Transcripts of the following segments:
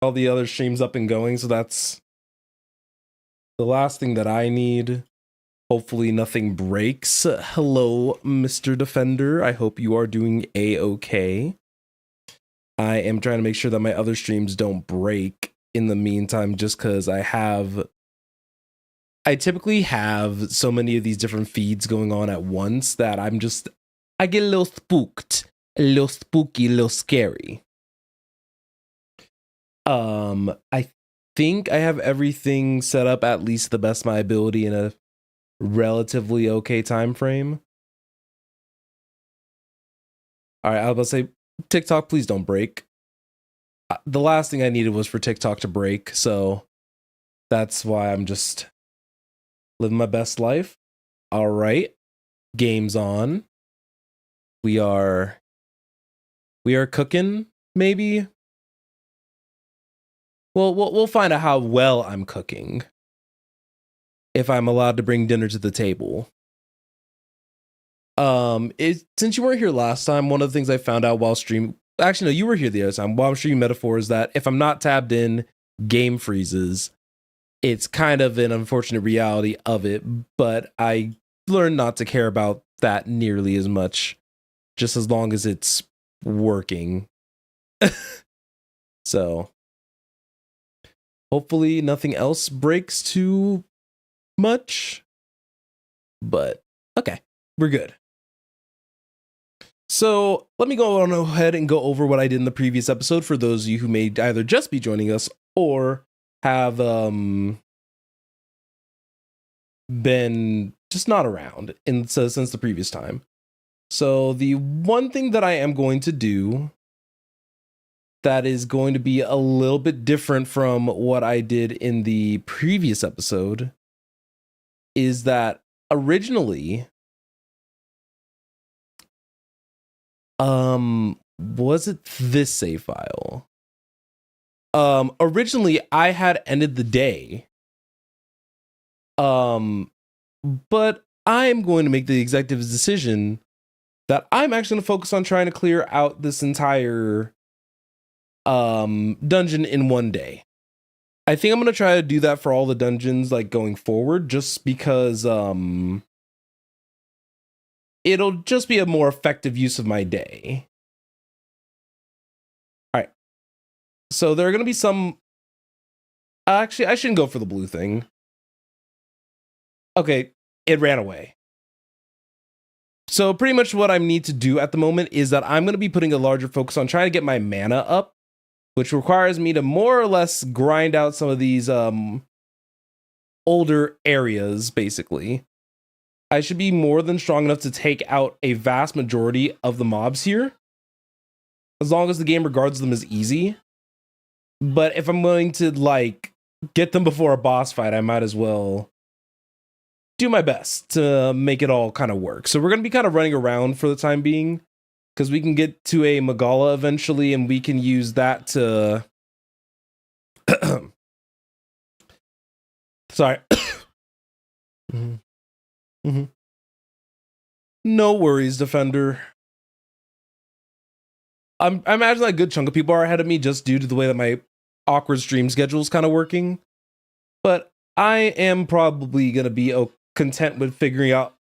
all the other streams up and going, so that's the last thing that I need. Hopefully nothing breaks. Hello, Mr. Defender. I hope you are doing a-okay. I am trying to make sure that my other streams don't break in the meantime, just because I typically have so many of these different feeds going on at once that I get a little spooked, a little spooky, a little scary. I think I have everything set up at least the best of my ability in a relatively okay time frame. All right, I was about to say, TikTok, please don't break. The last thing I needed was for TikTok to break, so that's why I'm just living my best life. All right, game's on. We are cooking, maybe. Well, we'll find out how well I'm cooking if I'm allowed to bring dinner to the table. Since you weren't here last time, one of the things I found out while streaming, actually no, you were here the other time, while I'm streaming Metaphor, is that if I'm not tabbed in, game freezes. It's kind of an unfortunate reality of it, but I learned not to care about that nearly as much, just as long as it's working. So hopefully nothing else breaks too much, but okay, we're good. So let me go on ahead and go over what I did in the previous episode for those of you who may either just be joining us or have been just not around since the previous time. So the one thing that I am going to do that is going to be a little bit different from what I did in the previous episode is that originally, was it this save file? Originally I had ended the day. But I'm going to make the executive decision that I'm actually going to focus on trying to clear out this entire dungeon in one day. I think I'm going to try to do that for all the dungeons like going forward, just because it'll just be a more effective use of my day. All right. So there are going to be some... Actually, I shouldn't go for the blue thing. Okay, it ran away. So pretty much what I need to do at the moment is that I'm going to be putting a larger focus on trying to get my mana up, which requires me to more or less grind out some of these older areas, basically. I should be more than strong enough to take out a vast majority of the mobs here, as long as the game regards them as easy. But if I'm willing to, like, get them before a boss fight, I might as well do my best to make it all kind of work. So we're going to be kind of running around for the time being, because we can get to a Magala eventually, and we can use that to... Sorry. No worries, Defender. I imagine a good chunk of people are ahead of me just due to the way that my awkward stream schedule is kind of working. But I am probably going to be content with figuring out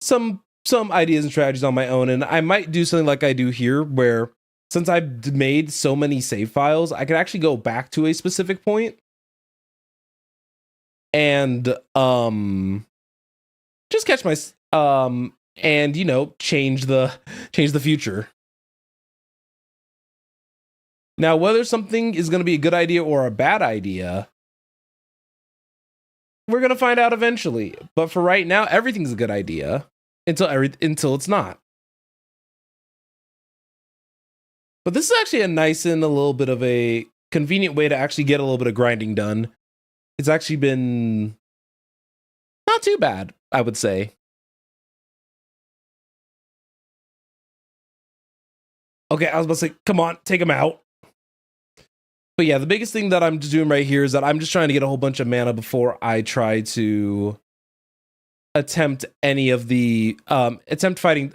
some ideas and strategies on my own, and I might do something like I do here, where since I've made so many save files, I can actually go back to a specific point and just catch my and change the future. Now, whether something is going to be a good idea or a bad idea, we're going to find out eventually. But for right now, everything's a good idea until it's not. But this is actually a nice and a little bit of a convenient way to actually get a little bit of grinding done. It's actually been not too bad, I would say. Okay, I was about to say, come on, take him out. But yeah, the biggest thing that I'm doing right here is that I'm just trying to get a whole bunch of mana before I try to attempt any of the thwarting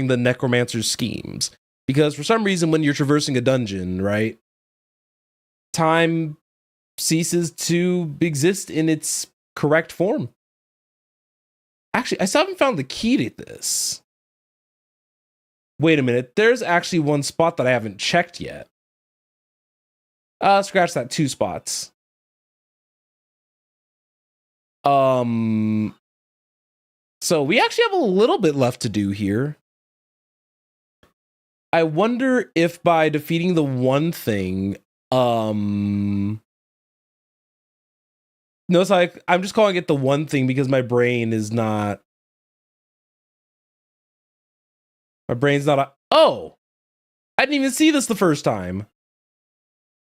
the Necromancer's schemes. Because for some reason, when you're traversing a dungeon, right, time ceases to exist in its correct form. Actually, I still haven't found the key to this. Wait a minute. There's actually one spot that I haven't checked yet. Scratch that, 2 spots. So we actually have a little bit left to do here. I wonder if by defeating the one thing, no, it's like I'm just calling it the one thing because my brain is not. My brain's not. Oh, I didn't even see this the first time.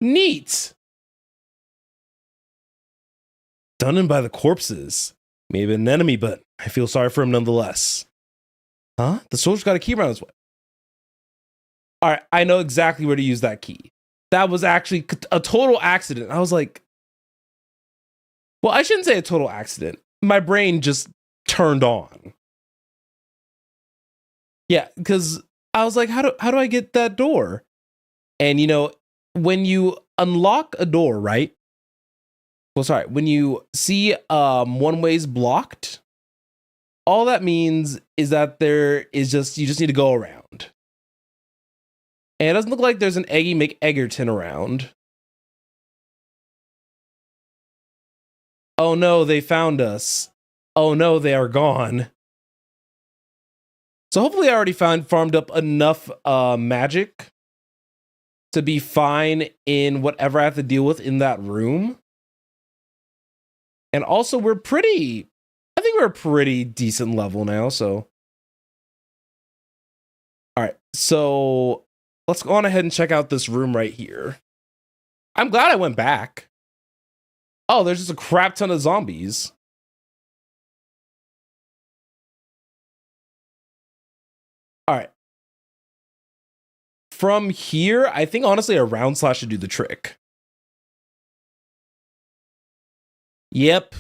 Neat. Done in by the corpses. Maybe an enemy, but I feel sorry for him nonetheless. Huh? The soldier's got a key around his way. All right, I know exactly where to use that key. That was actually a total accident. I was like, well, I shouldn't say a total accident. My brain just turned on. Yeah, because I was like, how do I get that door? And you know, when you unlock a door, right? Well, sorry, when you see one way's blocked, all that means is that you just need to go around. And it doesn't look like there's an Eggy McEggerton around. Oh no, they found us. Oh no, they are gone. So hopefully I already farmed up enough magic to be fine in whatever I have to deal with in that room. And also I think we're a pretty decent level now, so. All right, so let's go on ahead and check out this room right here. I'm glad I went back. Oh, there's just a crap ton of zombies. All right. From here, I think honestly a round slash should do the trick. Yep.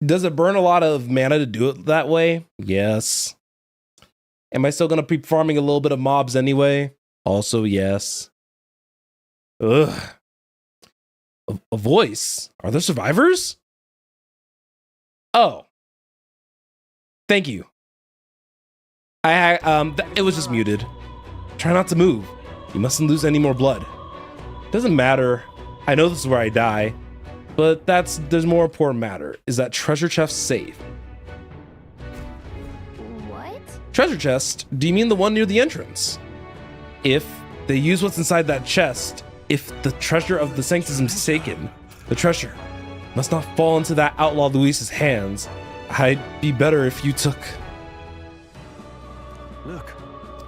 Does it burn a lot of mana to do it that way? Yes. Am I still going to be farming a little bit of mobs anyway? Also, yes. Ugh. A voice? Are there survivors? Oh. Thank you. It was just muted. Try not to move. You mustn't lose any more blood. Doesn't matter. I know this is where I die. But there's more important matter. Is that treasure chest safe? What? Treasure chest? Do you mean the one near the entrance? If they use what's inside that chest, if the treasure of the Sanctus is taken, the treasure must not fall into that outlaw Luis's hands. I'd be better if you took... Look.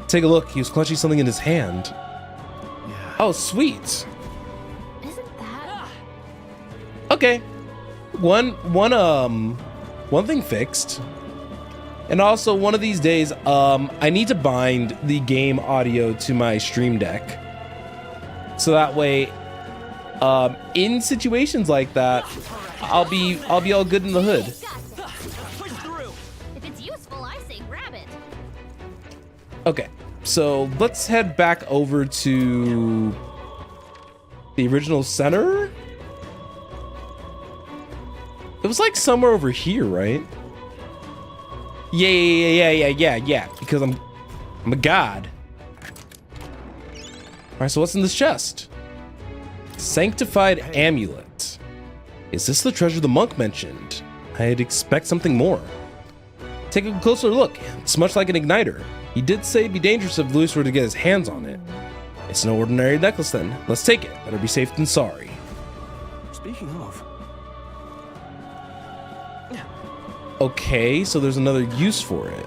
Take a look. He was clutching something in his hand. Yeah. Oh, sweet. Isn't that... Okay. One thing fixed. And also one of these days, I need to bind the game audio to my stream deck. So that way, in situations like that, I'll be all good in the hood. If it's useful, I say grab it. Okay, so let's head back over to the original center. It was like somewhere over here, right? Yeah. Because I'm a god. All right, so what's in this chest? Sanctified amulet. Is this the treasure the monk mentioned? I'd expect something more. Take a closer look. It's much like an igniter. He did say it'd be dangerous if Luis were to get his hands on it. It's no ordinary necklace then. Let's take it. Better be safe than sorry. Speaking of... Okay, so there's another use for it.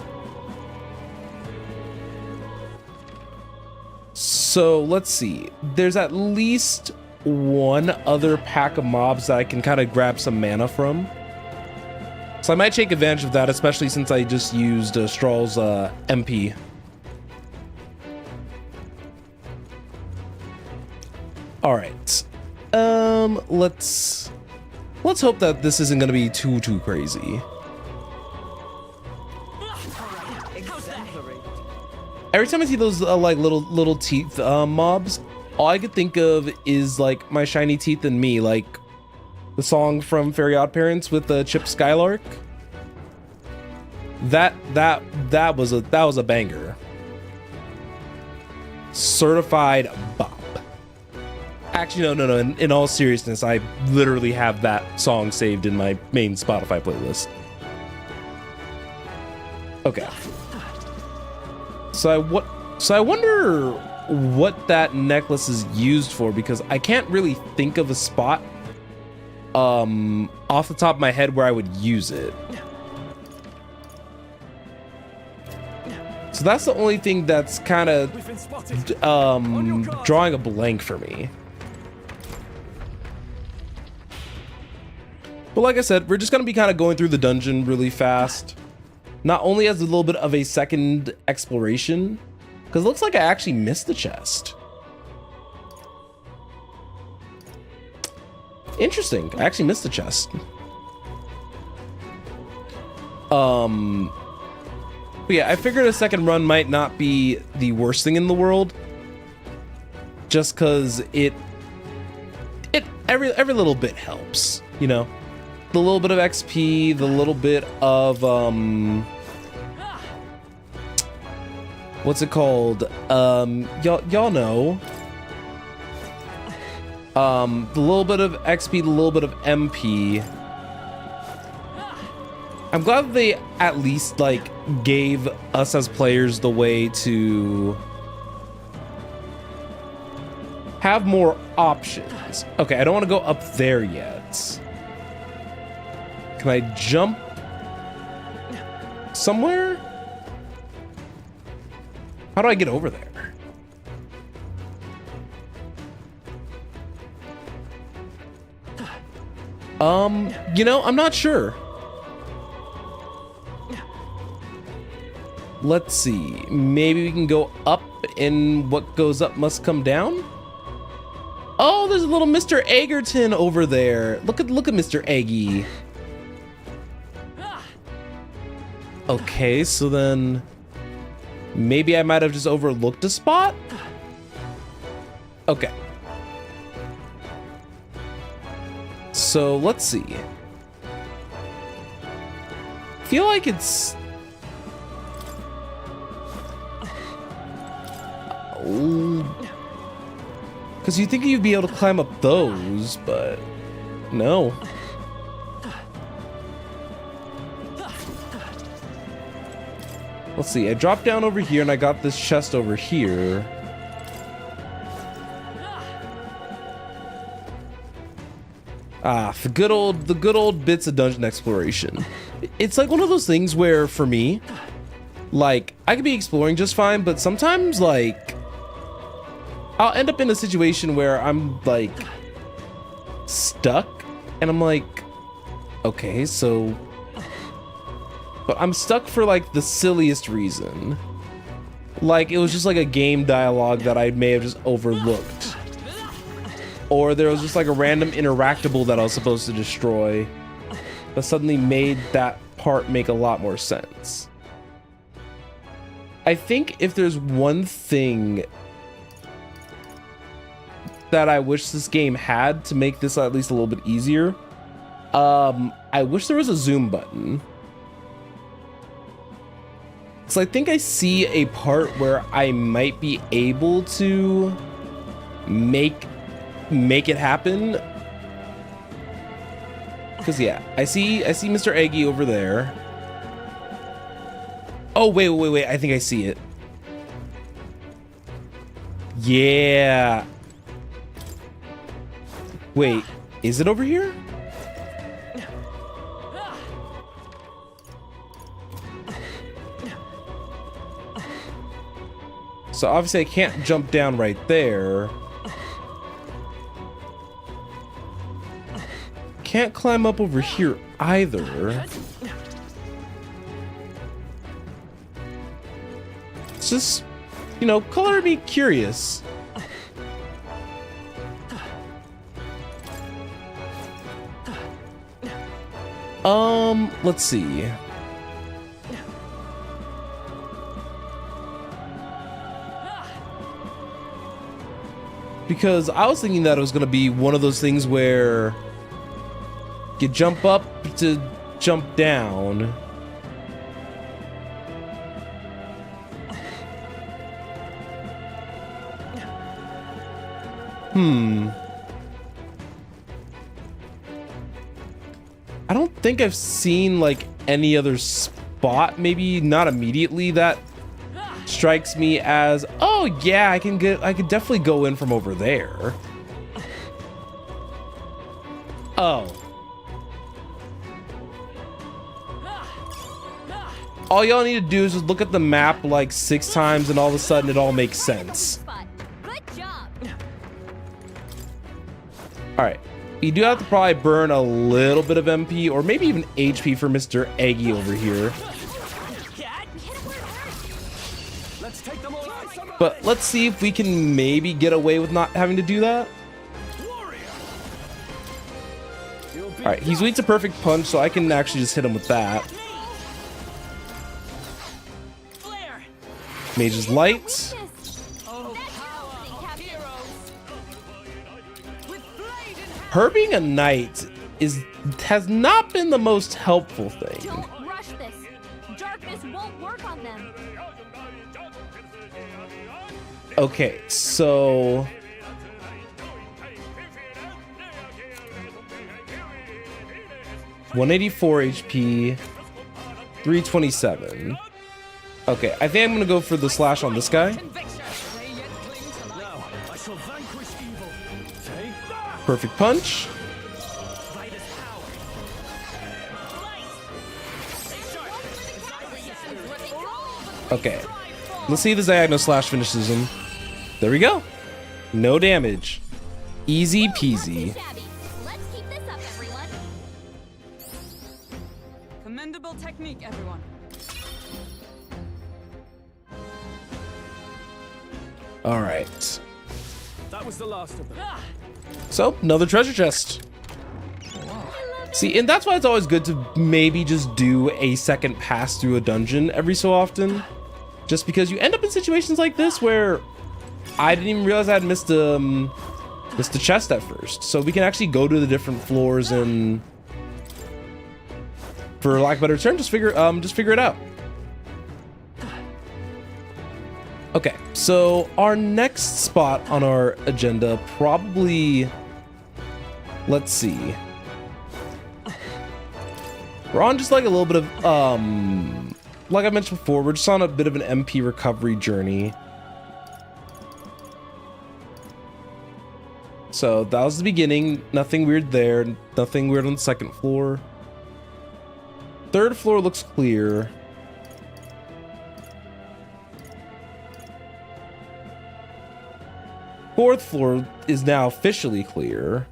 So let's see. There's at least one other pack of mobs that I can kind of grab some mana from. So I might take advantage of that, especially since I just used Strahl's MP. All right. Let's hope that this isn't going to be too crazy. Every time I see those like little teeth mobs, all I could think of is like My Shiny Teeth and Me, like the song from Fairy Odd Parents with Chip Skylark. That was a banger. Certified bop. Actually, no. In all seriousness, I literally have that song saved in my main Spotify playlist. Okay. So I wonder what that necklace is used for, because I can't really think of a spot off the top of my head where I would use it. So that's the only thing that's kind of drawing a blank for me. But like I said, we're just going to be kind of going through the dungeon really fast. Not only as a little bit of a second exploration, because it looks like I actually missed the chest. Interesting. I actually missed the chest. But yeah, I figured a second run might not be the worst thing in the world, just because every little bit helps, you know. The little bit of XP, the little bit of what's it called? Y'all know. The little bit of XP, the little bit of MP. I'm glad they at least like gave us as players the way to have more options. Okay, I don't want to go up there yet. Can I jump somewhere? How do I get over there? You know, I'm not sure. Let's see. Maybe we can go up, and what goes up must come down. Oh, there's a little Mr. Egerton over there. Look at Mr. Eggy. Okay, so then maybe I might have just overlooked a spot. Okay. So let's see. I feel like it's because you think you'd be able to climb up those, but no. Let's see, I dropped down over here and I got this chest over here. Ah, the good old bits of dungeon exploration. It's like one of those things where, for me, like, I could be exploring just fine, but sometimes, like, I'll end up in a situation where I'm, like, stuck, and I'm like, okay, so... But I'm stuck for, like, the silliest reason. Like, it was just, like, a game dialogue that I may have just overlooked. Or there was just, like, a random interactable that I was supposed to destroy that suddenly made that part make a lot more sense. I think if there's one thing that I wish this game had to make this at least a little bit easier, I wish there was a zoom button. So I think I see a part where I might be able to make it happen. Cause yeah, I see Mr. Eggy over there. Oh wait, I think I see it. Yeah. Wait, is it over here? So obviously I can't jump down right there. Can't climb up over here either. It's just, you know, color me curious. Let's see. Because I was thinking that it was going to be one of those things where you jump up to jump down. I don't think I've seen like any other spot, maybe not immediately, that strikes me as, oh yeah, I could definitely go in from over there. Oh. All y'all need to do is just look at the map like 6 times and all of a sudden it all makes sense. Good job. Alright. You do have to probably burn a little bit of MP or maybe even HP for Mr. Eggy over here. Let's take them all out. But let's see if we can maybe get away with not having to do that. Alright, he's weak to perfect punch, so I can actually just hit him with that. Mage's Light. Her being a knight has not been the most helpful thing. Don't rush this. Darkness won't work on them. Okay, so 184 HP, 327. Okay, I think I'm gonna go for the slash on this guy. Perfect punch. Okay, let's see if the diagonal slash finishes him. There we go. No damage. Easy peasy. Let's keep this up, everyone. Commendable technique, everyone. All right. That was the last of them. So, another treasure chest. See, and that's why it's always good to maybe just do a second pass through a dungeon every so often. Just because you end up in situations like this where I didn't even realize I had missed the chest at first. So we can actually go to the different floors and, for lack of a better term, just figure it out. Okay, so our next spot on our agenda probably, let's see. We're on just like a little bit of, like I mentioned before, we're just on a bit of an MP recovery journey. So that was the beginning. Nothing weird there. Nothing weird on the second floor. Third floor looks clear. Fourth floor is now officially clear.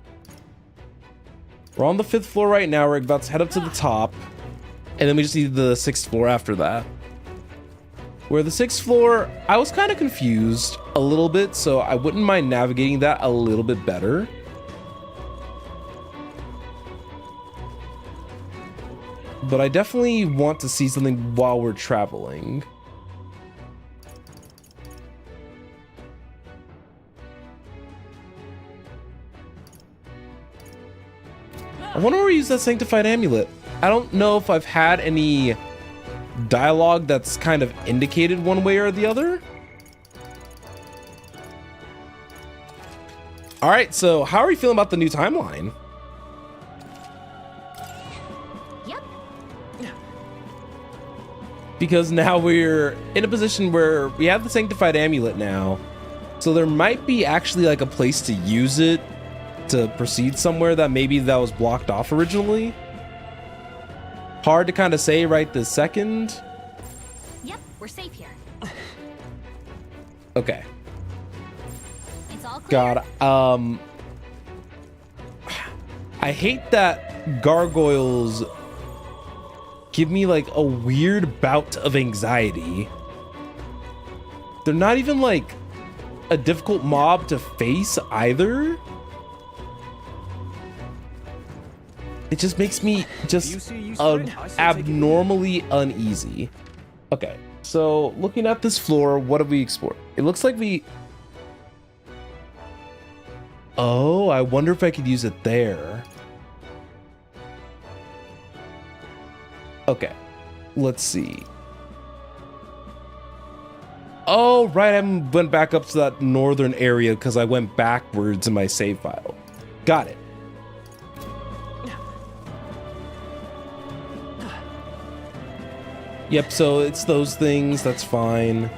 We're on the 5th floor right now. We're about to head up to the top. And then we just need the 6th floor after that. Where the 6th floor, I was kind of confused a little bit, so I wouldn't mind navigating that a little bit better. But I definitely want to see something while we're traveling. I wonder where we use that sanctified amulet. I don't know if I've had any dialogue that's kind of indicated one way or the other. All right, so how are you feeling about the new timeline? Yep. Because now we're in a position where we have the sanctified amulet now. So there might be actually like a place to use it to proceed somewhere that maybe that was blocked off originally. Hard to kind of say right this second. Yep, we're safe here. Okay. It's all clear. God, I hate that gargoyles give me like a weird bout of anxiety. They're not even like a difficult mob to face either. It just makes me just abnormally uneasy. Okay, so looking at this floor, what have we explored? It looks like we... Oh, I wonder if I could use it there. Okay, let's see. Oh, right, I went back up to that northern area because I went backwards in my save file. Got it. Yep, so it's those things, that's fine.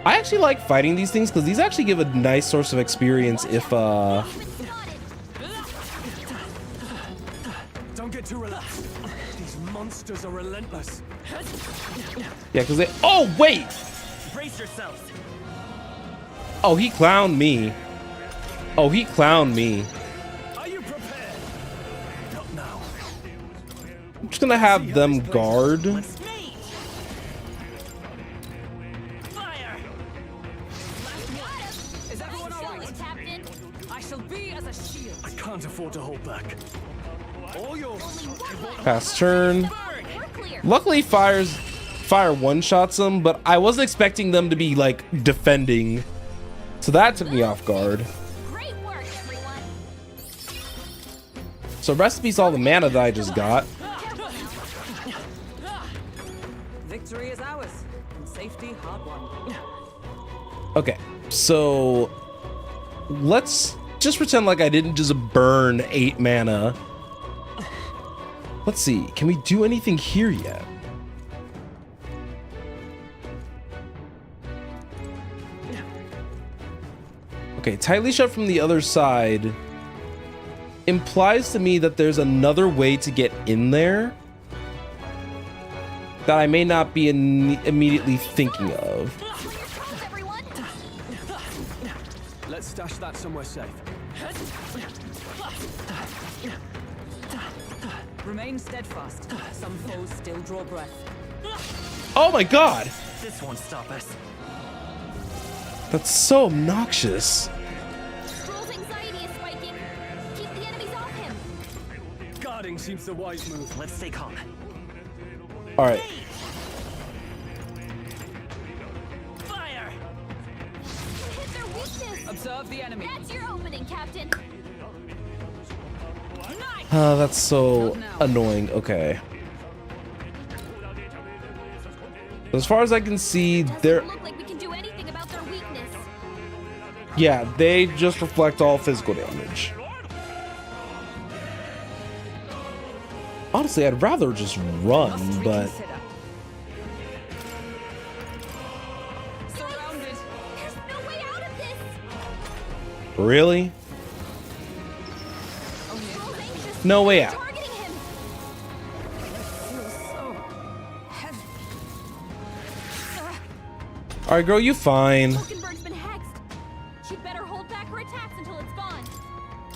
I actually like fighting these things because these actually give a nice source of experience if, Don't get too relaxed. These monsters are relentless. yeah, because they, oh, wait! Brace yourselves. Oh, he clowned me. Oh, he clowned me. Are you prepared? Not now. I'm just gonna have them guard. Fire! Is everyone alright? Captain. I shall be as a shield. I can't afford to hold back. All yours. Pass turn. We're clear. Luckily, fire one-shots them, but I wasn't expecting them to be, like, defending. So that took me off guard. Great work, everyone. So recipes all the mana that I just got. Victory is ours, and safety hard won. Okay, so let's just pretend like I didn't just burn 8 mana. Let's see, can we do anything here yet? Okay, tightly shut from the other side implies to me that there's another way to get in there that I may not be immediately thinking of. Everyone. Let's stash that somewhere safe. Remain steadfast. Some foes still draw breath. Oh my god! This won't stop us. That's so obnoxious. Stroll's anxiety is spiking. Keep the enemies off him. Guarding seems the wise move. Let's stay calm. Alright. Fire! Hit their weakness. Observe the enemy. That's your opening, Captain. That's so annoying. Okay. As far as I can see, they're... Doesn't look like we can do anything about their weakness. Yeah, they just reflect all physical damage. Honestly, I'd rather just run, Must but... reconsider. Surrounded. There's no way out of this. Really? Stroll's anxious. No way out. Targeting him. Feels so heavy. Alright, girl, you fine. Hulkenberg's been hexed. She'd better hold back her attacks until it's gone.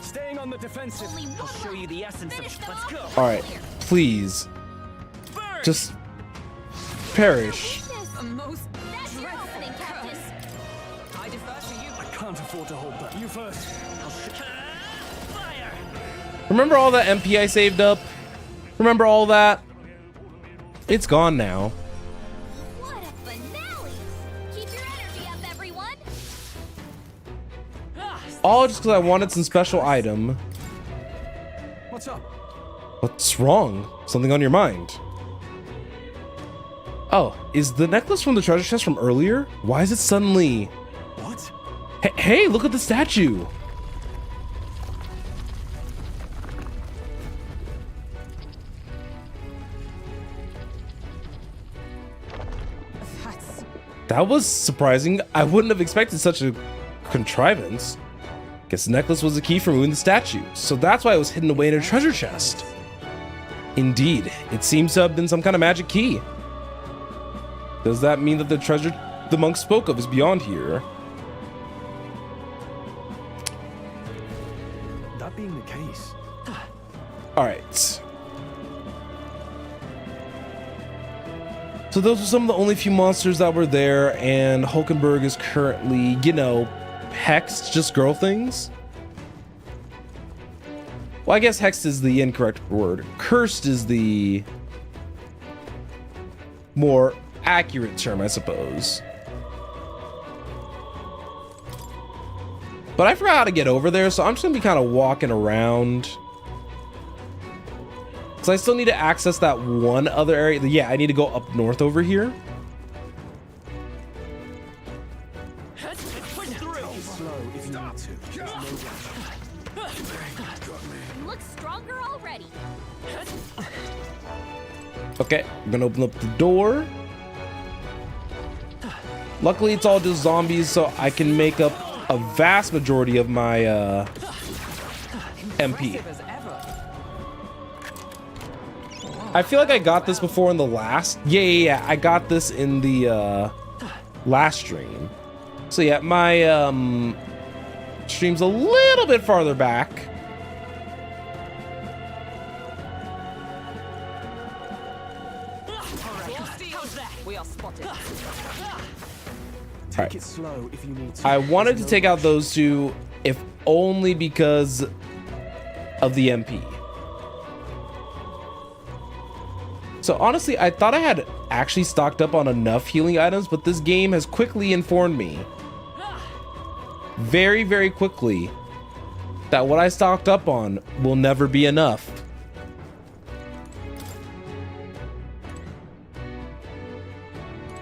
Staying on the defensive. Only one I'll show you the essence Finish of. them Let's off. go. Alright, please. Burn! Just... perish. Weakness. A most That's your opening, Captain. curse. I defer to you. I can't afford to hold back. You first. Fire! Remember all that MP I saved up? Remember all that? It's gone now. What a finale. Keep your energy up, everyone. All just because I wanted some special item. What's up? What's wrong? Something on your mind? Oh, is the necklace from the treasure chest from earlier? Why is it suddenly... What? Hey, look at the statue! That's That was surprising. I wouldn't have expected such a contrivance. Guess the necklace was the key for moving the statue, so that's why it was hidden away in a treasure chest. Indeed, it seems to have been some kind of magic key. Does that mean that the treasure the monk spoke of is beyond here? That being the case. Alright. So those are some of the only few monsters that were there, and Hulkenberg is currently, you know, hexed, just girl things. Well, I guess hexed is the incorrect word. Cursed is the more accurate term, I suppose. But I forgot how to get over there, so I'm just gonna be kind of walking around. So I still need to access that one other area. Yeah, I need to go up north over here. You look stronger already. Okay, I'm gonna open up the door. Luckily, it's all just zombies, so I can make up a vast majority of my MP. Impressive as ever. I feel like I got this before in the last. Yeah. I got this in the last stream. So yeah, my stream's a little bit farther back. We are spotted. Take Alright. it slow if you need to. I wanted There's to no take out rush. those two, if only because of the MP. So honestly, I thought I had actually stocked up on enough healing items, but this game has quickly informed me, very, very quickly, that what I stocked up on will never be enough.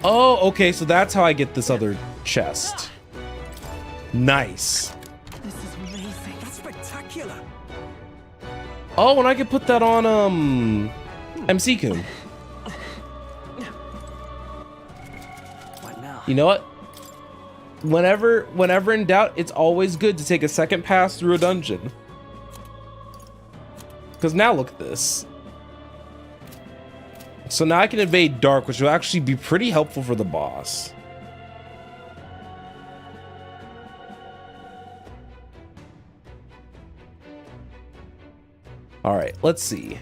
Oh, okay, so that's how I get this other chest. Nice. This is amazing. That's spectacular. Oh, and I could put that on MC Kun. What now? You know what? Whenever in doubt, it's always good to take a second pass through a dungeon. Because now look at this. So now I can invade dark, which will actually be pretty helpful for the boss. All right, let's see.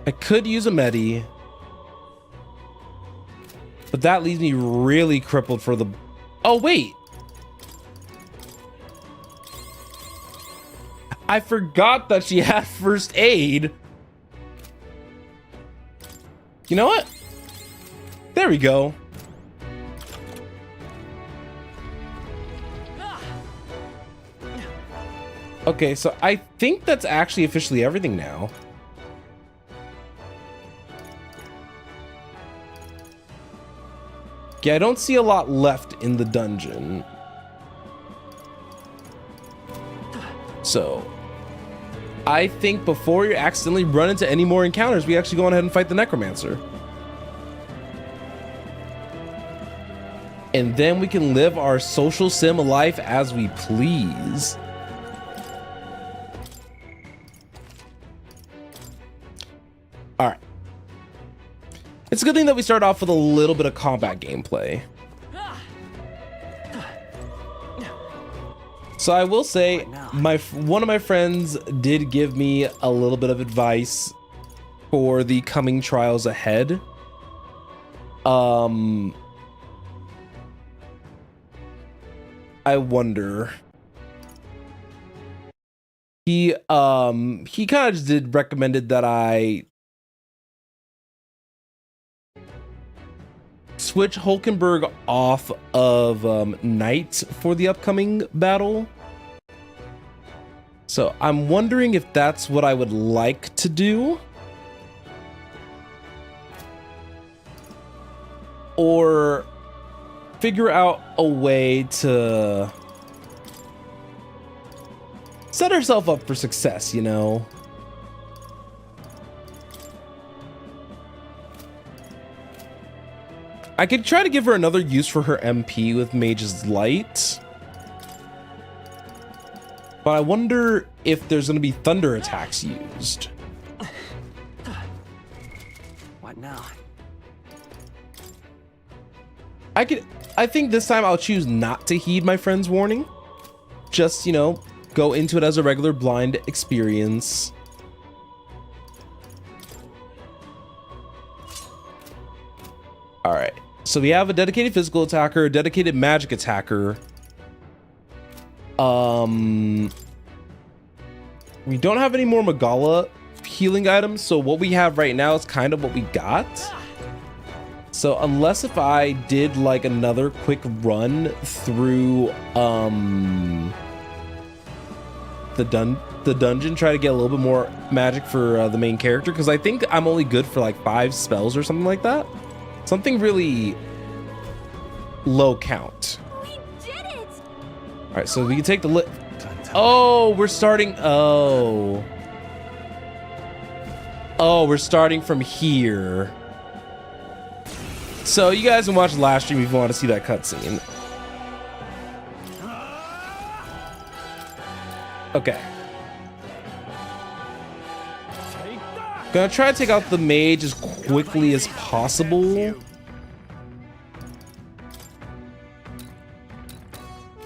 I could use a medi, but that leaves me really crippled for the... Oh, wait. I forgot that she had first aid. You know what? There we go. Okay, so I think that's actually officially everything now. Yeah, I don't see a lot left in the dungeon. So, I think before you accidentally run into any more encounters, we actually go on ahead and fight the Necromancer. And then we can live our social sim life as we please. All right. It's a good thing that we start off with a little bit of combat gameplay. So I will say, one of my friends did give me a little bit of advice for the coming trials ahead. I wonder. He kind of just did recommended that I switch Hulkenberg off of Knight for the upcoming battle. So I'm wondering if that's what I would like to do. Or figure out a way to set herself up for success, you know? I could try to give her another use for her MP with Mage's Light. But I wonder if there's going to be thunder attacks used. What now? I think this time I'll choose not to heed my friend's warning. Just, you know, go into it as a regular blind experience. All right. So we have a dedicated physical attacker, a dedicated magic attacker. We don't have any more Magala healing items, so what we have right now is kind of what we got. So unless if I did like another quick run through the dungeon, try to get a little bit more magic for the main character, because I think I'm only good for like 5 spells or something like that. Something really low count. We did it! All right, so we can take the lit. Oh, we're starting. Oh, we're starting from here. So you guys can watch the last stream if you want to see that cutscene. Okay. Gonna try to take out the mage as quickly as possible.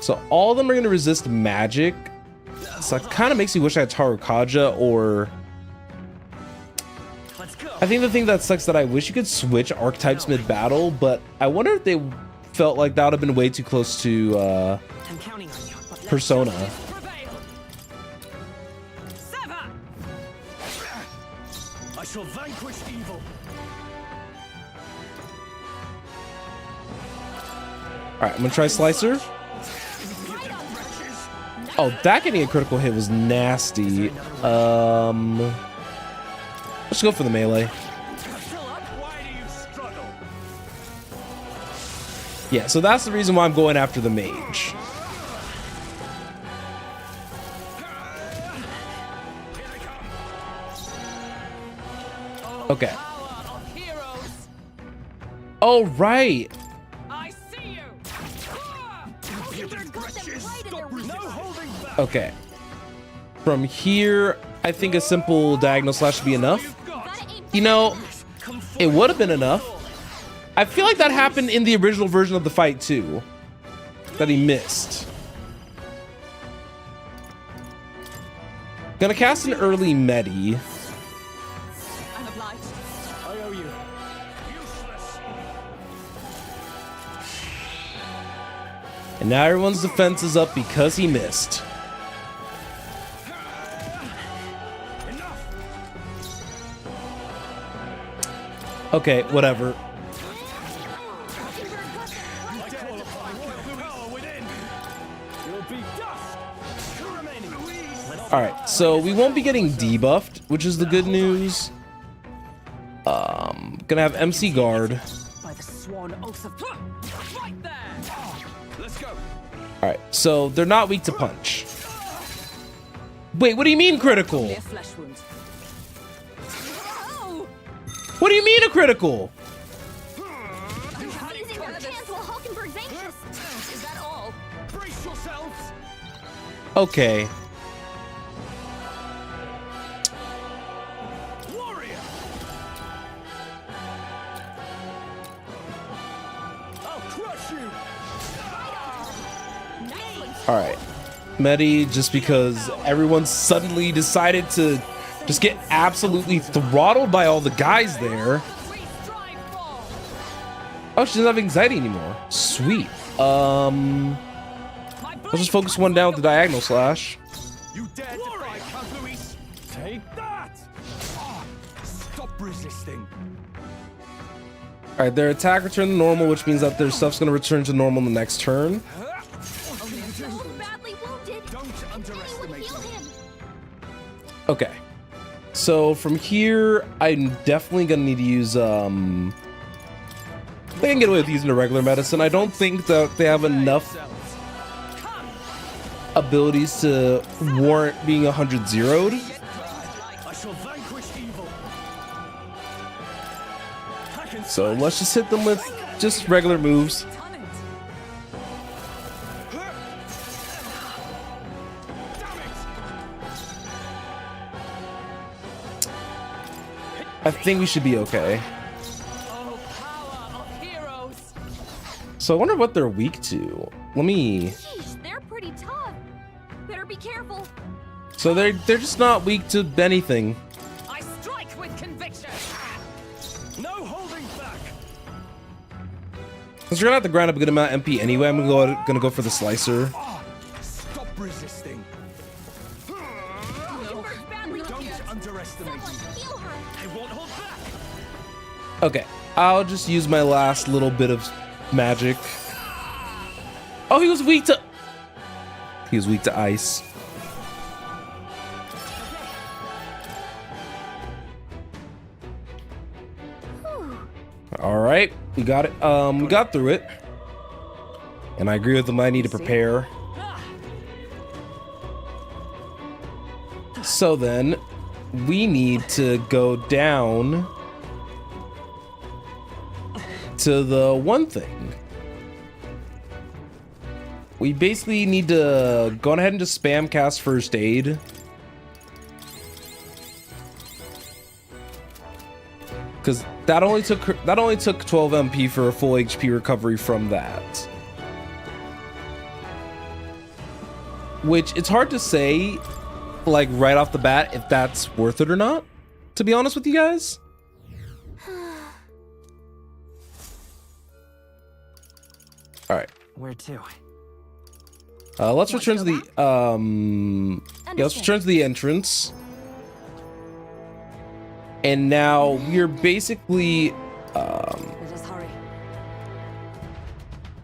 So all of them are gonna resist magic. So it kind of makes me wish I had Tarukaja, or I think the thing that sucks that I wish you could switch archetypes mid-battle, but I wonder if they felt like that would have been way too close to I'm counting on you. But Persona. I shall vanquish evil. All right, I'm gonna try Slicer. Oh, that getting a critical hit was nasty. Let's go for the melee. Why do you struggle? Yeah, so that's the reason why I'm going after the mage. Okay. Oh, right. I see you. Hawkenberg got them right in their weak No spot. holding back. Okay. From here, I think a simple diagonal slash should be enough. Gotta aim You know, it would have been enough. I feel like that happened in the original version of the fight too. That he missed. Gonna cast an early Medi. I'm obliged. I owe you. Useless. And now everyone's defense is up because he missed. Enough. Okay, whatever. Hawkenberg got them right I qualify with the power within. You'll be dust. Two remaining. All right, so we won't be getting debuffed, which is the good news. Gonna have MC guard. By the sworn oath of right there. Let's go. All right, so they're not weak to punch. Wait, what do you mean critical? Mere flesh wound. Oh! What do you mean a critical? They're seizing their chance while Hawkenberg's anxious. Is that all? Brace yourselves. Okay. Warrior. I'll crush you. All right. Medi, just because everyone suddenly decided to just get absolutely throttled by all the guys there. We strive for. Oh, she doesn't have anxiety anymore. Sweet. My Let's just focus one down with the diagonal slash. You dare defy Count Luis? Take that. Stop resisting. All right, their attack returned to normal, which means that their stuff's gonna return to normal in the next turn. They're both badly wounded. Don't Can anyone underestimate heal me. him? Okay. So from here, I'm definitely gonna need to use I think I can get away with using a regular medicine. I don't think that they have enough abilities to warrant being 100 zeroed. I shall vanquish evil. Hack and So let's just hit them with just regular moves. Done it. damn it. I think we should be okay. Oh, power of heroes. So I wonder what they're weak to. Let me. Sheesh, they're pretty tough. Better be careful. So they're just not weak to anything. I strike with conviction. No holding back. Since we're gonna have to grind up a good amount of MP anyway, I'm gonna go for the slicer. Stop resisting. Hawkenberg's badly wounded. Don't underestimate me. Someone heal her. I won't hold back. Okay. I'll just use my last little bit of magic. Oh, he was weak to ice. All right, we got it. We got through it. And I agree with them. I need to prepare. So then we need to go down to the one thing. We basically need to go ahead and just spam cast first aid. Because that only took 12 MP for a full HP recovery from that. Which it's hard to say, like right off the bat, if that's worth it or not, to be honest with you guys. All right. Where to? Let's return to the yeah, let's return to the entrance. And now we're basically Let us hurry.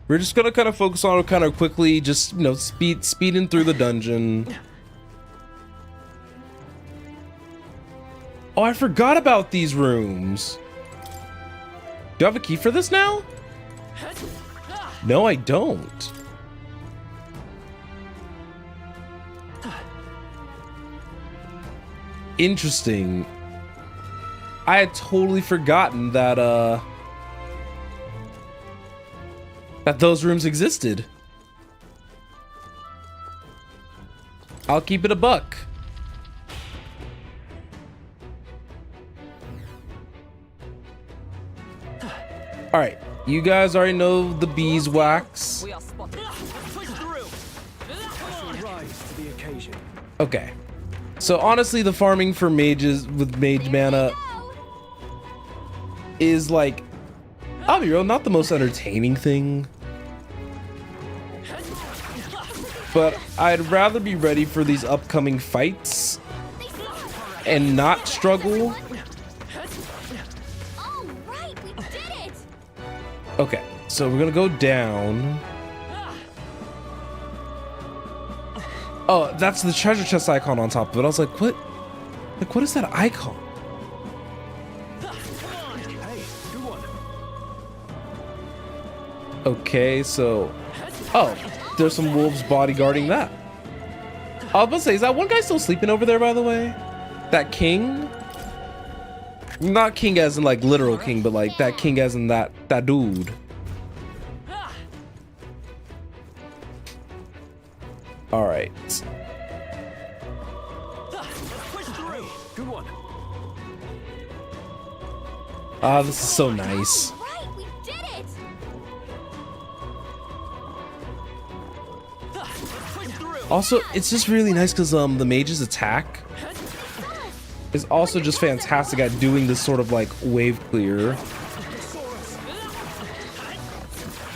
we're just gonna kind of focus on kind of quickly, just you know, speeding through the dungeon. Oh, I forgot about these rooms. Do I have a key for this now? No, I don't. Interesting. I had totally forgotten that that those rooms existed. I'll keep it a buck. All right, you guys already know the beeswax. We are spotted. Push through. I shall rise to the occasion. Okay, so honestly, the farming for mages with mage mana is like, I'll be real, not the most entertaining thing. But I'd rather be ready for these upcoming fights and not struggle. All right, we did it. Okay, so we're gonna go down. Oh, that's the treasure chest icon on top of it. I was like, what? Like, what is that icon? Hey, good one. Okay, so, oh, there's some wolves bodyguarding that. I was about to say, is that one guy still sleeping over there, by the way? That king? Not king as in like literal king, but like that king as in that dude. All right. Push through. Good one. Ah, this is so nice. All right, we did it. Push through. Also, it's just really nice because the mage's attack is also just fantastic at doing this sort of like wave clear.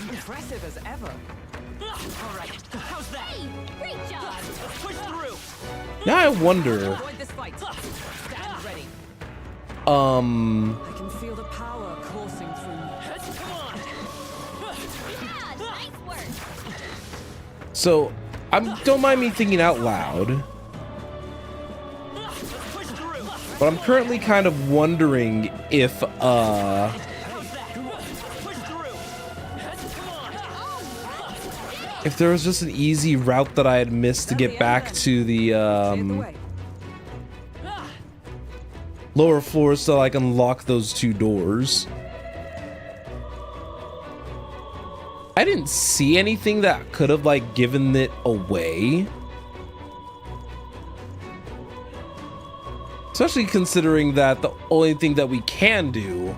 Impressive as ever. All right. How's that? Hey, great job. Push through. Now I wonder, Avoid this fight. Stand ready. um, I can feel the power coursing through me. Come on. Yeah, nice work. so don't mind me thinking out loud, Push through. but I'm currently kind of wondering if How's that? Good one. Push through. Come on. if there was just an easy route that I had missed to get back to the Clear the way. lower floors so I can unlock those two doors. I didn't see anything that could have like given it away. Especially considering that the only thing that we can do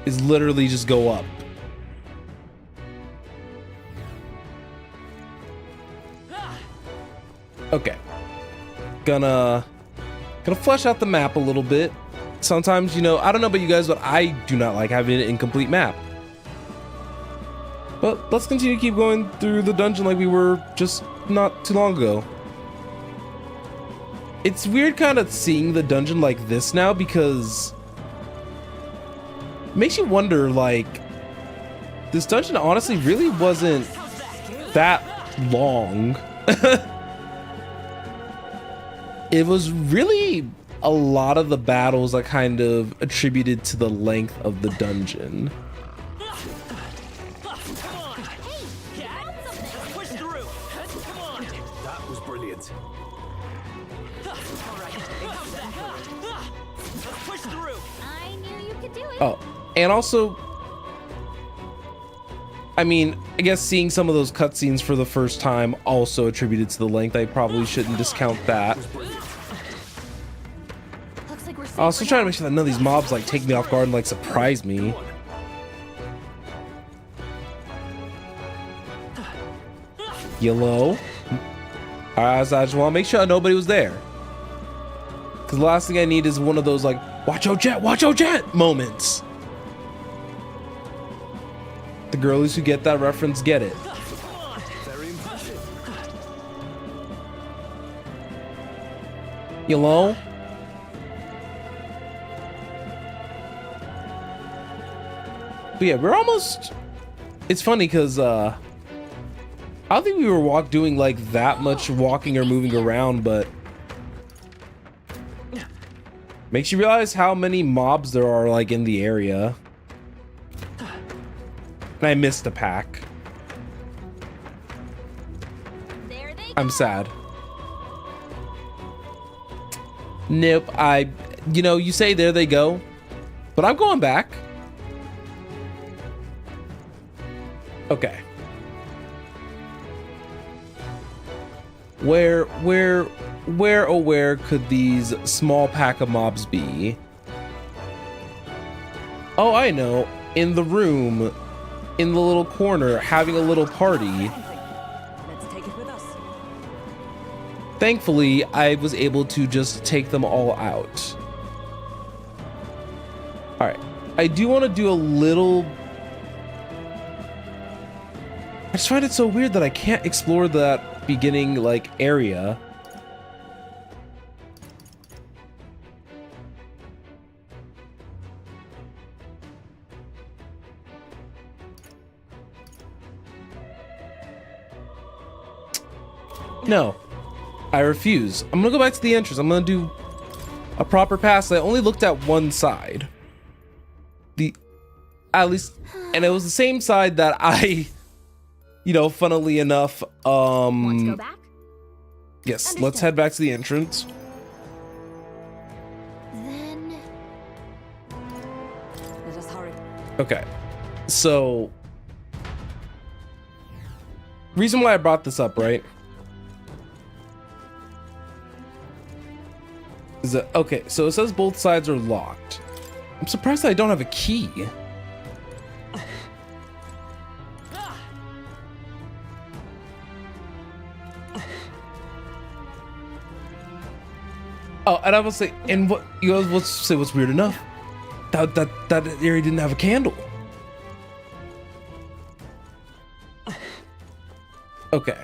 is literally just go up. Okay. Gonna flesh out the map a little bit. Sometimes, you know, I don't know about you guys, but I do not like having an incomplete map. But let's continue to keep going through the dungeon like we were just not too long ago. It's weird kind of seeing the dungeon like this now, because it makes you wonder, like, this dungeon honestly really wasn't that long. It was really a lot of the battles that kind of attributed to the length of the dungeon. Push through. Come on. That was brilliant. Push through. I knew you could do it. Oh, and also, I mean, I guess seeing some of those cutscenes for the first time also attributed to the length. I probably shouldn't discount that. Looks like we're safe I was also for trying to now. make sure that none of these mobs like take me off guard and like surprise me. Yellow. I just want to make sure nobody was there. Because the last thing I need is one of those like, watch out jet moments. The girlies who get that reference get it. Very impressive. Yellow. But yeah, we're almost, it's funny because I don't think we were doing like that much walking or moving around, but makes you realize how many mobs there are like in the area. And I missed a pack. There they go. I'm sad. Nope, you know, you say there they go, but I'm going back. Okay. Where could these small pack of mobs be? Oh, I know. In the room, in the little corner, having a little party. Let's take it with us. Thankfully, I was able to just take them all out. All right. I do want to do a little... I just find it so weird that I can't explore that beginning, like, area. No, I refuse. I'm gonna go back to the entrance. I'm gonna do a proper pass. I only looked at one side. At least, and it was the same side that I, you know, funnily enough, Want to go back? yes, let's Understood. head back to the entrance. Then Let us hurry. Okay, so reason why I brought this up, right? Is that okay? So it says both sides are locked. I'm surprised that I don't have a key. Oh, and I will say, and what you guys will say what's weird enough? That area didn't have a candle. Okay.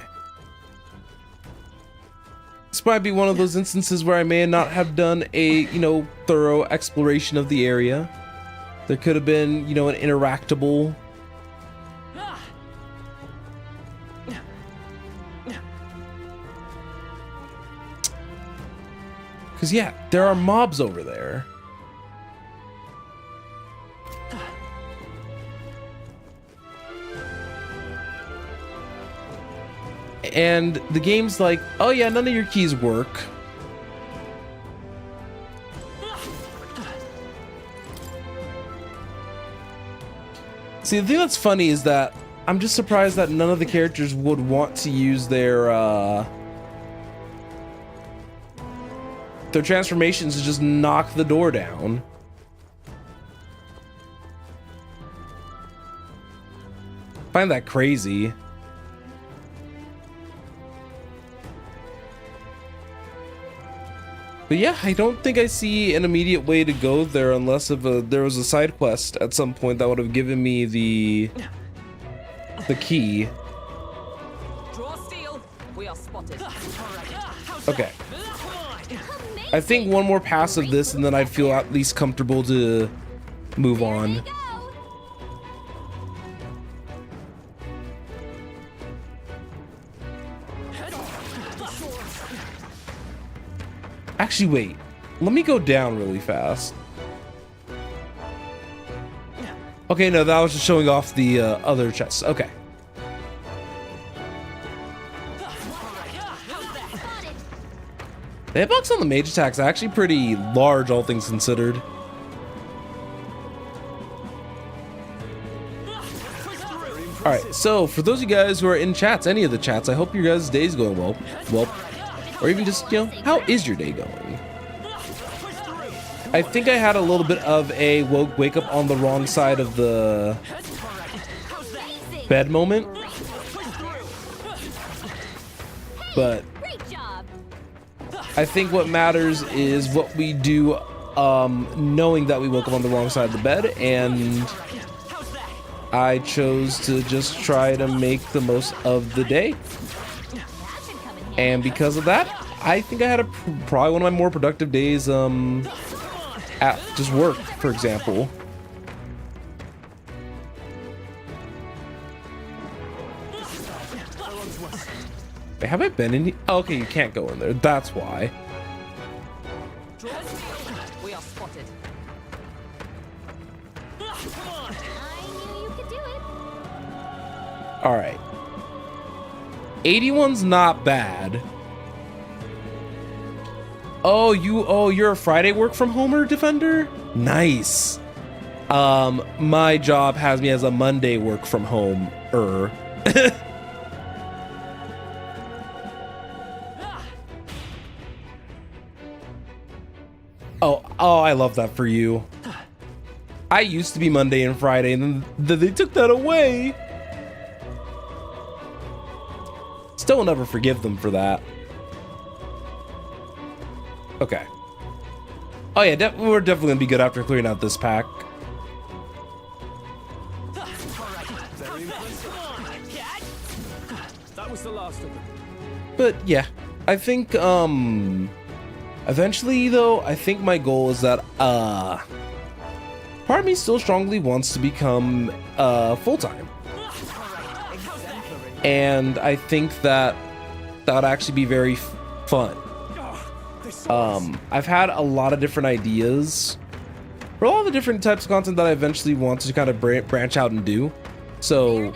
This might be one of those instances where I may not have done a, you know, thorough exploration of the area. There could have been, you know, an interactable. Because, yeah, there are mobs over there. And the game's like, oh yeah, none of your keys work. See, the thing that's funny is that I'm just surprised that none of the characters would want to use their transformations to just knock the door down. Find that crazy. But yeah, I don't think I see an immediate way to go there unless there was a side quest at some point that would have given me the key. Draw steel. We are spotted. Okay. I think one more pass of this and then I'd feel at least comfortable to move on. Actually, wait. Let me go down really fast. Okay, no, that was just showing off the other chests. Okay. The hitbox on the mage attack is actually pretty large, all things considered. Alright, so for those of you guys who are in chats, any of the chats, I hope your guys' day's going well. Or even just, you know, how is your day going? I think I had a little bit of a wake up on the wrong side of the bed moment. But I think what matters is what we do knowing that we woke up on the wrong side of the bed, and I chose to just try to make the most of the day. And because of that, I think I had probably one of my more productive days at just work, for example. Wait, have I been in here? Oh, okay, you can't go in there. That's why. We are spotted. I knew you could do it. All right. 81's not bad. Oh, you're a Friday work from homer defender? Nice. My job has me as a Monday work from home. Oh, I love that for you. I used to be Monday and Friday, and then they took that away. Still will never forgive them for that. Okay. Oh yeah, we're definitely gonna be good after clearing out this pack. Very impressive. That was the last of them. But yeah, I think eventually though, I think my goal is that part of me still strongly wants to become full-time. And I think that would actually be very fun. I've had a lot of different ideas for all the different types of content that I eventually want to kind of branch out and do. So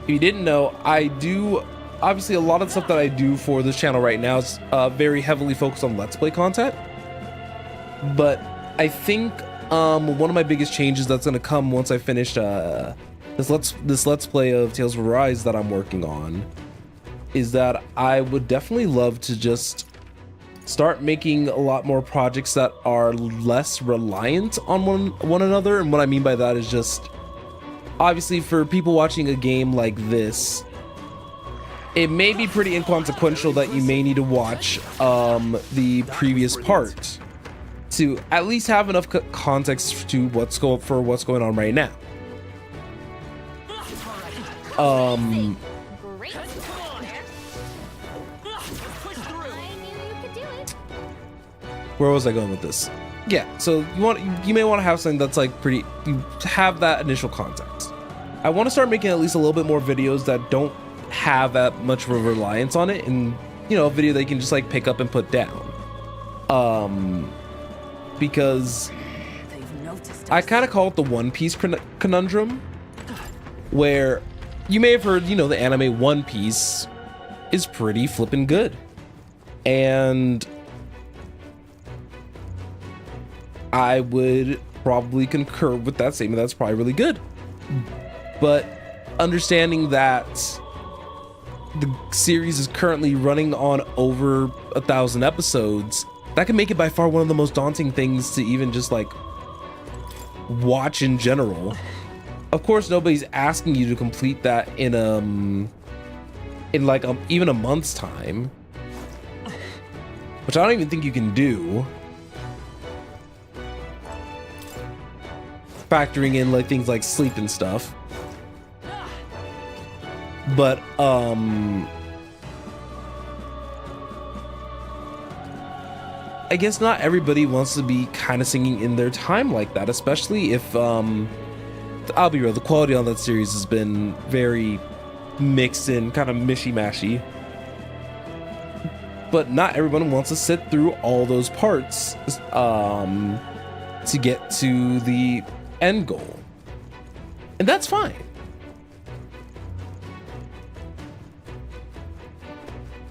if you didn't know, I do obviously a lot of stuff that I do for this channel right now is very heavily focused on Let's Play content. But I think one of my biggest changes that's going to come once I finish this Let's Play of Tales of Arise that I'm working on is that I would definitely love to just start making a lot more projects that are less reliant on one another. And what I mean by that is just obviously for people watching a game like this, it may be pretty inconsequential that you may need to watch the previous part to at least have enough context to what's going on right now. Great. I knew you could do it. Where was I going with this? Yeah, so you may want to have something that's like you have that initial context. I want to start making at least a little bit more videos that don't have that much of a reliance on it, and you know, a video they can just like pick up and put down. Because I kind of call it the One Piece conundrum, where you may have heard, you know, the anime One Piece is pretty flippin' good, and I would probably concur with that statement. That's probably really good. But understanding that the series is currently running on over 1,000 episodes, that can make it by far one of the most daunting things to even just like watch in general. Of course, nobody's asking you to complete that in like even a month's time, which I don't even think you can do, factoring in like things like sleep and stuff. But I guess not everybody wants to be kind of singing in their time like that, especially if I'll be real, the quality on that series has been very mixed in, kind of mishy-mashy. But not everyone wants to sit through all those parts to get to the end goal. And that's fine.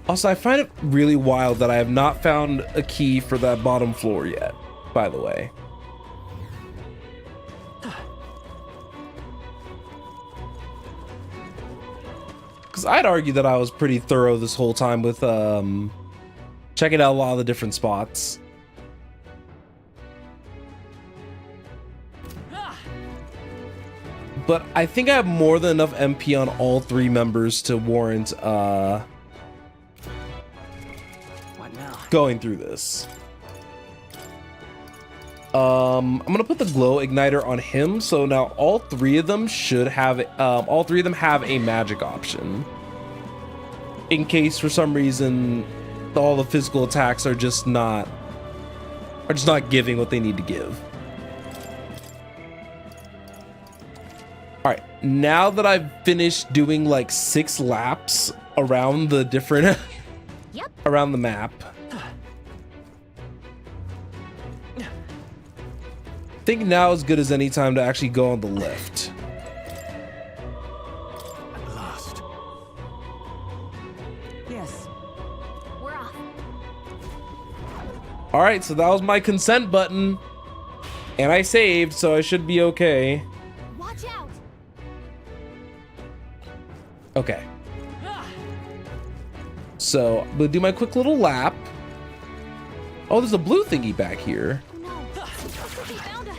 Also, I find it really wild that I have not found a key for that bottom floor yet, by the way. Because I'd argue that I was pretty thorough this whole time with checking out a lot of the different spots. But I think I have more than enough MP on all 3 members to warrant going through this. I'm gonna put the glow igniter on him, so now all 3 of them should have have a magic option. In case for some reason all the physical attacks are just not giving what they need to give. All right, now that I've finished doing like 6 laps around the different around the map, I think now is good as any time to actually go on the lift. At last. Yes. We're off. All right, so that was my consent button, and I saved, so I should be okay. Watch out. Okay. So I'm gonna do my quick little lap. Oh, there's a blue thingy back here. No. He found us.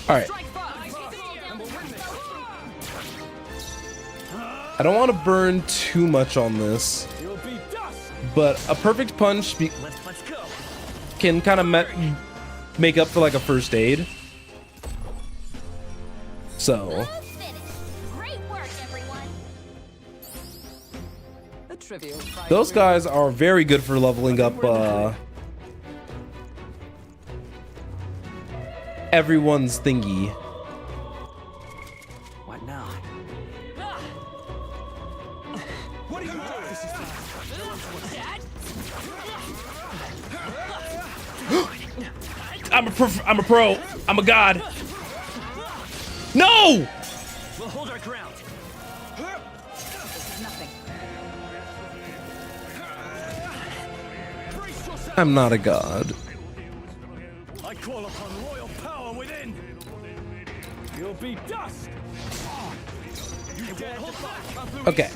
All right. I don't want to burn too much on this, You'll be dust. but a perfect punch Let's go. can kind of make up for like a first aid. So Smooth finish. Great work, everyone. A trivial fight. those guys are very good for leveling up everyone's thingy. What now? What are you doing? This is I'm a pro. I'm a god. No! We'll hold our ground. Nothing. Brace yourself. I'm not a god. I call upon royal power within. You'll be dust. You dare hold back. Okay.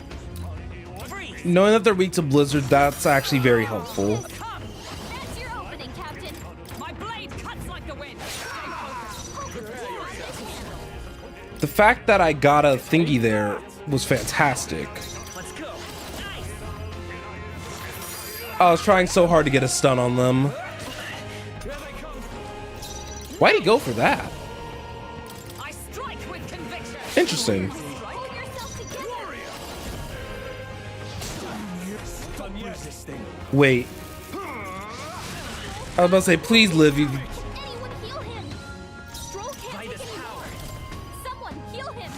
Knowing that they're weak to blizzard, that's actually very helpful. That's your opening, Captain. My blade cuts like the wind. The fact that I got a thingy there was fantastic. Let's go. I was trying so hard to get a stun on them. Why'd he go for that? I strike with conviction. Interesting. Hold yourself together. Stun use this thing. Wait. I was about to say, please live. You. Anyone heal him. Stroll can't take anymore. Someone heal him.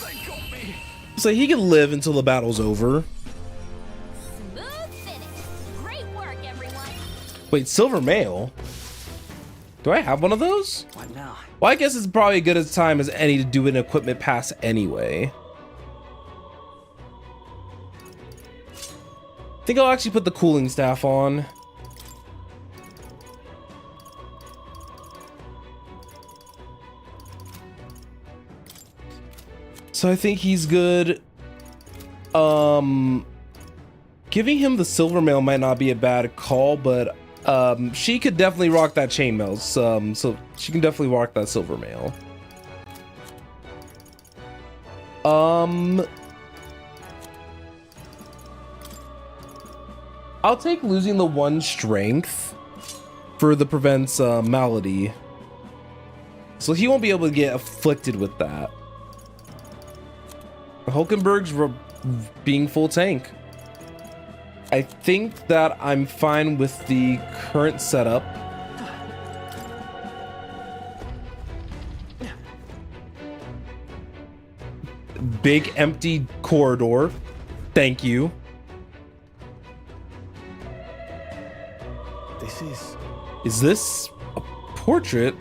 They got me. So he can live until the battle's over. Smooth finish. Great work, everyone. Wait, silver mail? Do I have one of those? What now? Well, I guess it's probably good as time as any to do an equipment pass anyway. I think I'll actually put the cooling staff on. So I think he's good. Giving him the silver mail might not be a bad call, but she could definitely rock that chainmail. So she can definitely rock that silver mail. I'll take losing the 1 strength for the prevents malady. So he won't be able to get afflicted with that. Hulkenberg's being full tank. I think that I'm fine with the current setup. Big empty corridor. Thank you. Is this a portrait?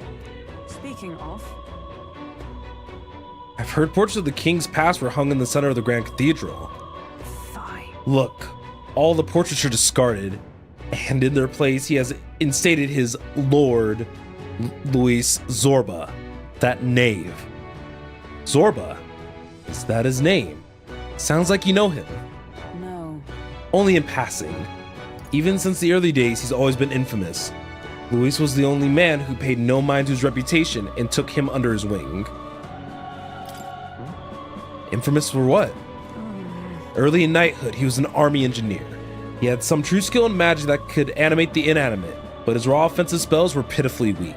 Speaking of, I've heard portraits of the king's past were hung in the center of the Grand Cathedral. fine. Look, all the portraits are discarded, and in their place he has instated his lord, Luis Zorba, that knave. Zorba? Is that his name? Sounds like you know him. No. Only in passing. Even since the early days, he's always been infamous. Luis was the only man who paid no mind to his reputation and took him under his wing. Infamous for what? Early in knighthood, he was an army engineer. He had some true skill and magic that could animate the inanimate, but his raw offensive spells were pitifully weak.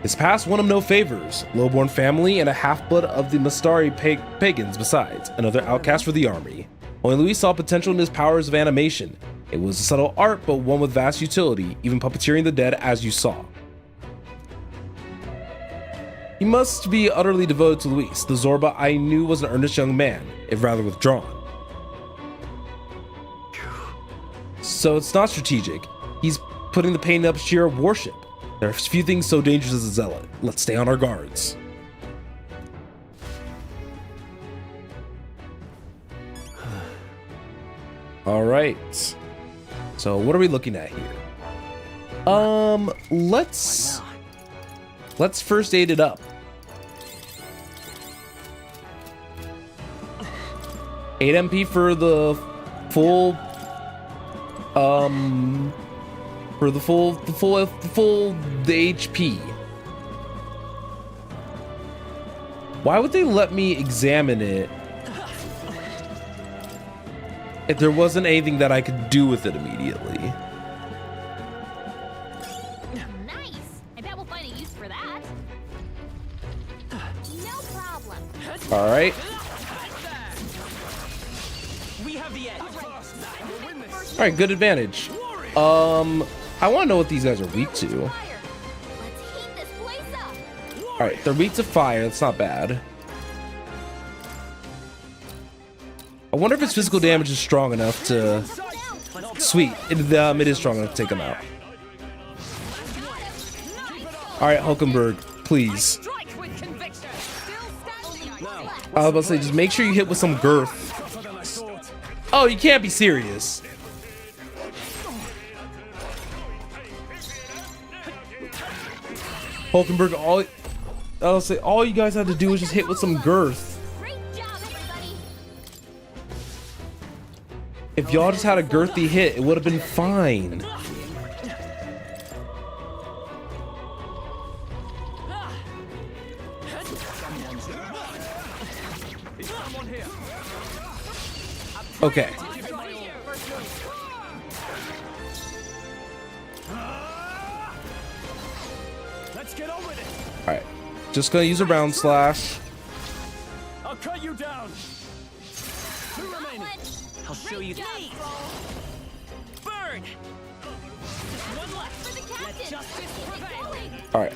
His past won him no favors. Lowborn family and a half-blood of the Mastari pagans besides, another outcast for the army. Only Luis saw potential in his powers of animation. It was a subtle art, but one with vast utility, even puppeteering the dead as you saw. He must be utterly devoted to Luis. The Zorba I knew was an earnest young man, if rather withdrawn. So it's not strategic. He's putting the pain up sheer worship. There are few things so dangerous as a zealot. Let's stay on our guards. All right. So what are we looking at here? Let's first aid it up. 8 MP for the full HP. Why would they let me examine it if there wasn't anything that I could do with it immediately? Nice. I bet we'll find a use for that. No problem. All right. We have the edge. All right, good advantage. I want to know what these guys are weak to. Fire. Let's heat this place up. All right, they're weak to fire. That's not bad. I wonder if his physical damage is strong enough to... Sweet, it is strong enough to take him out. All right, Hulkenberg, please. Strike with conviction. Still standing. I was about to say, just make sure you hit with some girth. Oh, you can't be serious. Hulkenberg, I'll say all you guys had to do was just hit with some girth. Great job, everybody. If y'all just had a girthy hit, it would have been fine. Okay. Let's get on with it. All right. Just gonna use a round slash. I'll cut you down. 2 remaining. I'll show you that. Burn. One left for the captain. justice Keep going. All right.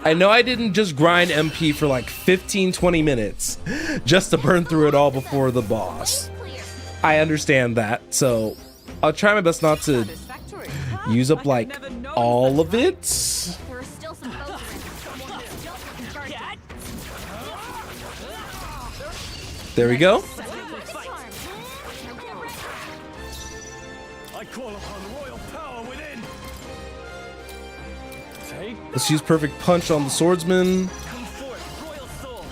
I know I didn't just grind MP for like 15-20 minutes just to burn through it all before the boss. Clear. I understand that, so I'll try my best not to Satisfactory. use up like Never known all of it. There are still some folks around. Still in charge. There we go. This arm. I call upon royal power within. Take Let's use perfect punch on the swordsman. come forth, royal soul.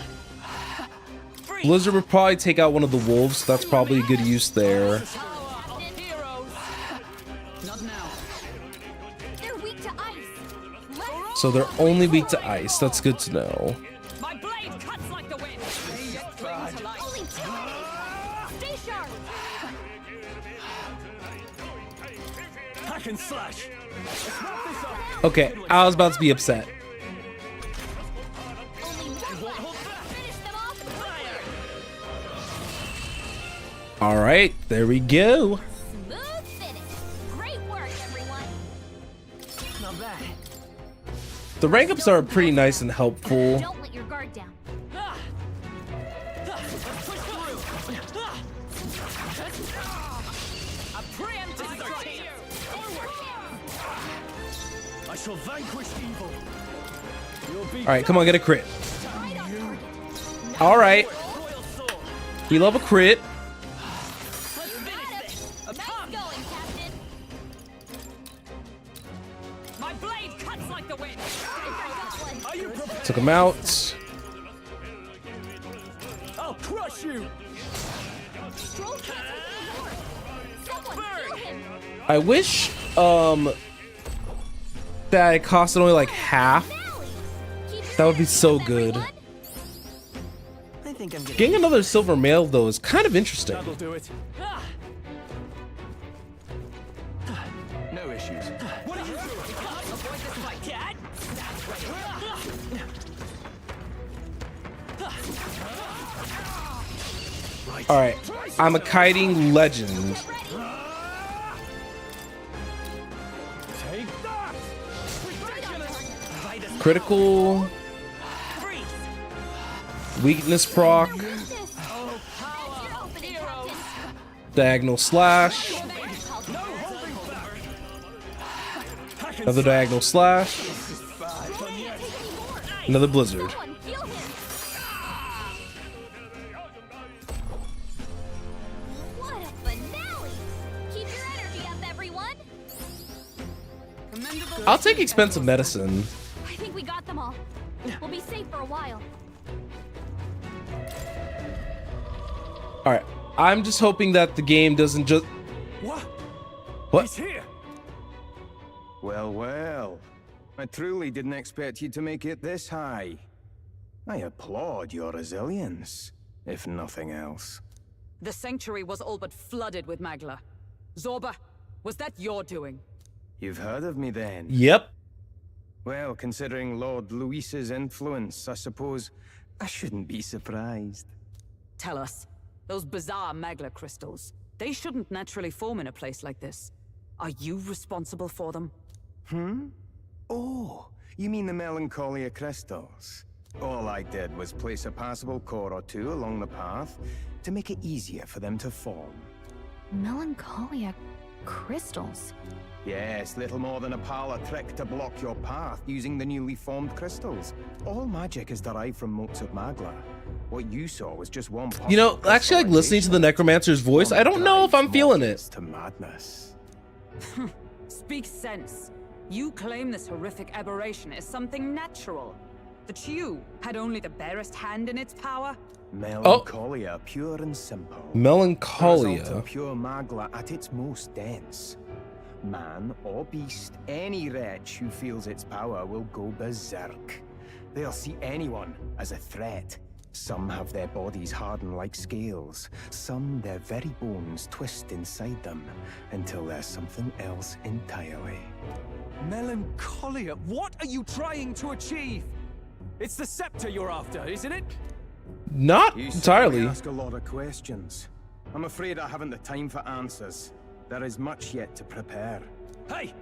Blizzard would probably take out one of the wolves, so that's probably a good use there. Power of heroes. Not now. They're weak to ice. Let's So they're only weak to ice. That's good to know. My blade cuts like the wind. Cling to life. only two. Stay sharp. Hack and slash. Let's wrap this up. Okay, I was about to be upset. Only one left. Finish them off. All right, there we go. Smooth finish. Great work, everyone. Not bad. The rank ups are pretty nice and helpful. Don't let your guard down. A preemptive strike. I shall vanquish evil. You'll be All right, come on, get a crit. Right on target. All right, royal sword. we love a crit. Got him. Nice going, Captain. My blade cuts like the wind. I got one. Are you prepared? Took him out. I'll crush you. Stroll can't take anymore. Someone heal him. I wish that it costed only like half. Finale. Keep your That would be energy so up, good. everyone. I think I'm getting. Getting another silver mail though is kind of interesting. That'll do it. No issues. What are you doing? Avoid this fight, Dad. All right, I'm a kiting legend. Get ready. Take that. Right on target. Critical, weakness proc, This. That's your opening, Captain. diagonal slash, Your man called you. another diagonal slash, Can't take anymore. another blizzard. Someone heal him. What a finale. Keep your energy up, everyone. Commendable. I'll take expensive medicine. I think we got them all. We'll be safe for a while. All right, I'm just hoping that the game doesn't just. What? What? He's here. Well, well. I truly didn't expect you to make it this high. I applaud your resilience, if nothing else. The sanctuary was all but flooded with Magla. Zorba, was that your doing? You've heard of me then? Yep. Well, considering Lord Luis's influence, I suppose I shouldn't be surprised. Tell us, those bizarre Magla crystals, they shouldn't naturally form in a place like this. Are you responsible for them? Oh, you mean the Melancholia crystals? All I did was place a passable core or two along the path to make it easier for them to form. Melancholia crystals. Yes, little more than a parlor trick to block your path using the newly formed crystals. All magic is derived from motes of Magla. What you saw was just one. You know, actually, like listening to the Necromancer's voice, I don't know if I'm feeling it. To madness. Speak sense. You claim this horrific aberration is something natural. That you had only the barest hand in its power? Melancholia, pure and simple. Result Melancholia. of pure Magla at its most dense. Man or beast, any wretch who feels its power will go berserk. They'll see anyone as a threat. Some have their bodies harden like scales. Some their very bones twist inside them until there's something else entirely. Melancholia. What are you trying to achieve? It's the scepter you're after, isn't it? Not You entirely. certainly ask a lot of questions. I'm afraid I haven't the time for answers. There is much yet to prepare. Hey!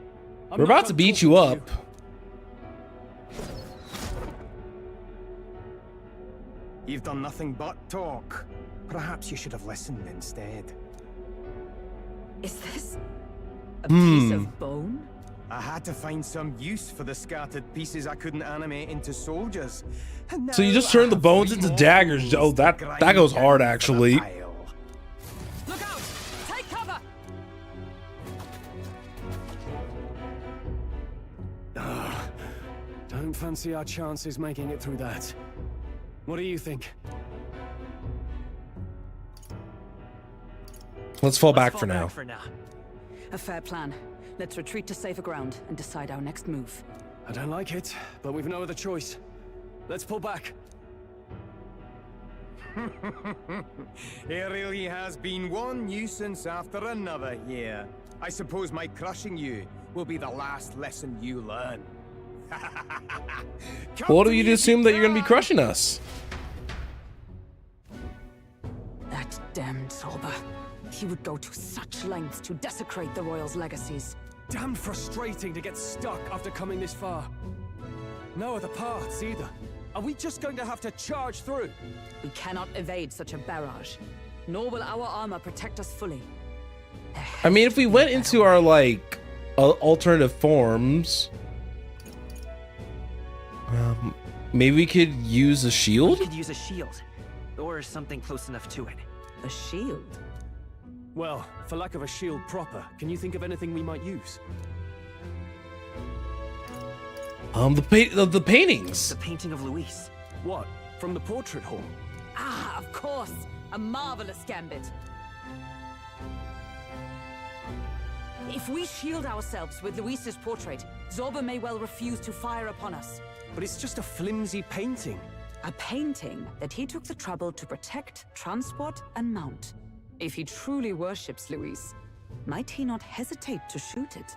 We're about to beat you up. You've done nothing but talk. Perhaps you should have listened instead. Is this a piece Hmm. of bone? I had to find some use for the scattered pieces I couldn't animate into soldiers. And So you now just I turn the have bones three into more daggers. bones Oh, that to that grind goes hard down for the actually. pile. Look out! Take cover! Don't fancy our chances making it through that. What do you think? Let's fall back for now. A fair plan. Let's retreat to safer ground and decide our next move. I don't like it, but we've no other choice. Let's pull back. It really has been one nuisance after another here. I suppose my crushing you will be the last lesson you learn. What do you assume that you're gonna be crushing us? That damned Zorba. He would go to such lengths to desecrate the royals' legacies. Damn frustrating to get stuck after coming this far. No other paths either. Are we just going to have to charge through? We cannot evade such a barrage, nor will our armor protect us fully. I mean, if we went into our like alternative forms, maybe we could use a shield. We could use a shield, or something close enough to it. A shield? Well, for lack of a shield proper, can you think of anything we might use? The paintings. The painting of Luis. What? From the portrait hall? Ah, of course! A marvelous gambit. If we shield ourselves with Luis's portrait, Zorba may well refuse to fire upon us. But it's just a flimsy painting. A painting that he took the trouble to protect, transport, and mount. If he truly worships Luis, might he not hesitate to shoot it?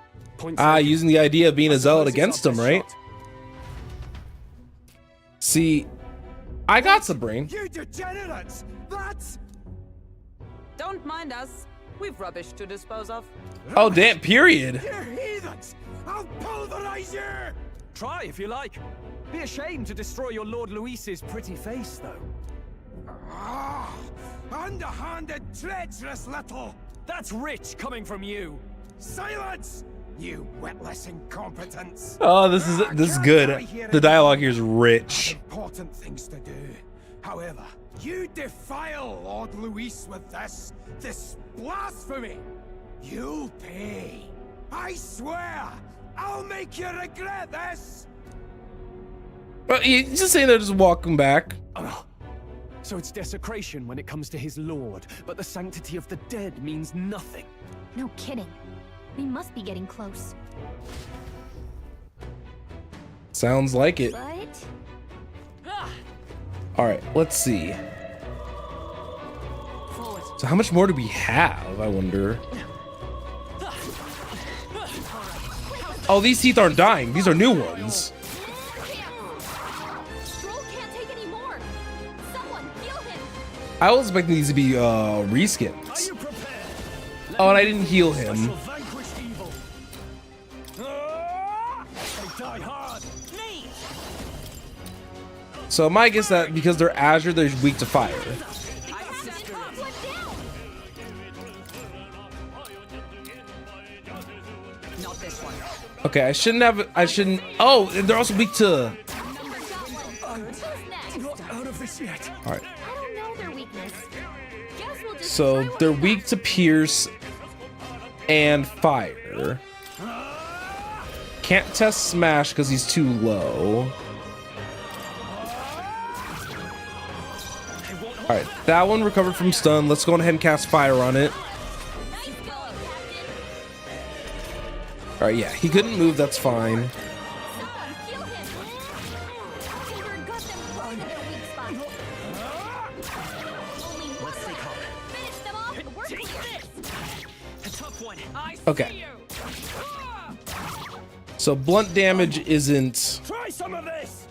Using the idea of being a zealot against him, right? See, I got some brain. You degenerates! That's... Don't mind us. We've rubbish to dispose of. Oh, damn, period. You heathens! I'll pulverize you! Try if you like. Be ashamed to destroy your Lord Luis's pretty face, though. Ah, underhanded, treacherous little... That's rich coming from you. Silence! You witless incompetents! Oh, this is good. The dialogue here is rich. Important things to do. However, you defile Lord Luis with this blasphemy. You'll pay. I swear, I'll make you regret this. But he's just saying they're just walking back. So it's desecration when it comes to his lord, but the sanctity of the dead means nothing. No kidding. We must be getting close. Sounds like it. But All right, let's see. Forward. So how much more do we have, I wonder? Oh, these teeth aren't dying. These are new ones. Stroll can't take any more. Someone heal him. I was expecting these to be reskins. Are you prepared? Oh, and I didn't heal him. Shall vanquish evil. They die hard. So my guess that because they're Azure, they're weak to fire. Not this one. Okay, I shouldn't. Oh, they're also weak to. Not out of this yet. All right. I don't know their weakness. Guess we'll just So try what they're we weak got. to pierce and fire. Can't test smash because he's too low. All right, that one recovered from stun. Let's go ahead and cast fire on it. Nice going, Captain. All right, yeah, he couldn't move. That's fine. Someone heal him. Fever got them right in their weak spot. Only one What's they more. call it? Finish them off and we're clear. A tough one. Okay. So blunt damage isn't. Try some of this.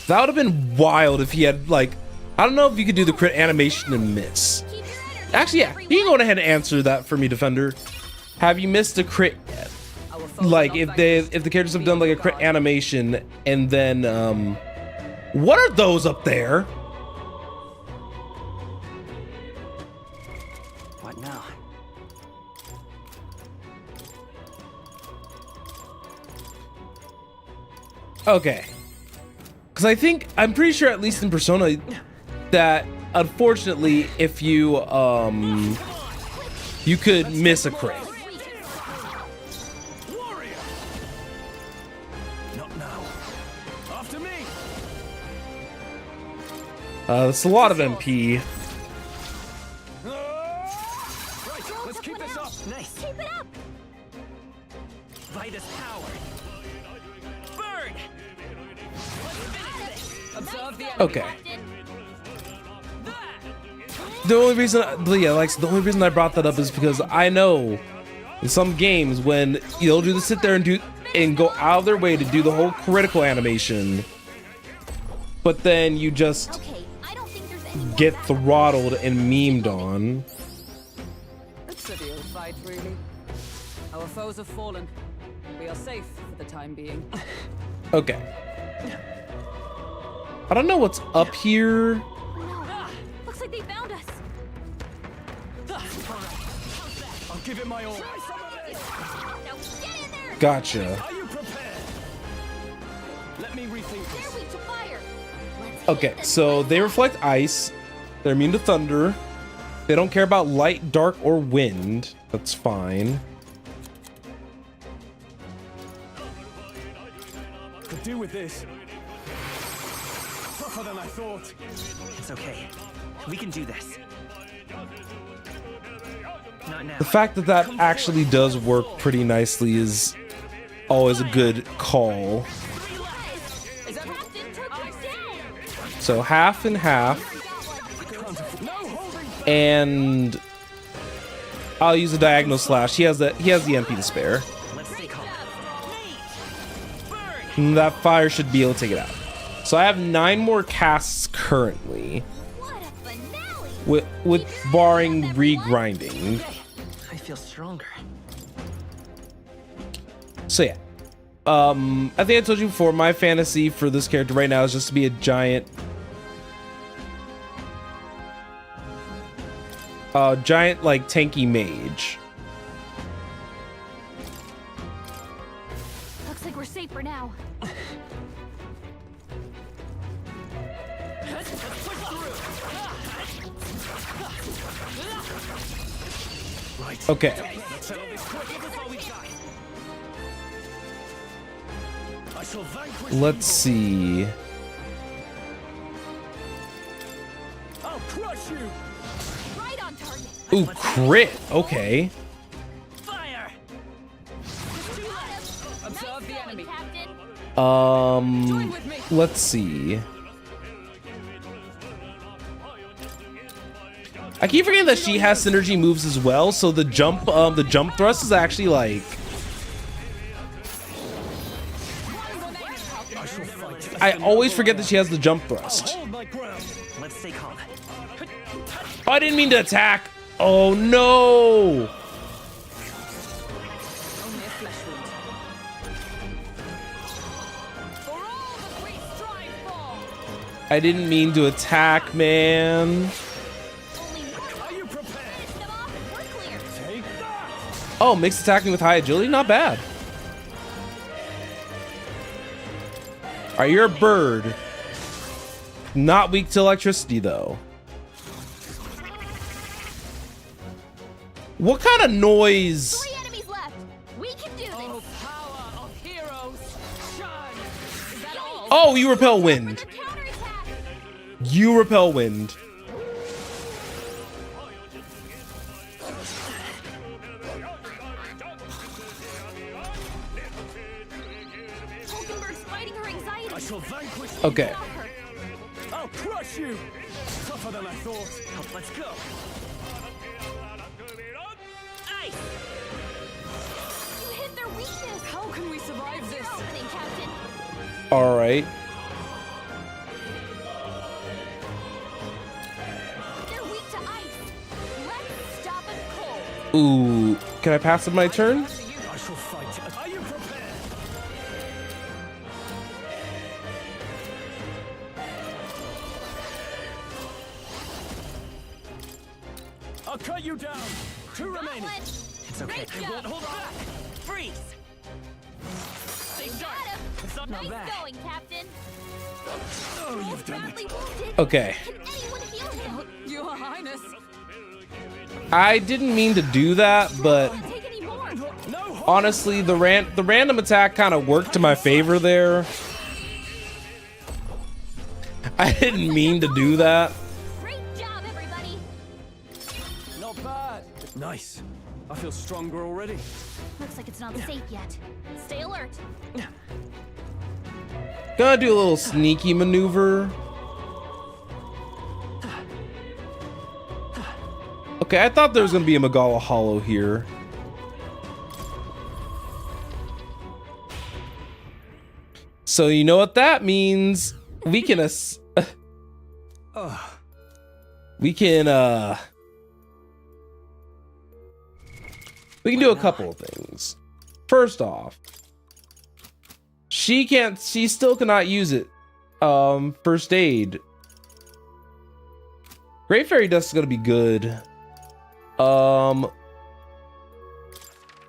That would have been wild if he had like. I don't know if you could do the crit animation and miss. Keep your energy. Actually, yeah, he can go ahead and answer that for me, Defender. Have you missed a crit yet? Like if the characters have done like a crit animation and then what are those up there? What now? Okay. Because I'm pretty sure at least in Persona that unfortunately if you you could miss a crit. Warrior. Not now. After me. That's a lot of MP. Right, let's keep this up. Nice. Keep it up. Vitus power. Burn. Observe the Okay. Captain. The only reason, the only reason I brought that up is because I know in some games when you'll do the sit there and go out of their way to do the whole critical animation, but then you just Okay, I don't think there's any more get back. throttled and memed on. right, really. Our foes have fallen. We are safe for the time being. Okay. I don't know what's up here. No, looks like they found us. I'll give it my all. Now get in there. Gotcha. Are you prepared? Let me rethink They're this. weak to fire. Let's hit Okay, the so switch. they reflect ice. They're immune to thunder. They don't care about light, dark, or wind. That's fine. Could do with this. Tougher than I thought. It's okay. We can do this. Not now. The fact that that actually does work pretty nicely is always a good call. The captain took us down. So half and half. And I'll use a diagonal slash. He has the MP to spare. Let's stay calm. And that fire should be able to take it out. So I have 9 more casts currently, What a finale. with barring regrinding. I feel stronger. So yeah. I think I told you before, my fantasy for this character right now is just to be a giant like tanky mage. Looks like we're safe for now. Okay. Let's settle this quick before we die. I shall vanquish Let's evil. see. I'll crush you. Right on target. Ooh, crit. Okay. Fire! Observe the enemy. Captain. With me. Let's see. I keep forgetting that she has synergy moves as well, so the jump thrust is actually like I always forget that she has the jump thrust. Hold my ground. Let's stay calm. Oh, I didn't mean to attack. Oh no. Only a flesh wound. For all that we strive for. I didn't mean to attack, man. Only one Are you prepared? finish them off and we're clear. Take that. Oh, mixed attacking with high agility, not bad. Alright, you're a bird. Not weak to electricity, though. What kind of noise? 3 enemies left. We can do this. Oh, power of heroes, shine! Is that all? Oh, you repel wind. For counterattack. You repel wind. Hulkenberg's fighting her anxiety. I shall vanquish. Okay. Stop her. I'll crush you. Tougher than I thought. Oh, let's go. Ice! You hit their weakness. How can we survive What's this? happening, Captain? Alright. They're weak to ice. Let's stop it cold. Ooh. Can I pass it my turn? I shall fight. Are you prepared? I'll cut you down. 2 remaining. Gauntlet. It's okay. Great I won't job. hold on. Freeze! You got him. It's not Nice bad. going, Captain. Oh, you've done it. Badly wounded. Okay. Can anyone heal him? Your Highness. I didn't mean to do that, but Can't take any more. No. honestly, the random attack kind of worked to my favor there. I didn't mean to do that. Great job, everybody. Not bad. Nice. I feel stronger already. Looks like it's not safe yet. Stay alert. Gonna do a little sneaky maneuver. Okay, I thought there was gonna be a Magala Hollow here. So you know what that means? We can we can We can do a couple of things. First off, she still cannot use it. First aid. Great Fairy Dust is gonna be good.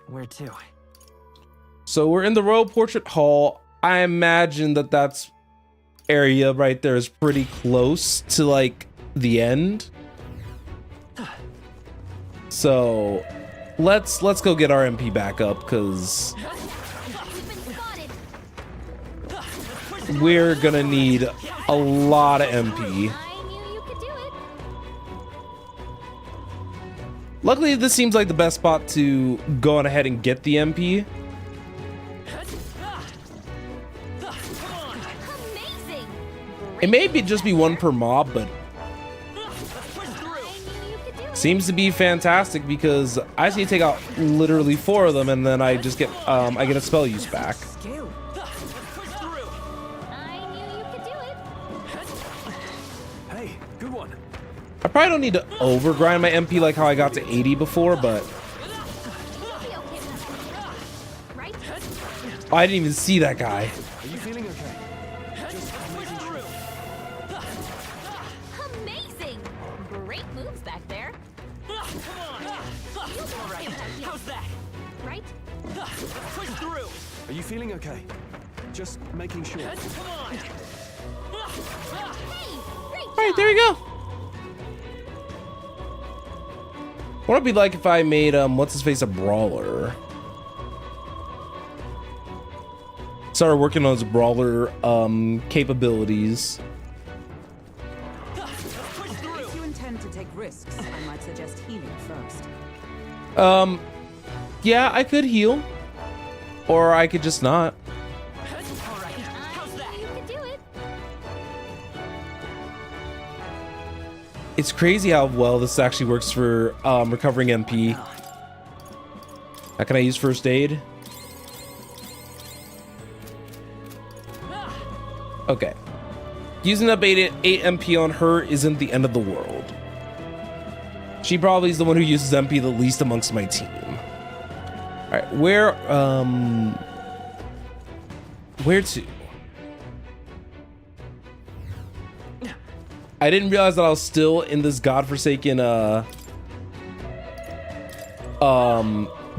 Where to? So we're in the Royal Portrait Hall. I imagine that area right there is pretty close to like the end. So let's go get our MP back up, because we're gonna need a lot of MP. I knew you could do it. Luckily, this seems like the best spot to go on ahead and get the MP. Amazing. It may just be one per mob, but I knew you could do it. seems to be fantastic, because I just need to take out literally 4 of them, and then I just get I get a spell use back. Skill. I knew you could do it. Hey, good one. I probably don't need to overgrind my MP like how I got to 80 before, but You'll be okay with that. Right? oh, I didn't even see that guy. Are you feeling okay? Just making sure. Amazing. Great moves back there. You'll be okay with that. How's that? Right? Push through. Are you feeling okay? Just making sure. Come on. Hey, great All right, there we go. What would it be like if I made what's his face a brawler? Started working on his brawler capabilities. If you intend to take risks, I might suggest healing first. Yeah, I could heal, or I could just not. I knew you could do it. It's crazy how well this actually works for recovering MP. How can I use first aid? Okay. Using up 8 MP on her isn't the end of the world. She probably is the one who uses MP the least amongst my team. Alright, where to? I didn't realize that I was still in this godforsaken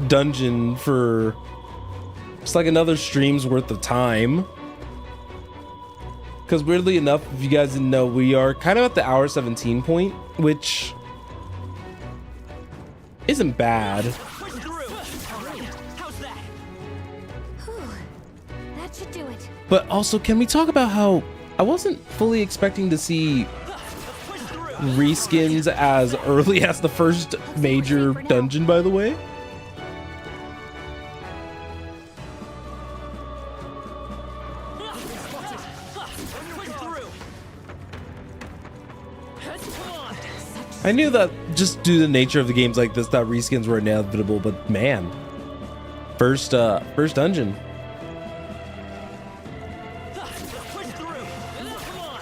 dungeon for just like another stream's worth of time. Because weirdly enough, if you guys didn't know, we are kind of at the hour 17 point, which isn't bad. Push through. How's that? Whew. That should do it. But also, can we talk about how I wasn't fully expecting to see reskins as early as the first major dungeon, by the way? Push through. Come on. I knew that just due to the nature of the games like this, that reskins were inevitable, but man, first dungeon. Push through. Come on.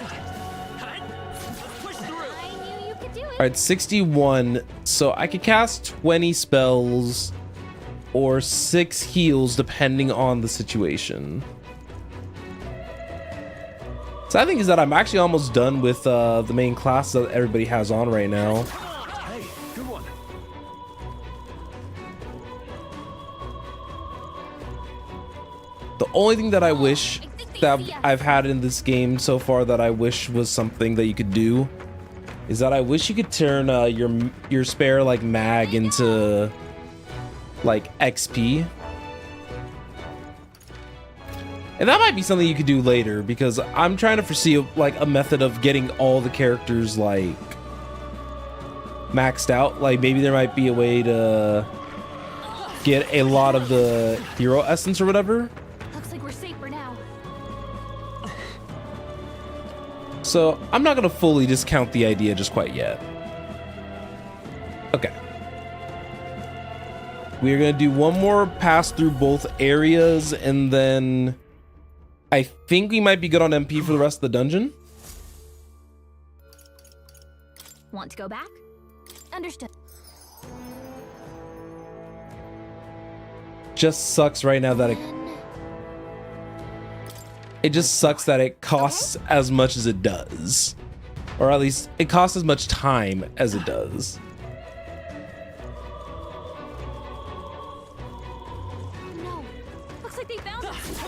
Push through. I knew you could do it. All right, 61. So I could cast 20 spells or 6 heals depending on the situation. So I think is that I'm actually almost done with the main class that everybody has on right now. Hey, good one. The only thing that I wish I think they that see us. I've had in this game so far that I wish was something that you could do is that I wish you could turn your spare like mag into like XP. And that might be something you could do later, because I'm trying to foresee like a method of getting all the characters like maxed out. Like maybe there might be a way to get a lot of the hero essence or whatever. Looks like we're safe for now. So I'm not gonna fully discount the idea just quite yet. Okay. We're gonna do one more pass through both areas, and then I think we might be good on MP for the rest of the dungeon. Want to go back? Understood. just sucks right now that it just sucks that it costs as much as it does. Or at least it costs as much time as it does. No. Looks like they found us.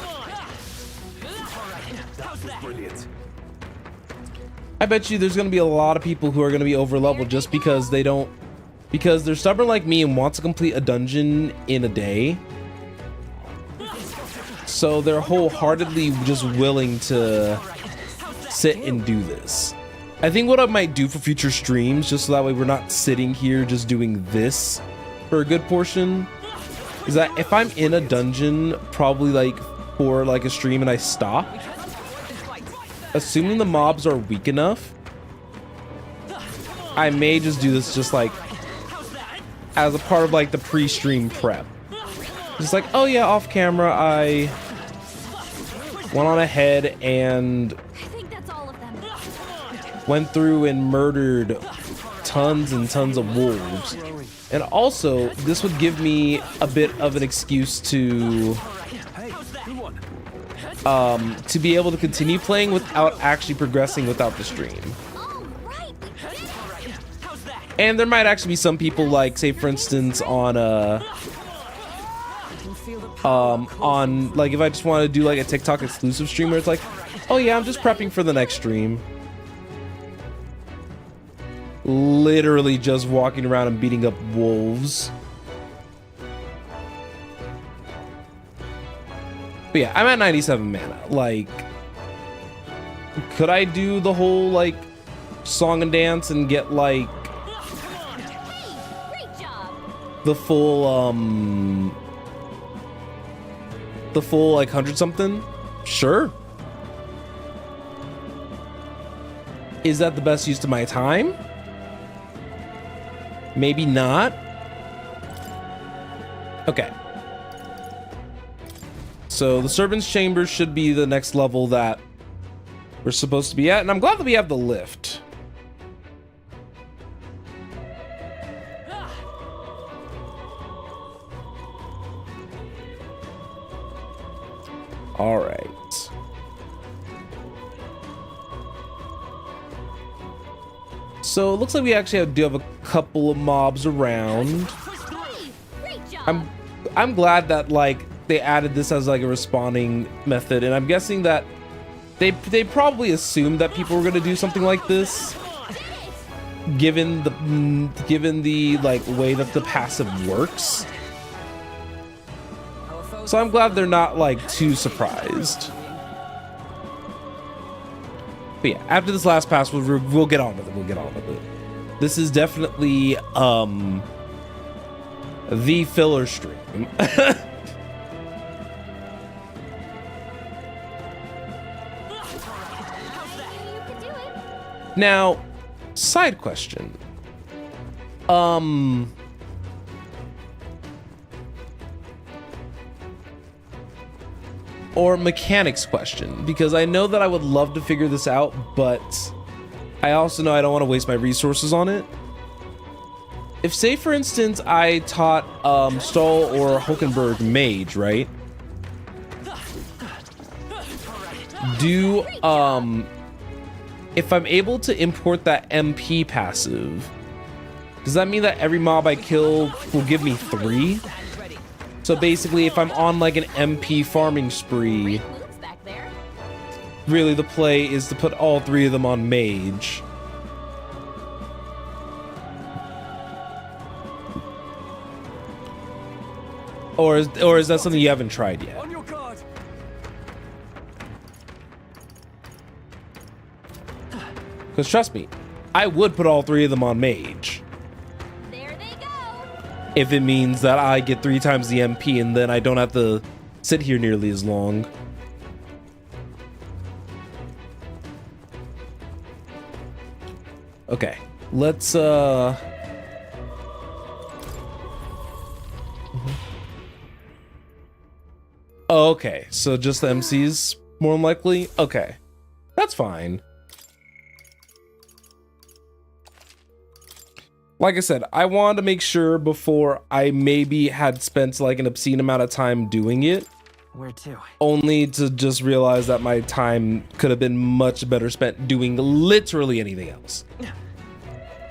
Brilliant. I bet you there's going to be a lot of people who are going to be over leveled just because they don't, because they're stubborn like me and want to complete a dungeon in a day. So they're wholeheartedly just willing to sit and do this. I think what I might do for future streams, just so that way we're not sitting here just doing this for a good portion, is that if I'm in a dungeon, probably like for like a stream and I stop, assuming the mobs are weak enough, I may just do this just like as a part of like the pre-stream prep. Just like, oh yeah, off camera, I went on ahead and I think that's all of them. went through and murdered tons and tons of wolves. And also, this would give me a bit of an excuse to be able to continue playing without actually progressing without the stream. All right, we did it. And there might actually be some people, like, say for instance on like if I just want to do like a TikTok exclusive stream where it's like, oh yeah, I'm just prepping for the next stream. Literally just walking around and beating up wolves. But yeah, I'm at 97 mana. Like, could I do the whole like song and dance and get like Great job. the full like 100 something? Sure. Is that the best use of my time? Maybe not. Okay. So the Servant's Chamber should be the next level that we're supposed to be at, and I'm glad that we have the lift. All right. So it looks like we actually do have a couple of mobs around. Great job. I'm glad that like they added this as like a respawning method, and I'm guessing that they probably assumed that people were gonna do something like this, given the like way that the passive works. So I'm glad they're not like too surprised. But yeah, after this last pass, we'll get on with it. We'll get on with it. This is definitely the filler stream. You can do it. Now, side question. Or mechanics question, because I know that I would love to figure this out, but I also know I don't want to waste my resources on it. If, say, for instance, I taught Stahl or Hulkenberg Mage, right? Do, if I'm able to import that MP passive, does that mean that every mob I kill will give me 3? So basically, if I'm on like an MP farming spree, Moves back there. really the play is to put all 3 of them on Mage. Or is that something you haven't tried yet? On your guard. Because trust me, I would put all 3 of them on Mage. There they go. If it means that I get 3 times the MP and then I don't have to sit here nearly as long. Okay, let's Oh, okay, so just the MCs more than likely? Okay, that's fine. Like I said, I wanted to make sure before I maybe had spent like an obscene amount of time doing it, Where to? only to just realize that my time could have been much better spent doing literally anything else.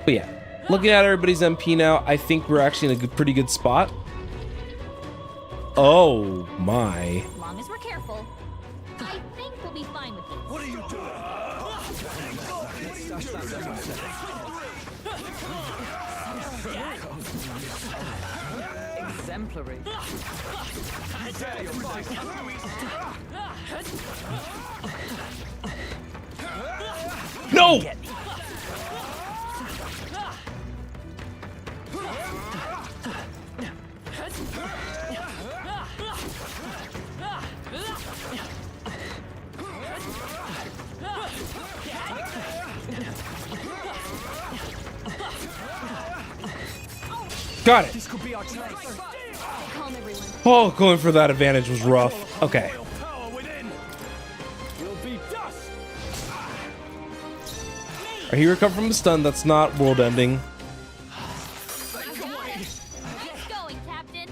But yeah, looking at everybody's MP now, I think we're actually in a pretty good spot. Oh my. As long as we're careful, I think we'll be fine with this. What are you doing? Exemplary. No! Got it. This could be our chance. Calm everyone. Oh, going for that advantage was rough. Okay. Royal power within. You'll be dust. He recovered from a stun. That's not world ending. Get going, Captain.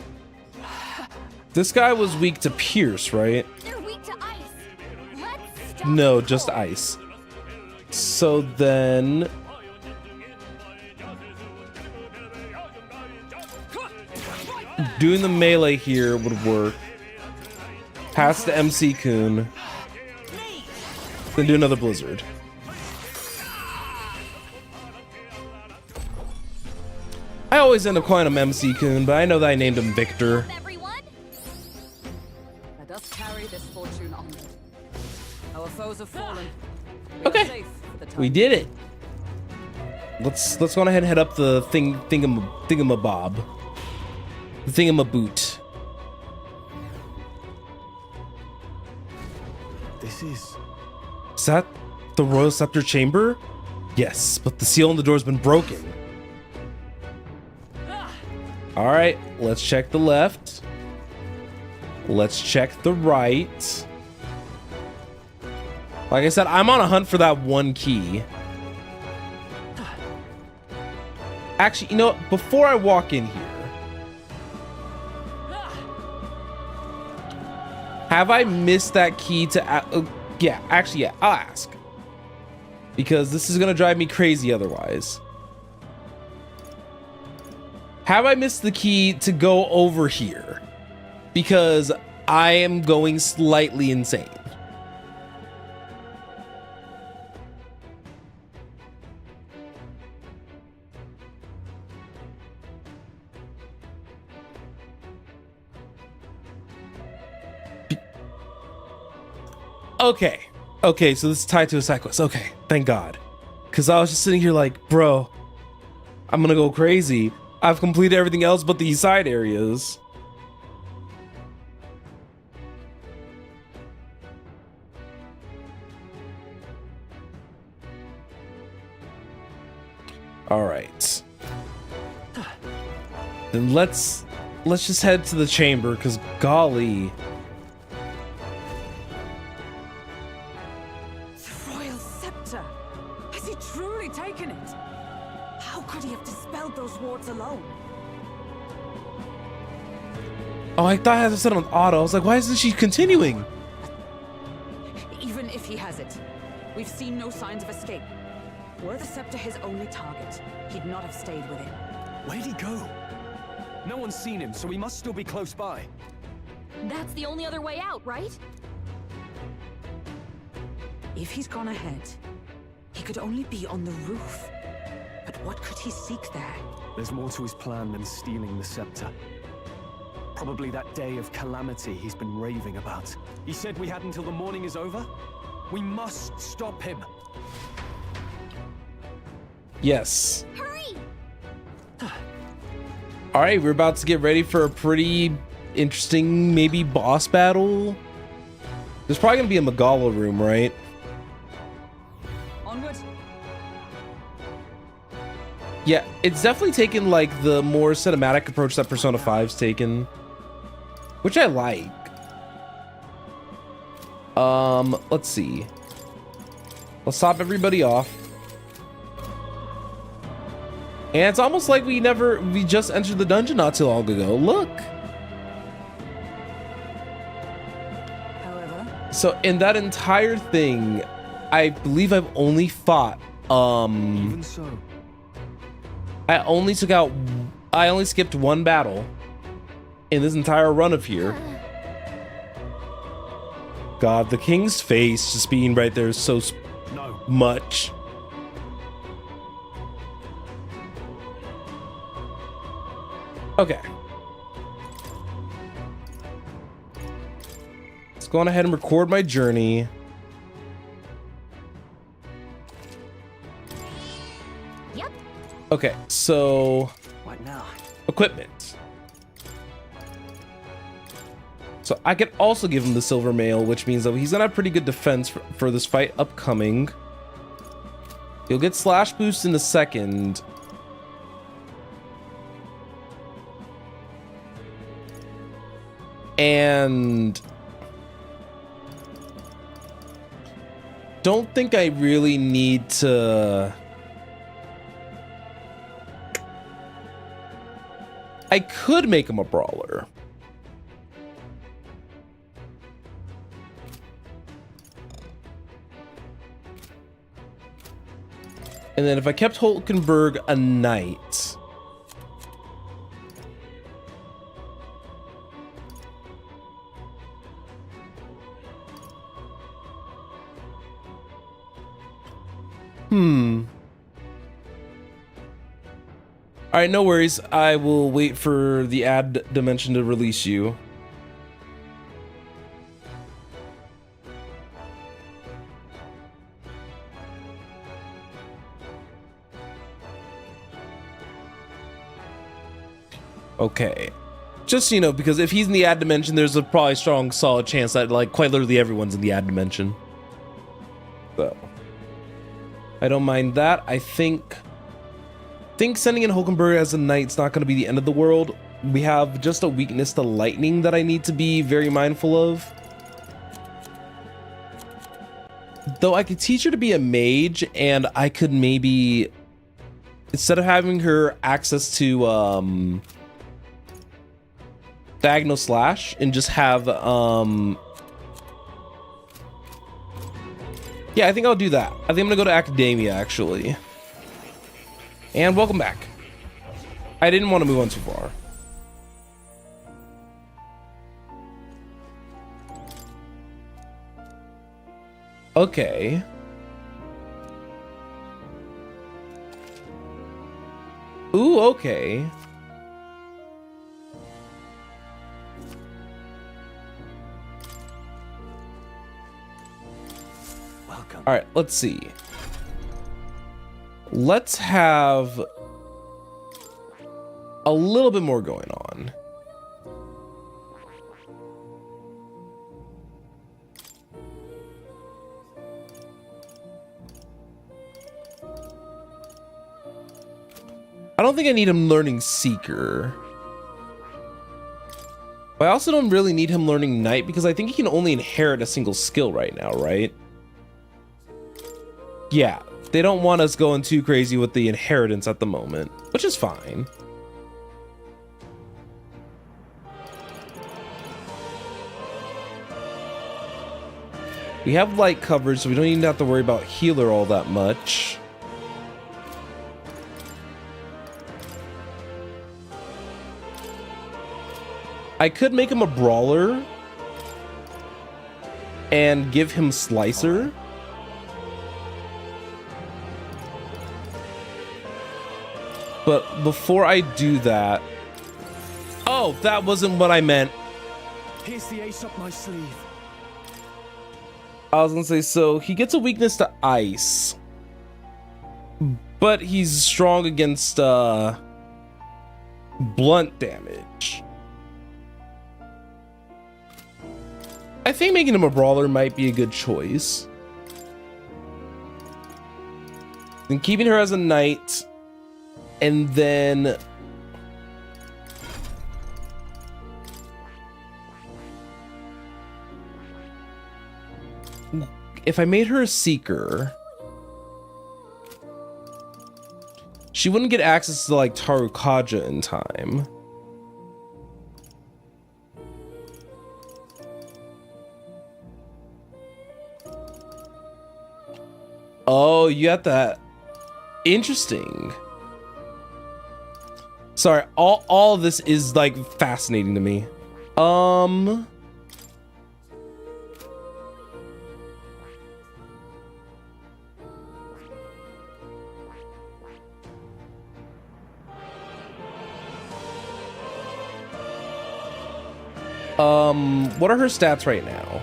This guy was weak to pierce, right? They're weak to ice. Let's stop No, the just cold. ice. So then doing the melee here would work. Pass the MC Kun. Then do another blizzard. I always end up calling him MC Kun, but I know that I named him Victor. Everyone, Let us carry this fortune onward. Our foes have fallen. We Okay. are safe for the time. We did it. Let's go ahead and head up the thingamabob. The thingamaboot. This is... Is that the Royal Scepter Chamber? Yes, but the seal on the door's been broken. All right, let's check the left. Let's check the right. Like I said, I'm on a hunt for that one key. Actually, you know what? Before I walk in here, have I missed that key to... yeah, actually, yeah, I'll ask. Because this is going to drive me crazy otherwise. Have I missed the key to go over here? Because I am going slightly insane. Okay. Okay, so this is tied to a side quest. Okay, thank God. Because I was just sitting here like, bro, I'm going to go crazy. I've completed everything else but these side areas. All right. Then let's just head to the chamber, because golly. The royal scepter. Has he truly taken it? How could he have dispelled those wards alone? Oh, I thought I had to set on auto. I was like, why isn't she continuing? Even if he has it, we've seen no signs of escape. Were the scepter his only target, he'd not have stayed with it. Where'd he go? No one's seen him, so he must still be close by. that's the only other way out, right? If he's gone ahead, he could only be on the roof. But what could he seek there? There's more to his plan than stealing the scepter. Probably that day of calamity he's been raving about. He said we had until the morning is over? We must stop him. Yes. Hurry! All right, we're about to get ready for a pretty interesting, maybe boss battle. There's probably gonna be a Magala room, right? Onward. Yeah, it's definitely taken like the more cinematic approach that Persona 5's taken, which I like. Let's see. Let's top everybody off. And it's almost like we just entered the dungeon not too long ago. Look. However, So in that entire thing, I believe I've only fought, Even so, I only skipped one battle in this entire run of here. God, the king's face just being right there is so no. much. Okay. Let's go on ahead and record my journey. Yep. Okay, so What now? equipment. So I could also give him the silver mail, which means that he's gonna have pretty good defense for this fight upcoming. He'll get slash boost in a second. And don't think I really need to. I could make him a brawler. And then if I kept Hulkenberg a knight. All right, no worries. I will wait for the ad dimension to release you. Okay. Just so you know, because if he's in the ad dimension, there's a probably strong, solid chance that like quite literally everyone's in the ad dimension. So I don't mind that. I think sending in Hulkenberg as a knight's not going to be the end of the world. We have just a weakness to lightning that I need to be very mindful of. Though I could teach her to be a mage, and I could maybe, instead of having her access to diagonal slash, and just have yeah, I think I'll do that. I think I'm gonna go to academia actually. And welcome back. I didn't want to move on too far. Okay. Ooh, okay. Welcome. All right, let's see. Let's have a little bit more going on. I don't think I need him learning Seeker. But I also don't really need him learning Knight because I think he can only inherit a single skill right now, right? Yeah, they don't want us going too crazy with the inheritance at the moment, which is fine. We have light coverage, so we don't even have to worry about healer all that much. I could make him a brawler and give him Slicer. But before I do that... Oh, that wasn't what I meant. Here's the ace up my sleeve. I was gonna say, so he gets a weakness to ice. But he's strong against blunt damage. I think making him a brawler might be a good choice. And keeping her as a knight. And then... if I made her a seeker... She wouldn't get access to like Tarukaja in time. Oh, you got that. Interesting. Sorry, all of this is like fascinating to me. What are her stats right now?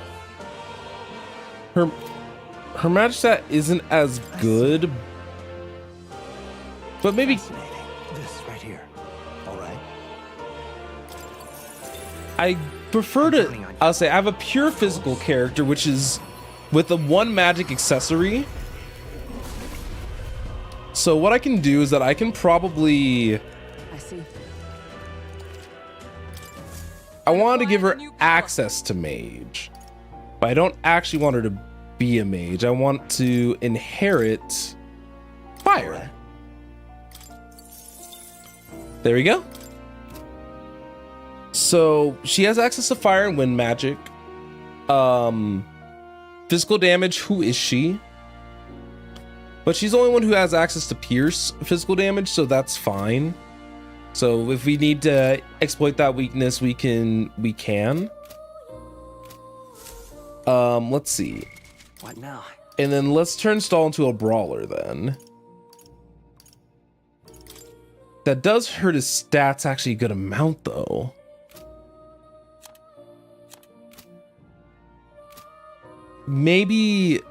Her magic stat isn't as good, but maybe This right here. All right. I prefer to. I'll say I have a pure physical character, which is with the one magic accessory. So what I can do is that I can probably. I see. I wanted to give her access to mage, but I don't actually want her to be a mage. I want to inherit fire. There we go. So she has access to fire and wind magic. Physical damage, who is she? But she's the only one who has access to pierce physical damage, so that's fine. So if we need to exploit that weakness, we can. Let's see. What now? And then let's turn Stall into a brawler then. That does hurt his stats actually a good amount though. Maybe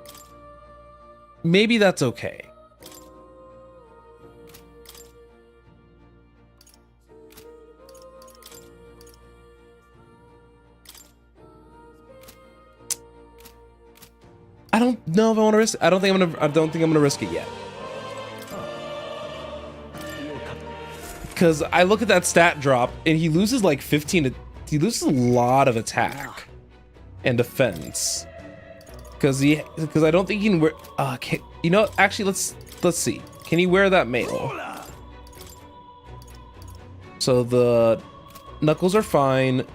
that's okay. I don't know if I want to risk. I don't think I'm gonna risk it yet. Because I look at that stat drop and he loses like 15. He loses a lot of attack and defense. Because I don't think he can wear. You know, actually, let's see. Can he wear that mail? So the knuckles are fine.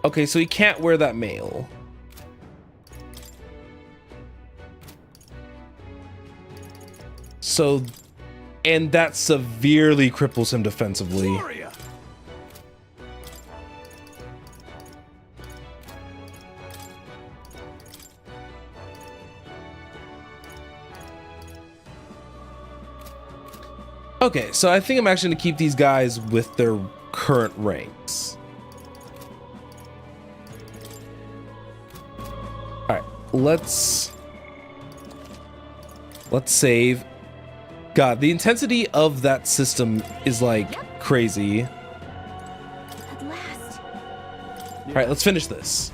Okay, so he can't wear that mail. So, and that severely cripples him defensively. Okay, so I think I'm actually gonna keep these guys with their current ranks. All right, let's save. God, the intensity of that system is like crazy. At last. All right, let's finish this.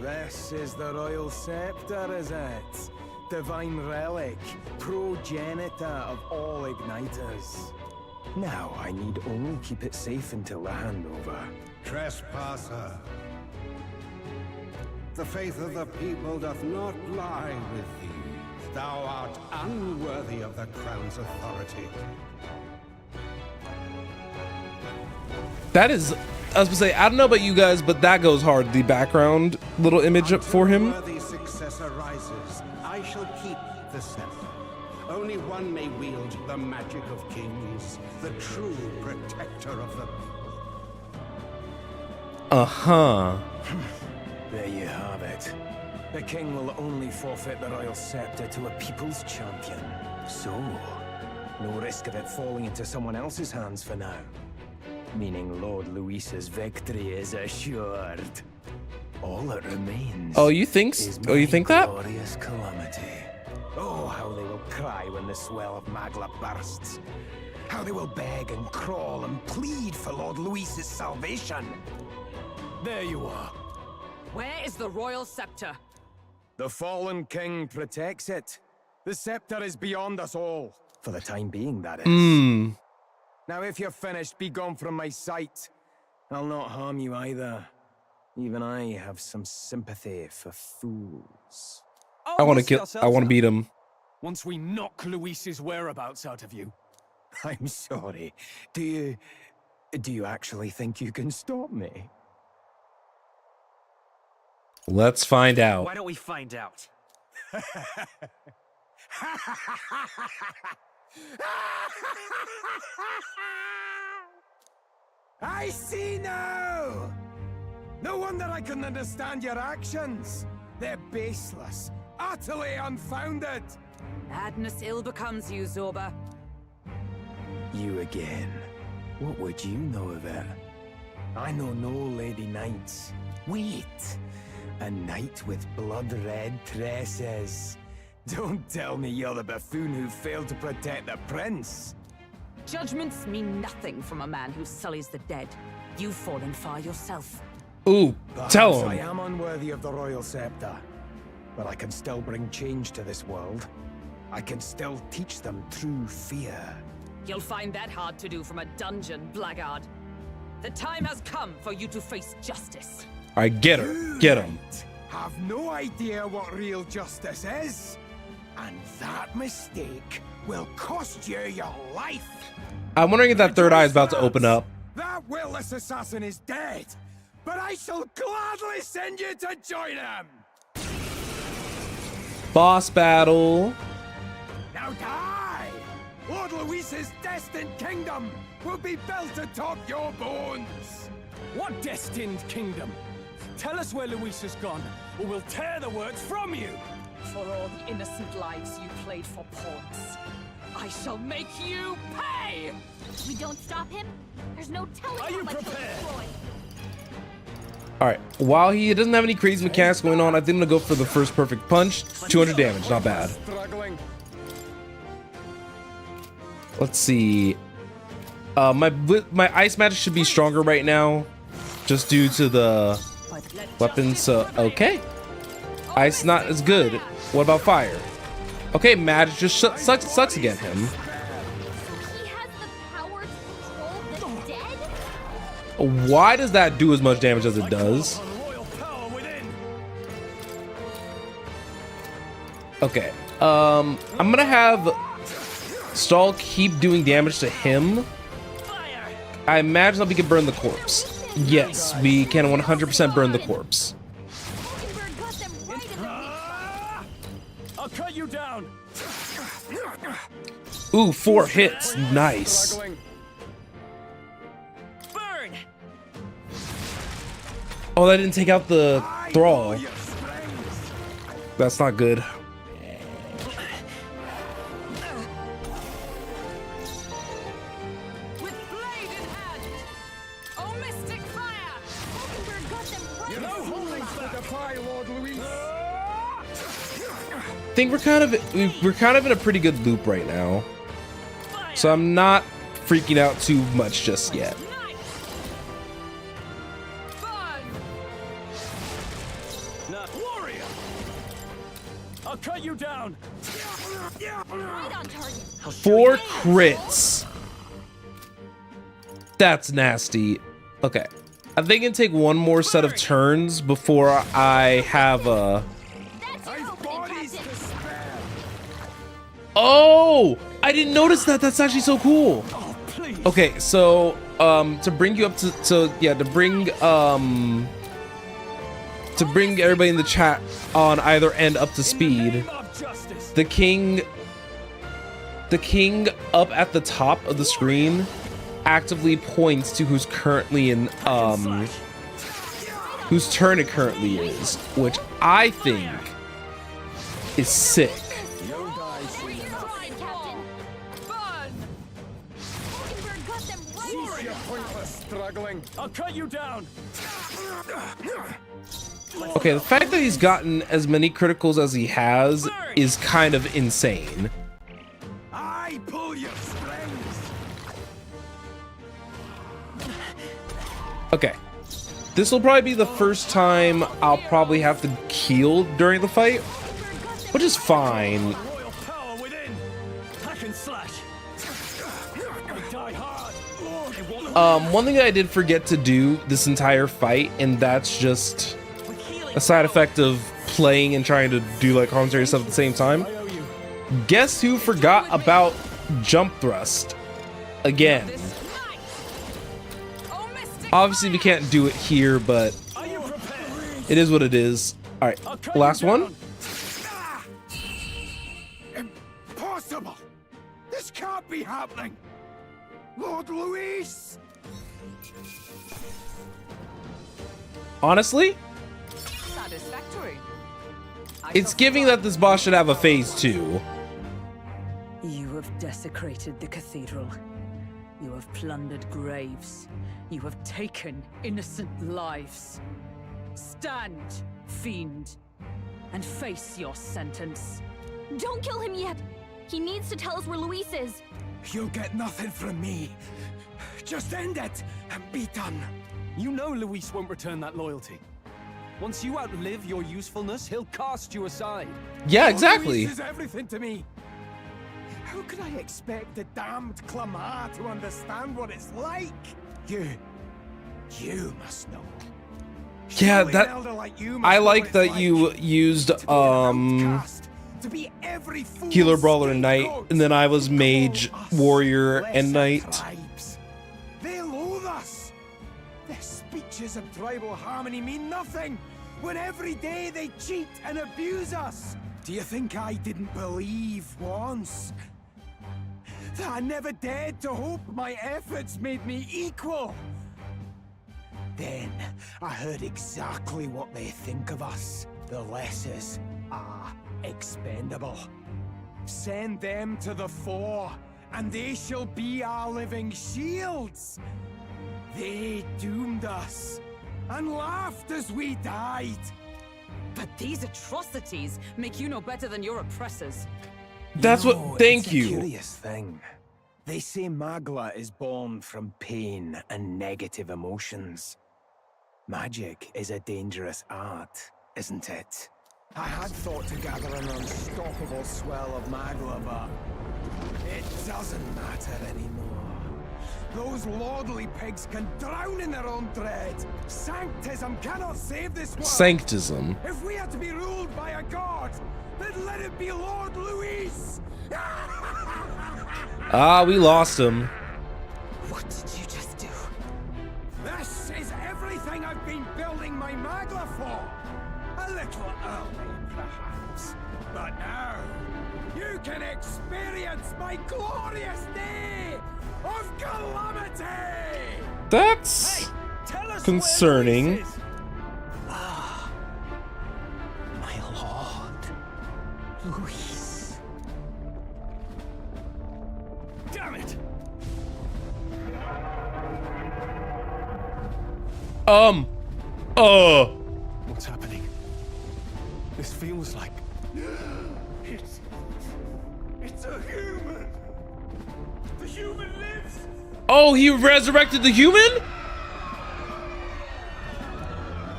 This is the royal scepter, is it? Divine relic, progenitor of all igniters. Now I need only keep it safe until the handover. Trespasser. The faith of the people doth not lie with thee. Thou art unworthy of the crown's authority. That is, I was gonna say, I don't know about you guys, but that goes hard. The background little image up for him. Until worthy successor rises, I shall keep the scepter. Only one may wield the magic of kings, the true protector of the people. Uh-huh. There you have it. The king will only forfeit the royal scepter to a people's champion. So, no risk of it falling into someone else's hands for now. Meaning Lord Luis's victory is assured. All that remains. Oh, you think? Oh, you think that? Glorious calamity. Oh, how they will cry when the swell of Magla bursts. How they will beg and crawl and plead for Lord Luis's salvation. There you are. Where is the royal scepter? The fallen king protects it. The scepter is beyond us all. For the time being, that is. Now if you're finished, be gone from my sight. I'll not harm you either. Even I have some sympathy for fools. I want to beat him. Once we knock Luis's whereabouts out of you. I'm sorry. Do you actually think you can stop me? Let's find out. Why don't we find out? I see now! No wonder I couldn't understand your actions. They're baseless, utterly unfounded. Madness ill becomes you, Zorba. You again. What would you know of it? I know no lady knights. Wait! A knight with blood-red tresses. Don't tell me you're the buffoon who failed to protect the prince. Judgments mean nothing from a man who sullies the dead. You've fallen far yourself. Ooh, tell Perhaps I him. am unworthy of the royal scepter, but I can still bring change to this world. I can still teach them true fear. You'll find that hard to do from a dungeon, blackguard. The time has come for you to face justice. All right, get her. Get him. Have no idea what real justice is, and that mistake will cost you your life. I'm wondering if that third eye is about to open up. That willless assassin is dead, but I shall gladly send you to join him. Boss battle. Now die! Lord Luis's destined kingdom will be built atop your bones. What destined kingdom? Tell us where Luis has gone, or we'll tear the words from you. For all the innocent lives you played for pawns, I shall make you pay! If we don't stop him, there's no telling Are how you much he'll prepared? destroy. All right, while he doesn't have any crazy mechanics going on, I think I'm gonna go for the first perfect punch. 200 damage, not bad. Struggling. Let's see. My ice magic should be stronger right now, just due to the weapons. So okay, ice not as good. What about fire? Okay, magic just sucks against him. He has the power to control the dead? Why does that do as much damage as it does? On royal power within. Okay, I'm gonna have Stall keep doing damage to him. I imagine that we can burn the corpse. Yes, we can 100% burn the corpse. Hulkenberg got them right in the Ah! I'll cut you down. Ooh, 4 hits. Nice. Struggling. Burn! Oh, that didn't take out the thrall. That's not good. With blade in hand! Oh, mystic fire! Hulkenberg got them right in the I think we're kind of in a pretty good loop right now. So I'm not freaking out too much just yet. Warrior. I'll cut you down. right on target. 4 crits. That's nasty. Okay. I think I can take one more set of turns before I have a... That's your opening, Captain. Oh! I didn't notice that. That's actually so cool. Oh, please. Okay, so to bring you up to bring everybody in the chat on either end up to speed. Name of justice. The king up at the top of the screen actively points to who's currently in whose turn it currently is, which I think is sick. Right, Captain. Hulkenberg got them right in the Struggling. I'll cut you down. Okay, the fact that he's gotten as many criticals as he has is kind of insane. I pull your strings. Okay. This will probably be the first time I'll probably have to heal during the fight, which is fine. Royal power within. Hack and slash. Die hard. One thing that I did forget to do this entire fight, and that's just a side effect of playing and trying to do like commentary stuff at the same time. I owe you. Guess who forgot about jump thrust again? Obviously, we can't do it here, but Are you prepared? it is what it is. All right, I'll cut last you one. down. Impossible! This can't be happening! Lord Luis! Honestly, Satisfactory. it's giving that this boss should have a phase 2. You have desecrated the cathedral. You have plundered graves. You have taken innocent lives. Stand, fiend, and face your sentence. Don't kill him yet. He needs to tell us where Luis is. You'll get nothing from me. Just end it and be done. You know Luis won't return that loyalty. Once you outlive your usefulness, he'll cast you aside. Yeah, Lord exactly. Luis is everything to me. How could I expect the damned Clamar to understand what it's like? You must know. Yeah, Surely that an elder like you must I know like what that it's you like used to be an outcast, to be every fool's healer, brawler, and knight, scapegoat. and then I was Call mage, us warrior, lesser and knight. tribes. They loathe us. Their speeches of tribal harmony mean nothing when every day they cheat and abuse us. Do you think I didn't believe once that I never dared to hope my efforts made me equal? Then I heard exactly what they think of us. The lessers are expendable. Send them to the fore, and they shall be our living shields. They doomed us and laughed as we died. But these atrocities make you no better than your oppressors. That's No, what. Thank it's a you. curious thing. They say Magla is born from pain and negative emotions. Magic is a dangerous art, isn't it? I had thought to gather an unstoppable swell of Magla, but it doesn't matter anymore. Those lordly pigs can drown in their own dread. Sanctism cannot save this world. Sanctism. If we are to be ruled by a god, then let it be Lord Luis! Ah, we lost him. What did you just do? This is everything I've been building my Magla for! A little early, perhaps. But now, you can experience my glorious day of calamity! That's Tell us concerning. where Luis is. My lord, Luis. Damn it! What's happening? This feels like... It's a human! The human lives! Oh, he resurrected the human?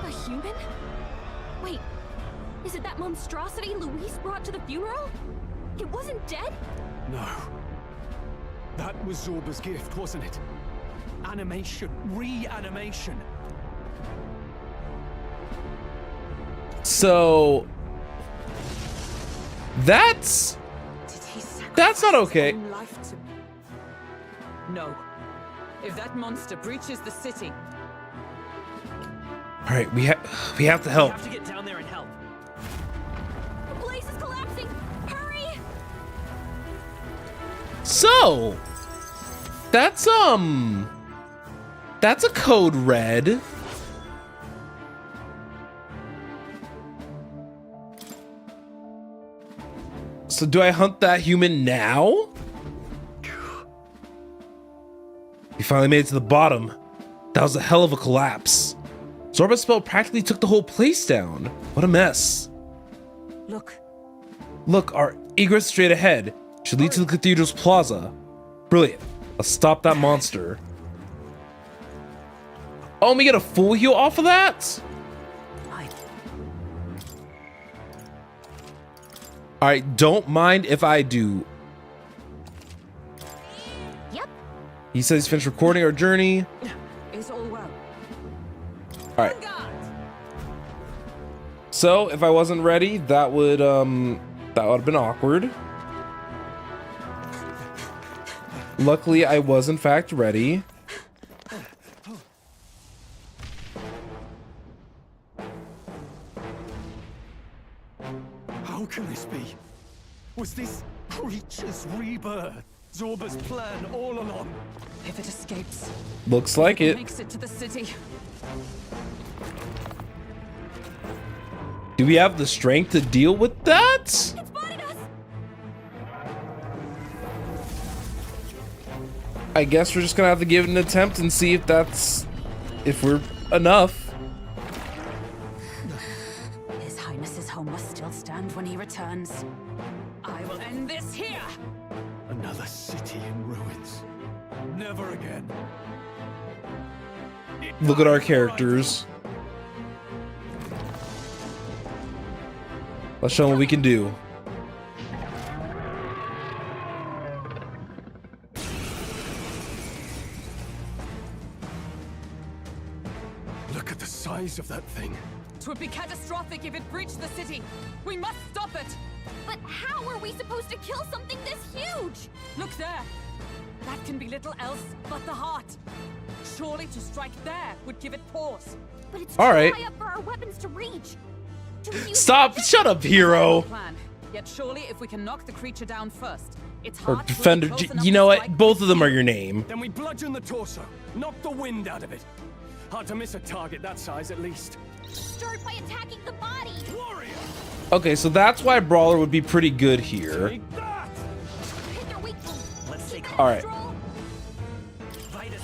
A human? Wait, is it that monstrosity Luis brought to the funeral? It wasn't dead? No. That was Zorba's gift, wasn't it? Animation. Reanimation. So that's Did he sacrifice That's not okay. his own life to... No. If that monster breaches the city, all right. We have to We help. have to get down there and help. The place is collapsing! Hurry! So that's a code red. So do I hunt that human now? We finally made it to the bottom. That was a hell of a collapse. Zorba's spell practically took the whole place down. What a mess. look, Look, our egress straight ahead should lead to the cathedral's plaza. Brilliant. Let's stop that monster. Oh, and we get a full heal off of that? Alright, don't mind if I do. He says he's finished recording our journey. It's all well. All right. So if I wasn't ready, that would have been awkward. Luckily, I was in fact ready. How can this be? Was this creature's rebirth Zorba's plan all along? If it escapes, Looks like it. makes it to the city. Do we have the strength to deal with that? It spotted us! I guess we're just gonna have to give it an attempt and see if we're enough. His Highness's home must still stand when he returns. I will end this here! Another city in ruins. Never again. Look at our characters. Let's show them what we can do. Look at the size of that thing. It would be catastrophic if it breached the city. We must stop it! But how are we supposed to kill something this huge? Look there! That can be little else but the heart. Surely to strike there would give it pause. But it's All too right. high up for our weapons to reach. Do we use Stop! magic? Shut up, hero! Plan. Yet surely if we can knock the creature down first, its Or heart will be defender. close enough You to know what? strike Both of them are the your name. Then we bludgeon the torso. Knock the wind out of it. Hard to miss a target that size at least. Start by attacking the body. Warrior! Okay, so that's why Brawler would be pretty good here. Take that! Hit their weak point. Let's stay calm. All right. Stroll.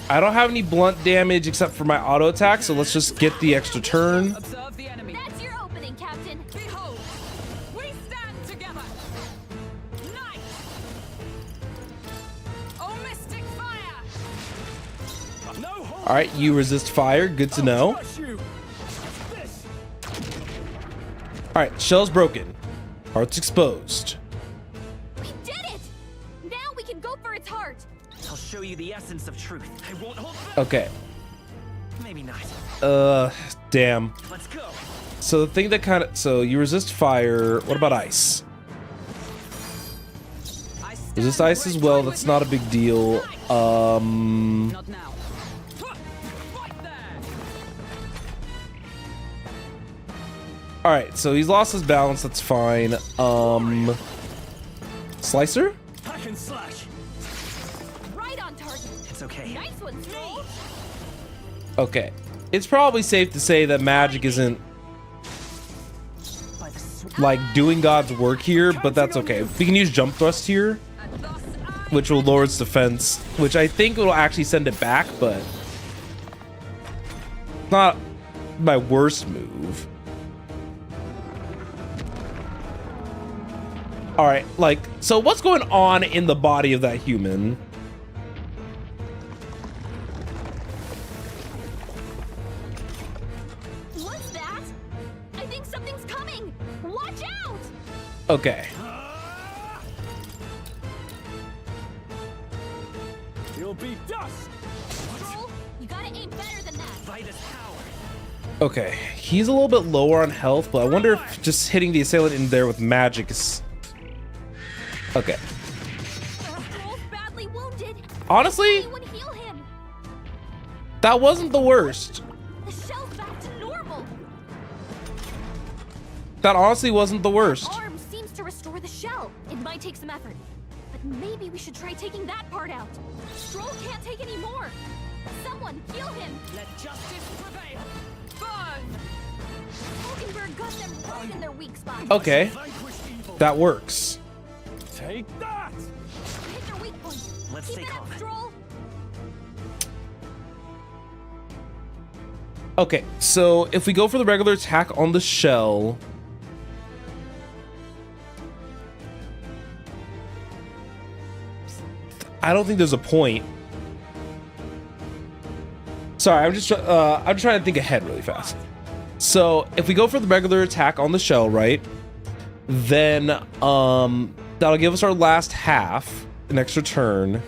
I don't have any blunt damage except for my auto attack, so let's just get the extra turn. Observe the enemy. That's your opening, Captain. Behold, we stand together. Knight. Oh, mystic fire. No hold! All right, you resist fire. Good to know. Crush you! This! All right, shell's broken. Heart's exposed. We did it! Now we can go for its heart. I'll show you the essence of truth. I won't hold back. Okay. Maybe not. Damn. Let's go. So the thing that so you resist fire. What about ice? I stand Resist ice as well. That's not a big deal. Not now. Right there. All right, so he's lost his balance. That's fine. Slicer? Hack and slash! Right on target. It's okay. Nice one, Stroll. Okay. It's probably safe to say that magic isn't By the like doing God's work here, but that's okay. We can use jump thrust here, And thus I which will lower its defense, which I think will actually send it back, but not my worst move. All right, like, so what's going on in the body of that human? What's that? I think something's coming. Watch out! Okay. You'll be dust! Stroll, you gotta aim better than that. Vitus power. Okay, he's a little bit lower on health, but I wonder if just hitting the assailant in there with magic is... Okay. Stroll's badly wounded. Honestly, Anyone heal him? that wasn't the worst. The shell's back to normal. That honestly wasn't the worst. Arm seems to restore the shell. It might take some effort, but maybe we should try taking that part out. Stroll can't take any more. Someone heal him. Let justice prevail. burn. Hulkenberg got them right in their weak spot. Okay, Vanquish evil! that works. Take that! Hit their weak point. Let's Keep stay it calm. up, Stroll. Okay, so if we go for the regular attack on the shell, I don't think there's a point. Sorry, I'm just trying to think ahead really fast. So if we go for the regular attack on the shell, right, then that'll give us our last half, an extra turn.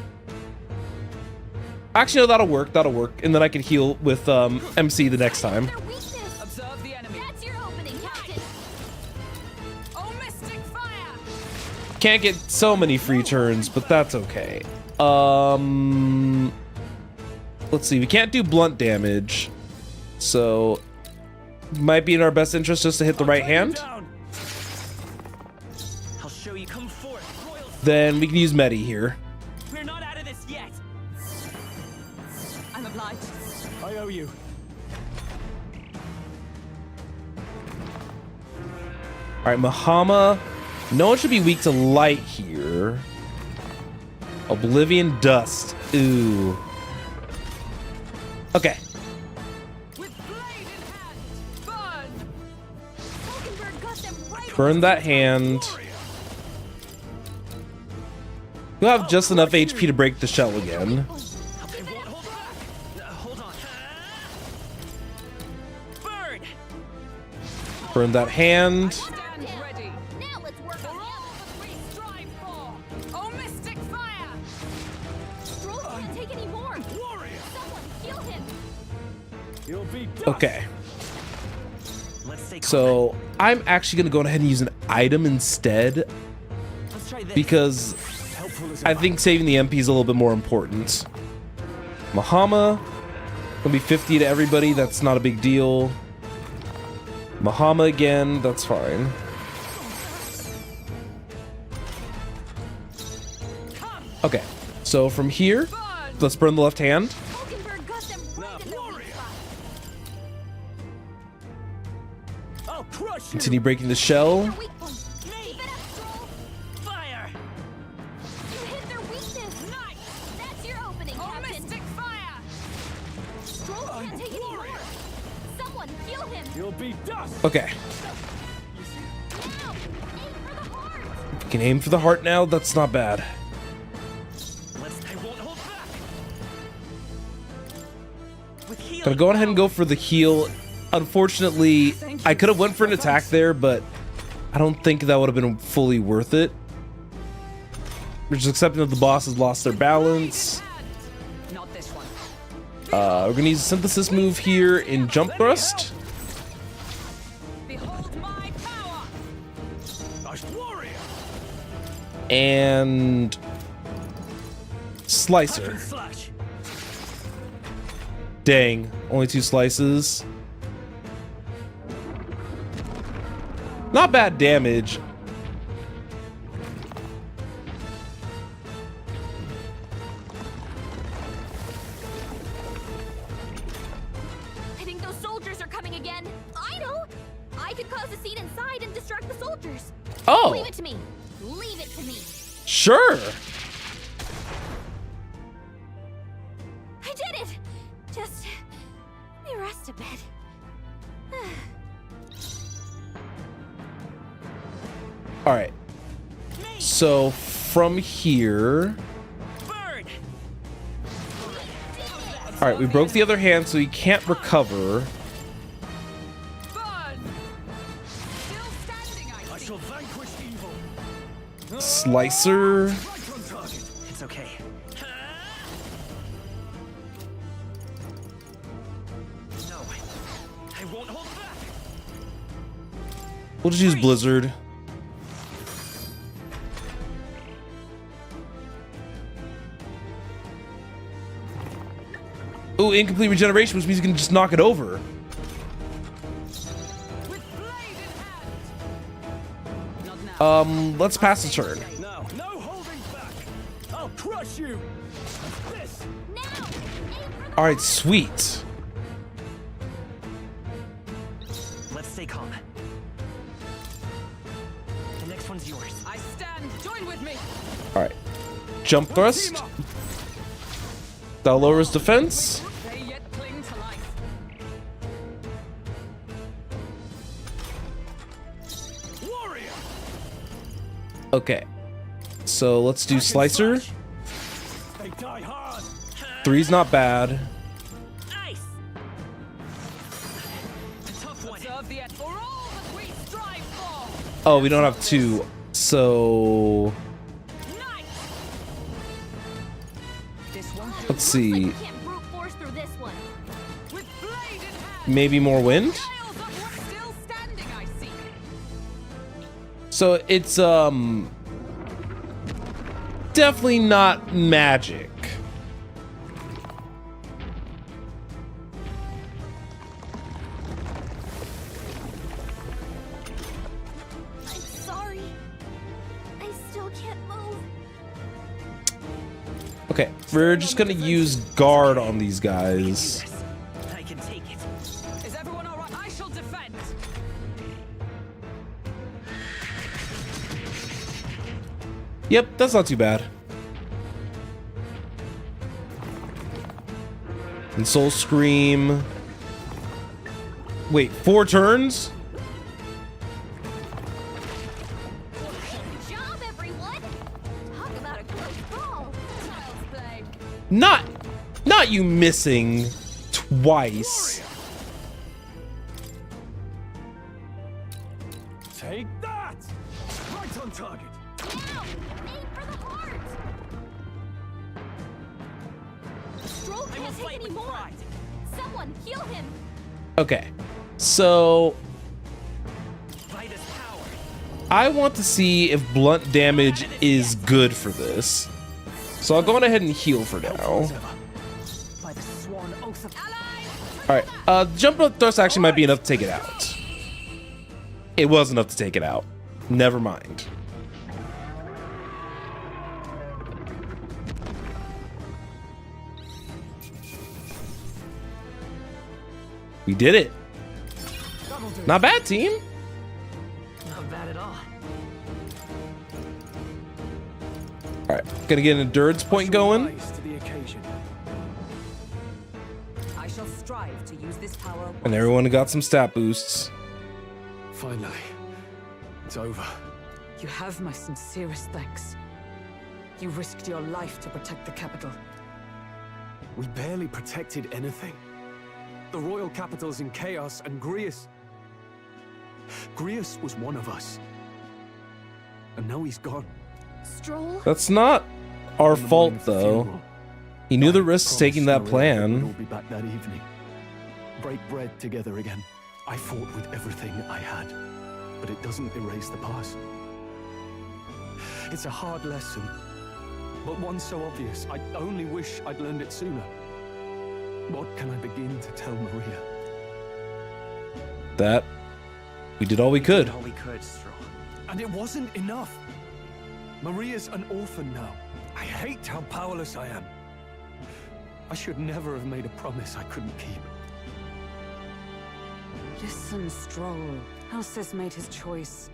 Actually, no, that'll work. That'll work. And then I can heal with MC the next time. Their weakness. Observe the enemy. That's your opening, Captain. Oh, mystic fire! Can't get so many free turns, but that's okay. Let's see. We can't do blunt damage, so might be in our best interest just to hit the right hand. I'll show you. Come forth, royal. Then we can use Medi here. We're not out of this yet. I'm obliged. I owe you. All right, Mahama. No one should be weak to light here. Oblivion Dust. Ooh. Okay. With blade in hand, burn! Falkenberg got them right. Burn that hand. You'll have just enough HP to break the shell again. I won't hold back. Hold on. Burn. Burn that hand. Stand ready. Now let's work For on all him. that we strive for! Oh, mystic fire! Stroll can't take any more. Warrior. Someone heal him. You'll be dust. Okay. Let's stay calm. So I'm actually gonna go ahead and use an item instead Let's try this. because Helpful as I think saving the MP is a little bit more important. Mahama gonna be 50 to everybody. That's not a big deal. Mahama again. That's fine. Okay. So from here, let's burn the left hand. Falkenberg got them right in the weak spot. I'll crush you. Continue breaking the shell. Their weak point. Keep it up, Stroll. Fire. You hit their weakness. Nice! That's your opening, Oh, Captain. mystic fire! Stroll can't take any more. Someone heal him. You'll be dust. Okay. Now, aim for the heart. We can aim for the heart now. That's not bad. I won't hold back. With healing. Gonna go ahead and go for the heal. Unfortunately, I could have went for an attack there, but I don't think that would have been fully worth it. We're just accepting that the boss has lost their balance. Not this one. We're gonna use a synthesis move here in jump thrust. Behold my power! Warrior. And slicer. Slash. Dang, only 2 slices. Not bad damage. I think those soldiers are coming again. I know. I could cause a scene inside and distract the soldiers. Oh, Leave it to me. Leave it to me. sure. I did it. Just let me rest a bit. All right. So from here, Burn. all right, we broke the other hand, so he can't recover. Burn! Still standing, I I see. shall vanquish evil. Slicer. Right on target. It's okay. No. I won't hold back. We'll just use Blizzard. Oh, incomplete regeneration, which means you can just knock it over. With blade in hand! Not now. Let's pass the turn. Now, no holding back. I'll crush you. This. Now, aim for the All right, sweet. Let's stay calm. The next one's yours. I stand. Join with me. All right, jump thrust. That lowers defense. They yet cling to life. Warrior. Okay, so let's do Slicer. They die hard. 3's not bad. Ice. A tough one. Observe the end. For all that we strive for! Oh, we don't have 2, so Nice! This won't do. Let's see. Looks like we can't brute force through this one. With blade in hand. Maybe more wind? Dials of what's still standing, I see. So it's definitely not magic. I'm sorry. I still can't move. Okay, we're just gonna use guard on these guys. I can take it. Is everyone all right? I shall defend. Yep, that's not too bad. And Soul Scream. Wait, 4 turns? Good job, everyone. Talk about a close call. Child's play. Not you missing twice. Take that! Right on target. Now, aim for the heart. Stroll I will can't take fight any with more. pride. Someone heal him. Okay, so By this power. I want to see if blunt damage is good for this. So I'll go on ahead and heal for now. By the sworn oath of allies. Alright, jump up thrust actually might be enough to take it out. It was enough to take it out. Never mind. We did it. Not bad, team. Not bad at all. Alright, gonna get an endurance point going. Rise to the occasion. I shall strive to use this power. And everyone got some stat boosts. Finally, it's over. You have my sincerest thanks. You risked your life to protect the capital. We barely protected anything. The royal capital's in chaos, and Grius was one of us. And now he's gone. Stroll? That's not our On the fault, morning of the though. funeral, He knew the I risks taking that promised Maria that plan. We'd all be back that evening. Break bread together again. I fought with everything I had, but it doesn't erase the past. It's a hard lesson, but one so obvious. I only wish I'd learned it sooner. What can I begin to tell Maria? That we did all we could. All we could, Stroll. And it wasn't enough. Maria's an orphan now. I hate how powerless I am. I should never have made a promise I couldn't keep. Listen, Stroll. Alcest made his choice.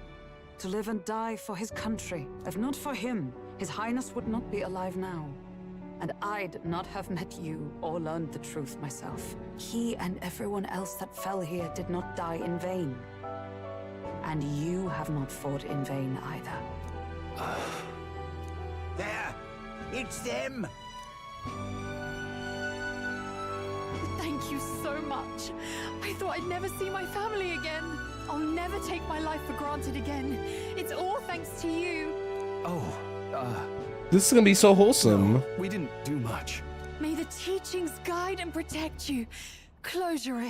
To live and die for his country. If not for him, His Highness would not be alive now. And I'd not have met you or learned the truth myself. He and everyone else that fell here did not die in vain. And you have not fought in vain either. There! It's them! Thank you so much. I thought I'd never see my family again. I'll never take my life for granted again. It's all thanks to you. Oh, This is gonna be so wholesome. no, we didn't do much. May the teachings guide and protect you. Closure.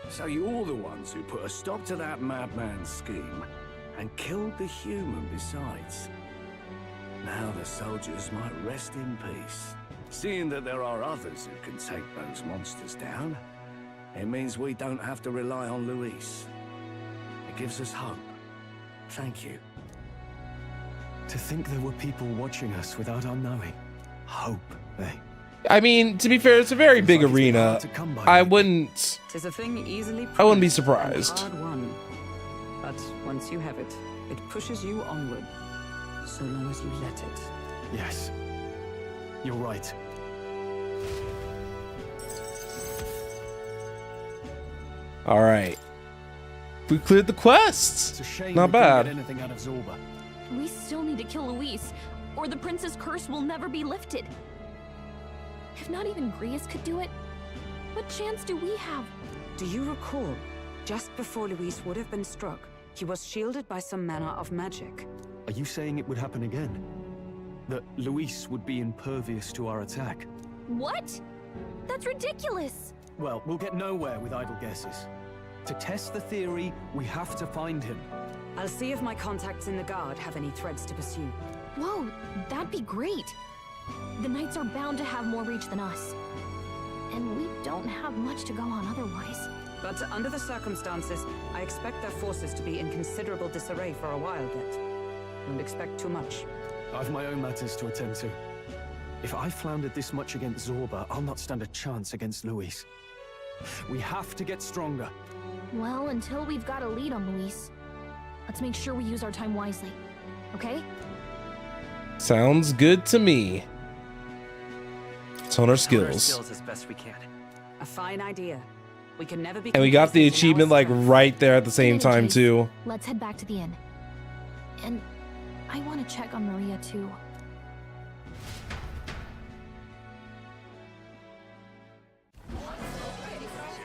So you're the ones who put a stop to that madman's scheme and killed the human besides. Now the soldiers might rest in peace. Seeing that there are others who can take those monsters down, it means we don't have to rely on Luis. It gives us hope. Thank you. To think there were people watching us without our knowing. Hope, eh? I mean, to be fair, it's a very big Fight is arena. hard to come by, I maybe. wouldn't. Tis a thing easily I wouldn't be proved and surprised. hard won. But once you have it, it pushes you onward. So long as you let it. Yes. You're right. All right, we cleared the quest. It's a shame Not we couldn't bad. get anything out of Zorba. We still need to kill Luis, or the prince's curse will never be lifted. If not even Grius could do it, what chance do we have? Do you recall, just before Luis would have been struck, he was shielded by some manner of magic? Are you saying it would happen again? that Luis would be impervious to our attack. What? That's ridiculous. Well, we'll get nowhere with idle guesses. To test the theory, we have to find him. I'll see if my contacts in the Guard have any threads to pursue. Whoa, that'd be great. The Knights are bound to have more reach than us. And we don't have much to go on otherwise. But under the circumstances, I expect their forces to be in considerable disarray for a while yet. Don't expect too much. I've my own matters to attend to. If I floundered this much against Zorba, I'll not stand a chance against Luis. We have to get stronger. Well, until we've got a lead on Luis, let's make sure we use our time wisely. Okay? Sounds good to me. Let's hone our skills. as best we can. A fine idea. We can never be. And we got the complacent in our achievement like strength. right there at the same In any time case, too. Let's head back to the inn. And I want to check on Maria too.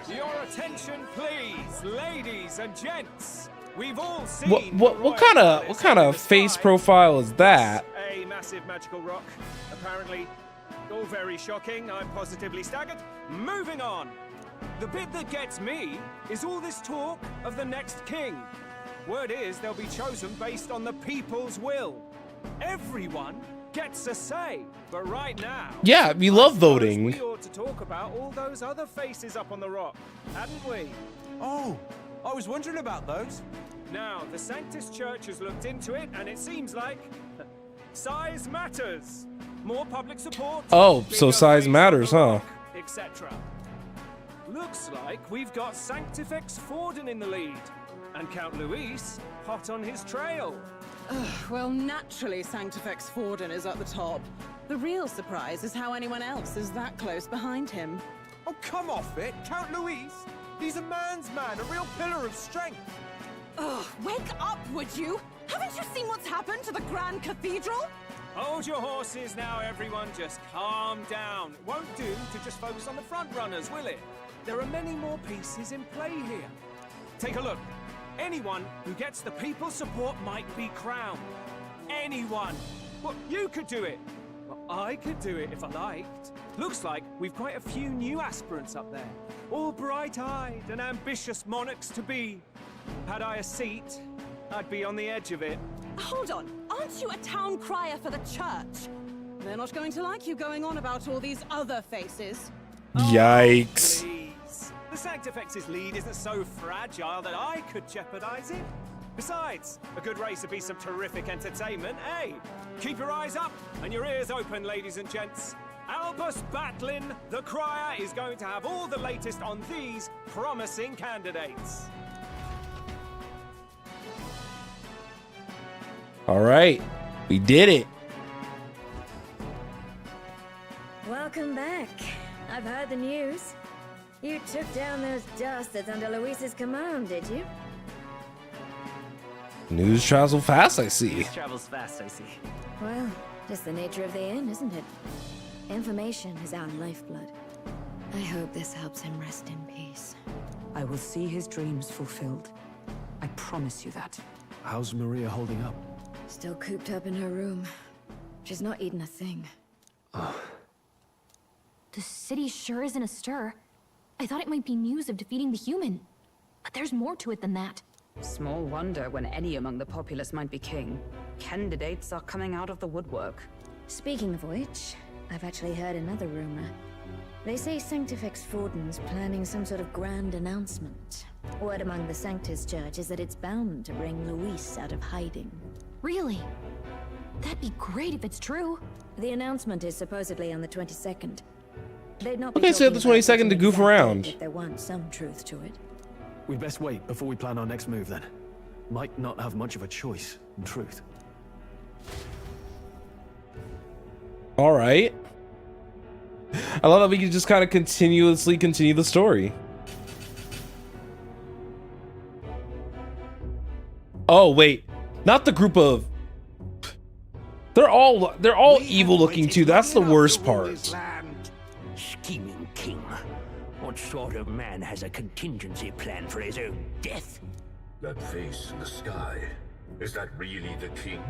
Your attention, please, ladies and gents. We've all seen What kind of face profile is that? A massive magical rock. Apparently, all very shocking. I'm positively staggered. Moving on. The bit that gets me is all this talk of the next king. Word is they'll be chosen based on the people's will. Everyone gets a say. But right now, Yeah, we love voting. we ought to talk about all those other faces up on the rock, hadn't we? Oh, I was wondering about those. Now, the Sanctus Church has looked into it, and it seems like size matters. More public support. Oh, so bigger size face on matters, the huh? rock, etc. Looks like we've got Sanctifex Forden in the lead, and Count Luis hot on his trail. Well, naturally, Sanctifex Forden is at the top. The real surprise is how anyone else is that close behind him. Oh, come off it, Count Luis. He's a man's man, a real pillar of strength. Ugh, wake up, would you? Haven't you seen what's happened to the Grand Cathedral? Hold your horses now, everyone. Just calm down. It won't do to just focus on the front runners, will it? There are many more pieces in play here. Take a look. Anyone who gets the people's support might be crowned. Anyone. Well, you could do it. Well, I could do it if I liked. Looks like we've quite a few new aspirants up there. All bright-eyed and ambitious monarchs to be. Had I a seat, I'd be on the edge of it. Hold on, aren't you a town crier for the church? They're not going to like you going on about all these other faces. Yikes. Please. The Sanctifex's lead isn't so fragile that I could jeopardize it. Besides, a good race would be some terrific entertainment, eh? Keep your eyes up and your ears open, ladies and gents. Albus Batlin, the crier, is going to have all the latest on these promising candidates. All right, we did it. Welcome back. I've heard the news. You took down those dastards under Luis's command, did you? News travels fast, I see. Travels fast, I see. Well, just the nature of the inn, isn't it? Information is our lifeblood. I hope this helps him rest in peace. I will see his dreams fulfilled. I promise you that. How's Maria holding up? Still cooped up in her room. She's not eaten a thing. The city sure isn't astir. I thought it might be news of defeating the human. But there's more to it than that. Small wonder when any among the populace might be king. Candidates are coming out of the woodwork. Speaking of which, I've actually heard another rumor. They say Sanctifex Forden's planning some sort of grand announcement. Word among the Sanctus Church is that it's bound to bring Luis out of hiding. Really? That'd be great if it's true. The announcement is supposedly on the 22nd. They'd not be Okay, so the talking about 22nd an to goof exact date around. if there weren't some truth to it. We'd best wait before we plan our next move then. Might not have much of a choice, in truth. All right. I love that we can just kind of continuously continue the story. Oh, wait. Not the group of... They're all evil looking too. That's the worst part. Scheming king. What sort of man has a contingency plan for his own death? That face in the sky, is that really the king?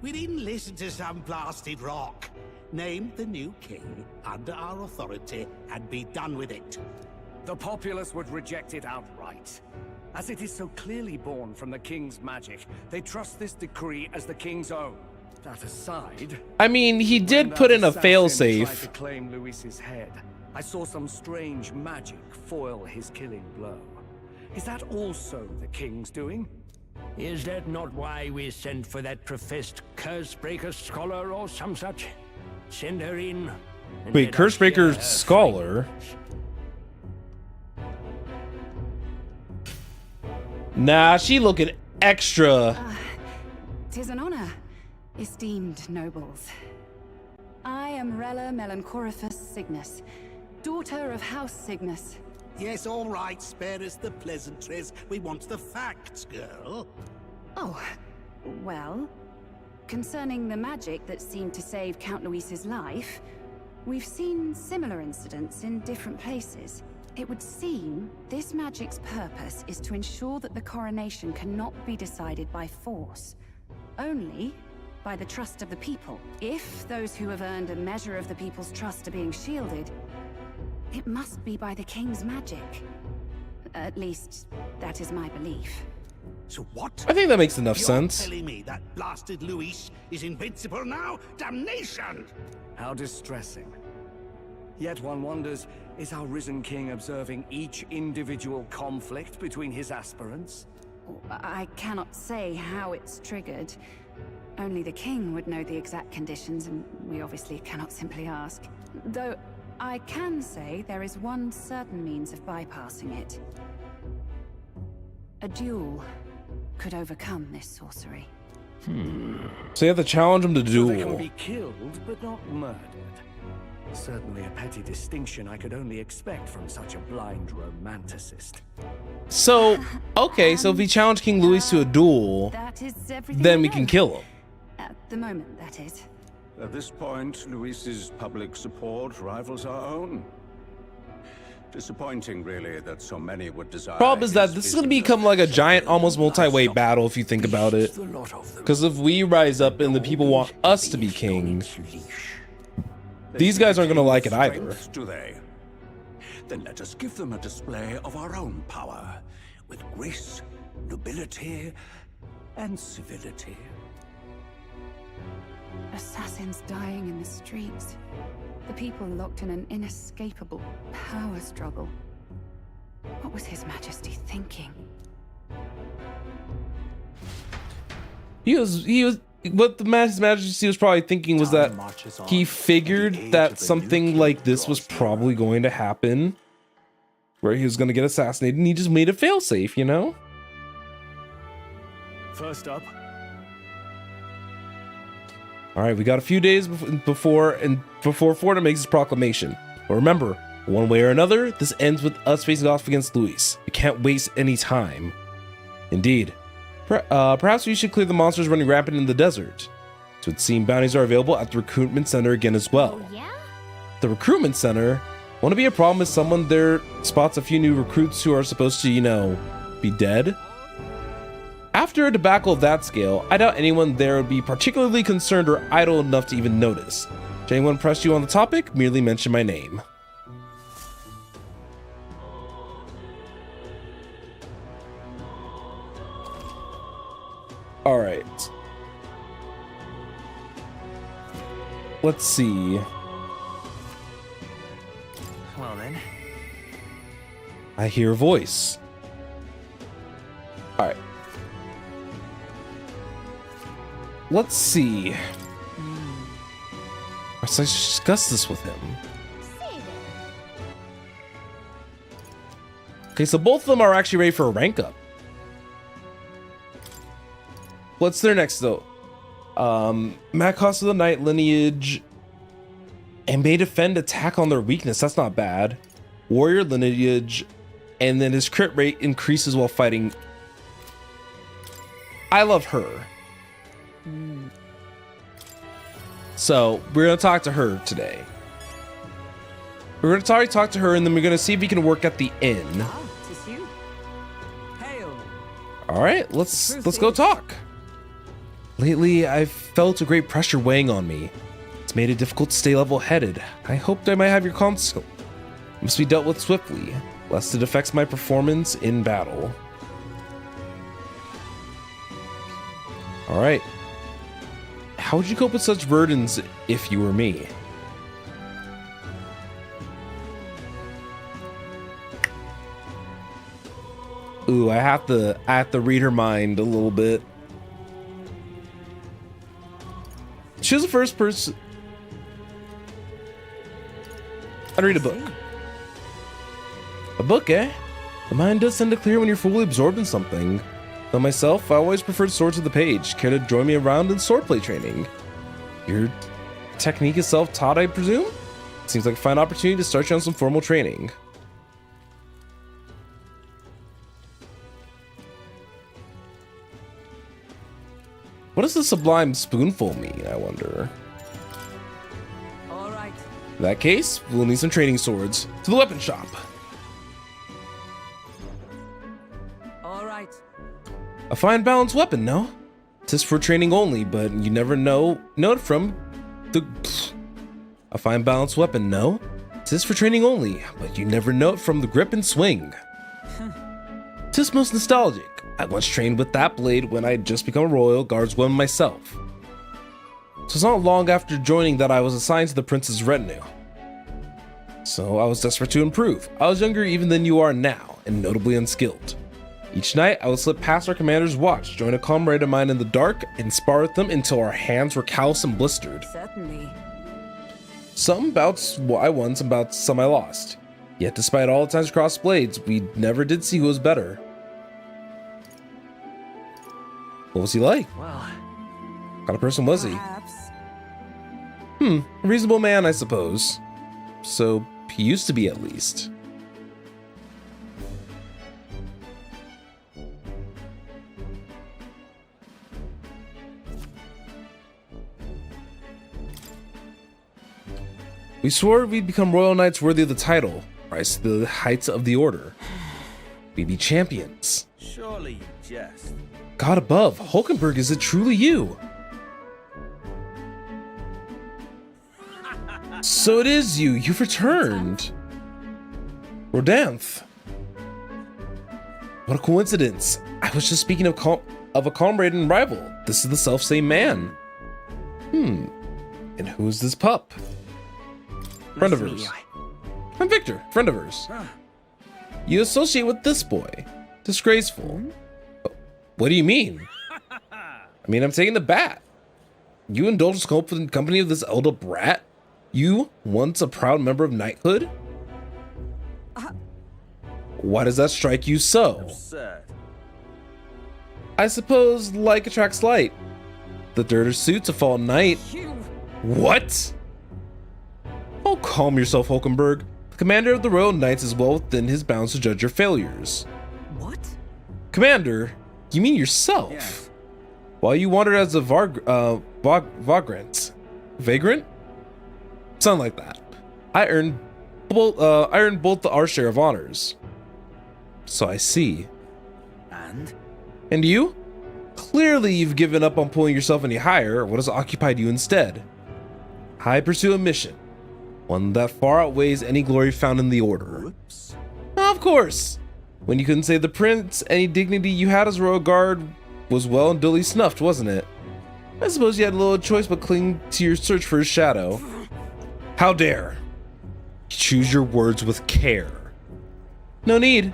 We didn't listen to some blasted rock. Name the new king under our authority and be done with it. The populace would reject it outright. As it is so clearly born from the king's magic, they trust this decree as the king's own. That aside, I mean, he did when put that in a assassin failsafe. tried to claim Luis's head, I saw some strange magic foil his killing blow. Is that also the king's doing? Is that not why we sent for that professed Cursebreaker scholar or some such? Send her in. And Wait, let us hear Cursebreaker her scholar? findings. Nah, she looking extra. 'Tis an honor, esteemed nobles. I am Rella Melanchorophus Cygnus, daughter of House Cygnus. Yes, all right, spare us the pleasantries. We want the facts, girl. Oh, well, concerning the magic that seemed to save Count Luis's life, we've seen similar incidents in different places. It would seem this magic's purpose is to ensure that the coronation cannot be decided by force, only by the trust of the people. If those who have earned a measure of the people's trust are being shielded, it must be by the king's magic. At least, that is my belief. So what? I think that makes enough You're sense. telling me that blasted Luis is invincible now? Damnation! How distressing. Yet one wonders, is our risen king observing each individual conflict between his aspirants? I cannot say how it's triggered. Only the king would know the exact conditions, and we obviously cannot simply ask. Though, I can say there is one certain means of bypassing it. A duel could overcome this sorcery. So you have to challenge him to So they can duel. be killed, but not murdered. Certainly a petty distinction I could only expect from such a blind romanticist. So, okay, so if we challenge King Louis to a duel, That is everything then I we know. can kill him. At the moment, that is. At this point, Luis's public support rivals our own. Disappointing, really, that so many would desire. Problem is that his this is going to visible become like a giant, protection. almost multi-way battle if you think about it. The lot of them. Because if we rise up and the people want us to be king, these guys aren't going to like it either. Strength, do they? Then let us give them a display of our own power, with grace, nobility, and civility. Assassins dying in the streets. The people locked in an inescapable power struggle. What was His Majesty thinking? What His Majesty was probably thinking was that he figured that something like this was probably going to happen, where he was going to get assassinated, and he just made a failsafe, you know? First up, All right, we got a few days before Forna makes his proclamation. But remember, one way or another, this ends with us facing off against Luis. We can't waste any time. Indeed. Perhaps we should clear the monsters running rampant in the desert. So it seems bounties are available at the recruitment center again as well. Oh, yeah? The recruitment center? Want to be a problem if someone there spots a few new recruits who are supposed to, you know, be dead? After a debacle of that scale, I doubt anyone there would be particularly concerned or idle enough to even notice. If anyone pressed you on the topic, merely mention my name. All right. Let's see. Well then. I hear a voice. All right. Let's see. Let's discuss this with him. Okay, so both of them are actually ready for a rank up. What's their next though? Matt cost of the Night lineage and may defend attack on their weakness. That's not bad. Warrior lineage, and then his crit rate increases while fighting. I love her. So we're gonna talk to her today. We're gonna talk to her, and then we're gonna see if we can work at the inn. Ah, 'tis you. Hail. All right, let's go talk. Lately, I've felt a great pressure weighing on me. It's made it difficult to stay level-headed. I hoped I might have your counsel. It must be dealt with swiftly, lest it affects my performance in battle. Alright. How would you cope with such burdens if you were me? Ooh, I have to read her mind a little bit. She was the first person. I'd read a book. A book, eh? The mind does tend to clear when you're fully absorbed in something. Though myself, I always preferred sword to the page. Care to join me around in swordplay training? Your technique is self-taught, I presume? Seems like a fine opportunity to start you on some formal training. What does the sublime spoonful mean, I wonder? All right. In that case, we'll need some training swords. To the weapon shop. All right. A fine balanced weapon, no? 'Tis for training only, but you never know it from the... A fine balanced weapon, no? 'Tis for training only, but you never know it from the grip and swing. 'Tis most nostalgic. I once trained with that blade when I'd just become a royal guardswoman myself. So it's not long after joining that I was assigned to the prince's retinue. So I was desperate to improve. I was younger even than you are now, and notably unskilled. Each night, I would slip past our commander's watch, join a comrade of mine in the dark, and spar with them until our hands were calloused and blistered. Certainly. Some bouts I won, some bouts some I lost. Yet despite all the times across blades, we never did see who was better. What was he like? Well, What kind of person was he? Perhaps. A reasonable man, I suppose. So he used to be, at least. We swore we'd become royal knights worthy of the title, rise to the heights of the order. We'd be champions. Surely you jest. God above, Hulkenberg, is it truly you? So it is you. You've returned. Rodanth. What a coincidence. I was just speaking of a comrade and rival. This is the self-same man. And who is this pup? Friend of hers. I'm Victor, friend of hers. You associate with this boy. Disgraceful. What do you mean? I mean, I'm taking the bat. You indulge scope in the company of this elder brat? You, once a proud member of knighthood? Why does that strike you so? Absurd. I suppose like attracts like. The dirter suits a fallen knight. What? Oh, calm yourself, Hulkenberg. The commander of the Royal Knights is well within his bounds to judge your failures. What? Commander? You mean yourself? Yes. While you wandered as a vagrant? Something like that. I earned both our share of honors. So I see. And you? Clearly you've given up on pulling yourself any higher. What has occupied you instead? I pursue a mission. One that far outweighs any glory found in the order. Of course. When you couldn't save the prince, any dignity you had as royal guard was well and duly snuffed, wasn't it? I suppose you had little choice but cling to your search for his shadow. How dare! Choose your words with care. No need.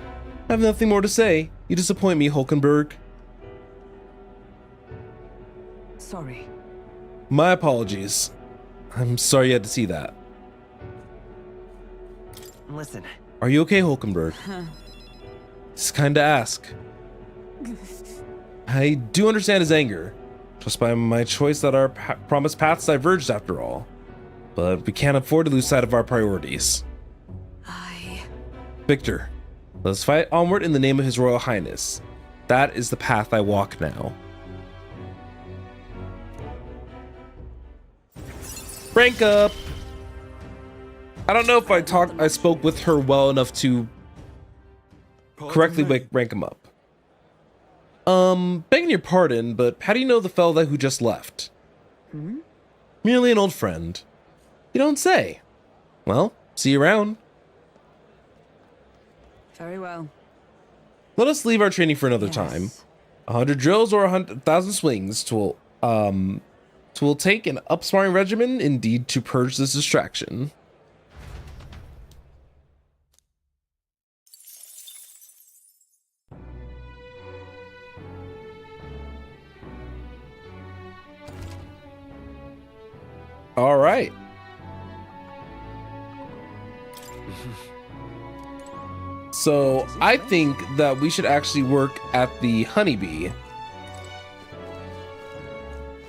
I have nothing more to say. You disappoint me, Hulkenberg. Sorry. My apologies. I'm sorry you had to see that. Listen. Are you okay, Hulkenberg? It's kind to ask. I do understand his anger, just by my choice that our promised paths diverged after all. But we can't afford to lose sight of our priorities. Victor, let's fight onward in the name of His Royal Highness. That is the path I walk now. Rank up! I don't know if I spoke with her well enough to correctly rank him up. Begging your pardon, but how do you know the fella who just left? Hmm? Merely an old friend. You don't say. Well, see you around. Very well. Let us leave our training for another time. 100 drills or 100,000 swings will take an upsparring regimen indeed to purge this distraction. All right. So I think that we should actually work at the honeybee.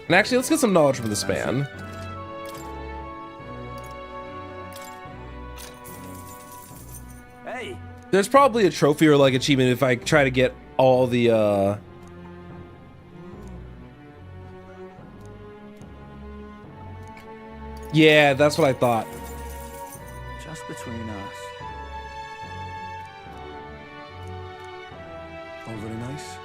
And actually, let's get some knowledge from this man. Hey. There's probably a trophy or like achievement if I try to get all the Yeah, that's what I thought. Just between us. All very nice.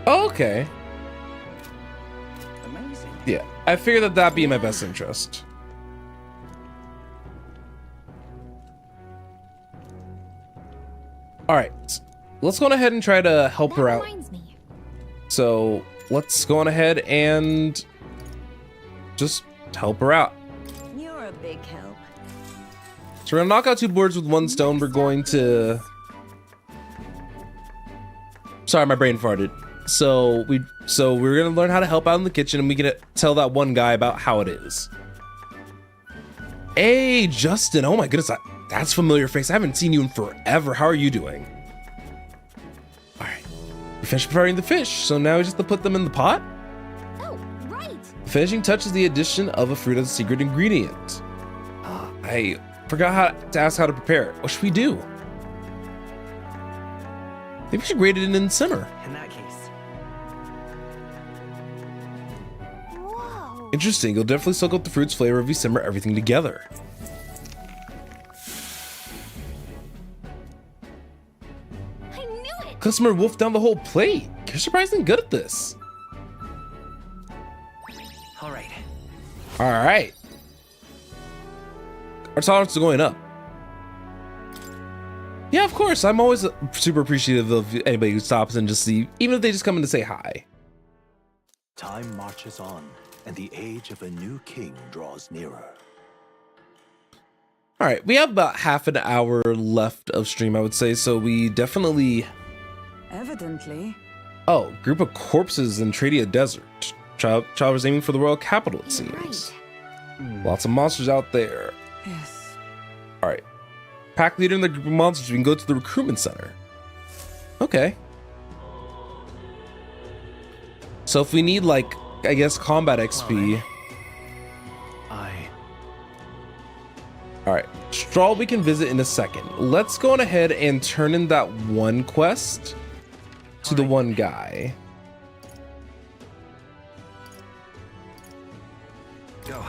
Oh, okay. Amazing. Yeah, I figured that that'd be in my best interest. All right, let's go on ahead and try to help her out. So let's go on ahead and just help her out. You're a big help. So we're gonna knock out 2 birds with 1 stone. We're going to... Sorry, my brain farted. So we're gonna learn how to help out in the kitchen, and we can tell that one guy about how it is. Hey, Justin. Oh my goodness, that's a familiar face. I haven't seen you in forever. How are you doing? All right, we finished preparing the fish, so now we just have to put them in the pot. Oh, right. The finishing touch is the addition of a fruit as a secret ingredient. I forgot how to ask how to prepare it. What should we do? Maybe we should grate it in and simmer. In that case. Whoa. Interesting. You'll definitely soak up the fruit's flavor if you simmer everything together. I knew it. Customer wolfed down the whole plate. You're surprisingly good at this. All right. All right. Our tolerance is going up. Yeah, of course. I'm always super appreciative of anybody who stops and just see, even if they just come in to say hi. Time marches on, and the age of a new king draws nearer. All right, we have about half an hour left of stream, I would say, so we definitely... Evidently. Oh, group of corpses in Tradia Desert. Child was aiming for the royal capital, it seems. Lots of monsters out there. Yes. All right. Pack leader in the group of monsters. We can go to the recruitment center. Okay. So if we need, like, I guess, combat XP. All right. Straw we can visit in a second. Let's go on ahead and turn in that one quest to the one guy. Go.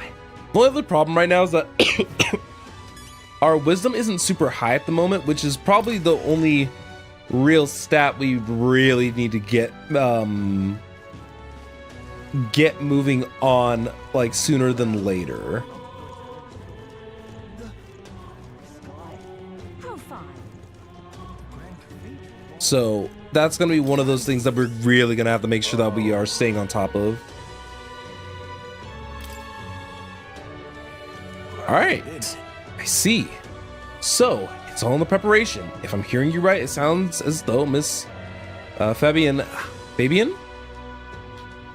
The only other problem right now is that our wisdom isn't super high at the moment, which is probably the only real stat we really need to get moving on, like, sooner than later. So that's gonna be one of those things that we're really gonna have to make sure that we are staying on top of. All right, I see. So it's all in the preparation. If I'm hearing you right, it sounds as though Miss Fabian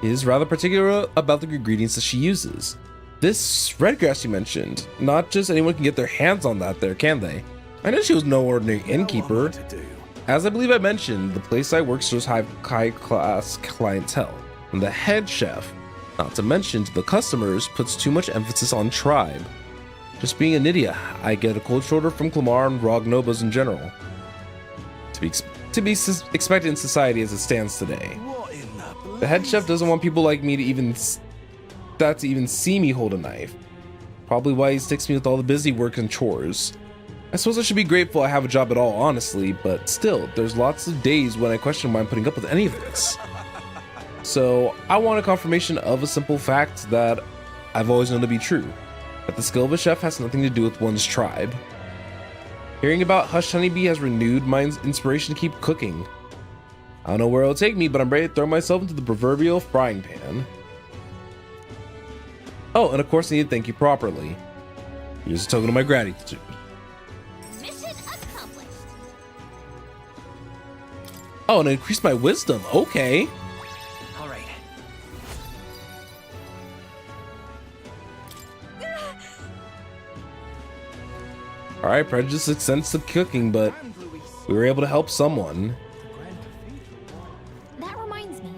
is rather particular about the ingredients that she uses. This red grass you mentioned, not just anyone can get their hands on that there, can they? I know she was no ordinary innkeeper. As I believe I mentioned, the place I work serves high-class clientele, and the head chef, not to mention to the customers, puts too much emphasis on tribe. Just being an idiot, I get a cold shoulder from Clamar and Rog Nobas in general. To be expected in society as it stands today. The head chef doesn't want people like me to even see me hold a knife. Probably why he sticks me with all the busy work and chores. I suppose I should be grateful I have a job at all, honestly, but still, there's lots of days when I question why I'm putting up with any of this. So, I want a confirmation of a simple fact that I've always known to be true, that the skill of a chef has nothing to do with one's tribe. Hearing about Hush Honeybee has renewed my inspiration to keep cooking. I don't know where it'll take me, but I'm ready to throw myself into the proverbial frying pan. Oh, and of course I need to thank you properly. Here's a token of my gratitude. Mission accomplished. Oh, and it increased my wisdom. Okay. All right. All right, prejudice extends to cooking, but we were able to help someone. That reminds me.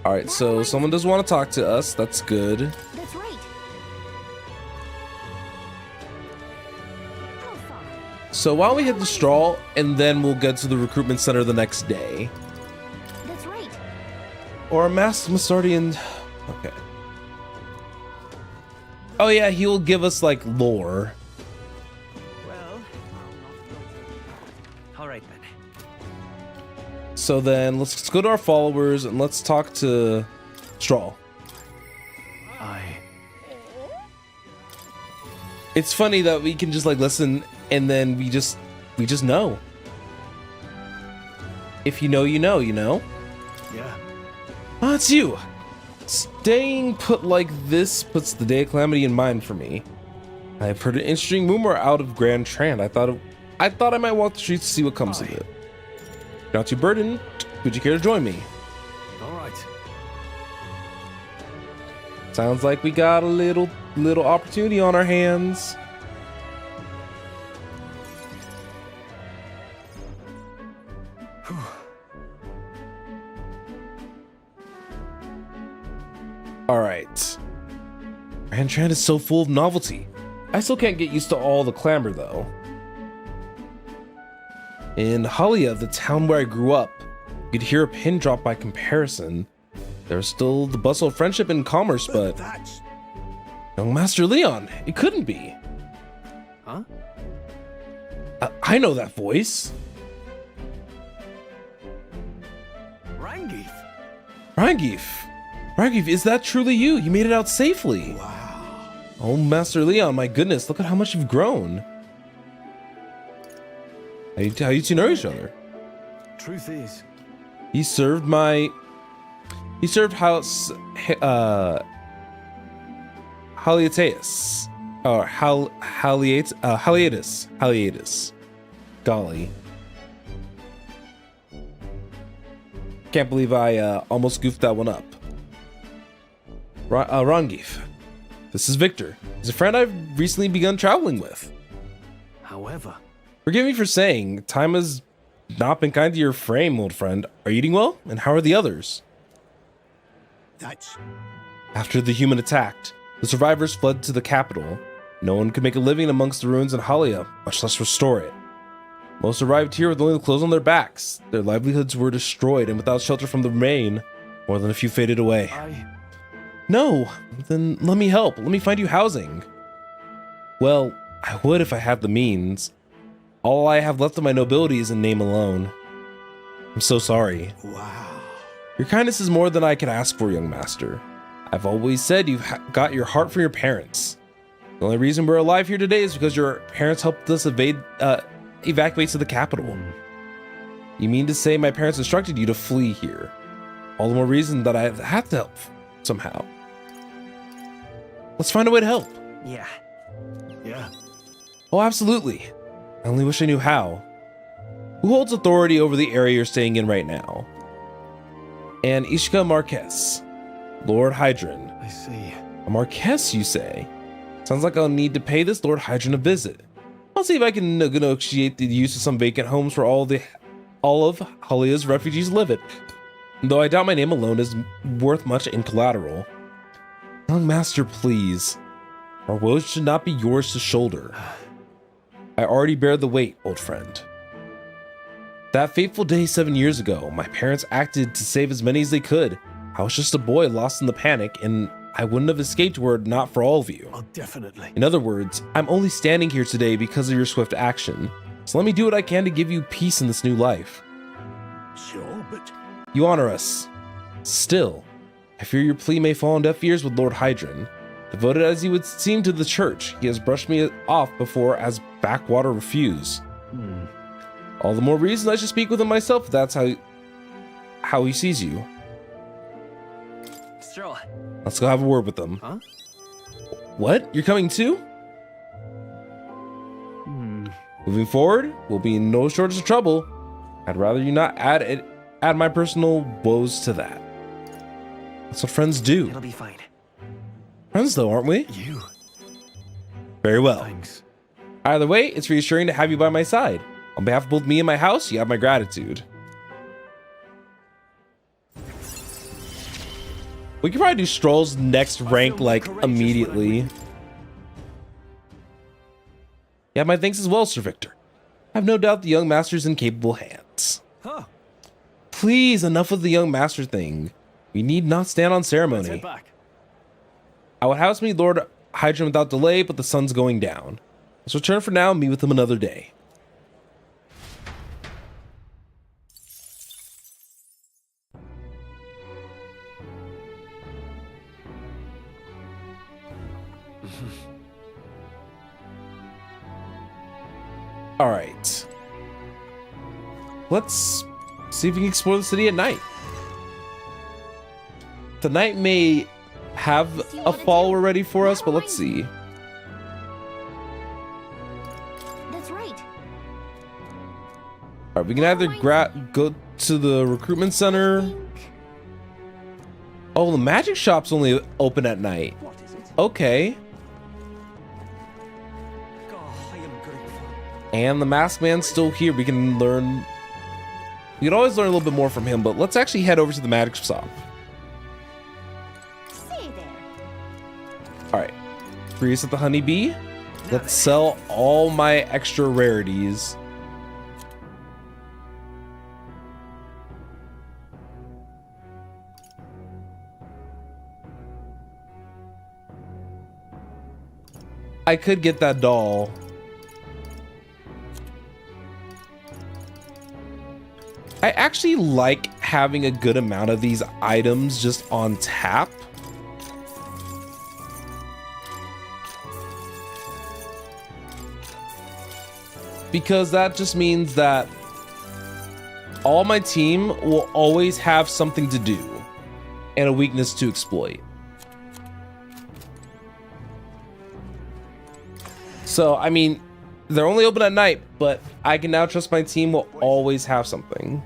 All right, so someone does want to talk to us. That's good. That's right. So why don't we hit the straw, and then we'll get to the recruitment center the next day. That's right. Or a masked Mastardian. Okay. Oh yeah, he'll give us like lore. Well, all right then. So then let's go to our followers and let's talk to Straw. It's funny that we can just like listen and then we just know. If you know, you know, you know? Yeah. Oh, it's you. Staying put like this puts the day of calamity in mind for me. I've heard an interesting rumor out of Grand Trand. I thought I might walk the streets to see what comes of it. Not too burdened. Would you care to join me? All right. Sounds like we got a little opportunity on our hands. All right. Grand Trand is so full of novelty. I still can't get used to all the clamor though. In Halia, the town where I grew up, you could hear a pin drop by comparison. There's still the bustle of friendship and commerce, but young Master Leon, it couldn't be. Huh? I know that voice. Rangeeth. Rangeeth, is that truly you? You made it out safely. Wow. Oh, Master Leon, my goodness, look at how much you've grown. How you two know each other? Truth is, He served House Haliaeus. Or Haliaeus. Golly. Can't believe I almost goofed that one up. Rangeeth. This is Victor. He's a friend I've recently begun traveling with. however, Forgive me for saying, time has not been kind to your frame, old friend. Are you eating well? And how are the others? After the human attacked, the survivors fled to the capital. No one could make a living amongst the ruins in Halia, much less restore it. Most arrived here with only the clothes on their backs. Their livelihoods were destroyed, and without shelter from the rain, more than a few faded away. No, then let me help. Let me find you housing. Well, I would if I had the means. All I have left of my nobility is in name alone. I'm so sorry. Wow. Your kindness is more than I could ask for, young master. I've always said you've got your heart from your parents. The only reason we're alive here today is because your parents helped us evacuate to the capital. You mean to say my parents instructed you to flee here? All the more reason that I have to help somehow. Let's find a way to help. Yeah. Oh, absolutely. I only wish I knew how. Who holds authority over the area you're staying in right now? And Ishka Marquess, Lord Hydron. I see. A Marquess, you say? Sounds like I'll need to pay this Lord Hydron a visit. I'll see if I can negotiate the use of some vacant homes for all of Halia's refugees live in. Though I doubt my name alone is worth much in collateral. Young master, please. Our woes should not be yours to shoulder. I already bear the weight, old friend. That fateful day 7 years ago, my parents acted to save as many as they could. I was just a boy lost in the panic, and I wouldn't have escaped were it not for all of you. Oh, definitely. In other words, I'm only standing here today because of your swift action. So let me do what I can to give you peace in this new life. Sure, but... You honor us. Still, I fear your plea may fall on deaf ears with Lord Hydron. Devoted as he would seem to the church, he has brushed me off before as backwater refuse. All the more reason I should speak with him myself if that's how he sees you. Stroll. Let's go have a word with them. Huh? What? You're coming too? Moving forward, we'll be in no shortage of trouble. I'd rather you not add my personal woes to that. That's what friends do. It'll be fine. Friends though, aren't we? You. Very well. Thanks. Either way, it's reassuring to have you by my side. On behalf of both me and my house, you have my gratitude. We could probably do Stroll's next rank like immediately. You have my thanks as well, Sir Victor. I have no doubt the young master's in capable hands. Huh. Please, enough of the young master thing. We need not stand on ceremony. Let's head back. I would house meet Lord Hydron without delay, but the sun's going down. Let's return for now and meet with him another day. All right. Let's see if we can explore the city at night. The night may have a follower ready for us, but let's see. That's right. All right, we can either go to the recruitment center. Oh, the magic shop's only open at night. Okay. And the masked man's still here. We can learn. We could always learn a little bit more from him, but let's actually head over to the magic shop. All right, Grease at the honeybee. Let's sell all my extra rarities. I could get that doll. I actually like having a good amount of these items just on tap. Because that just means that all my team will always have something to do and a weakness to exploit. So, I mean, they're only open at night, but I can now trust my team will always have something.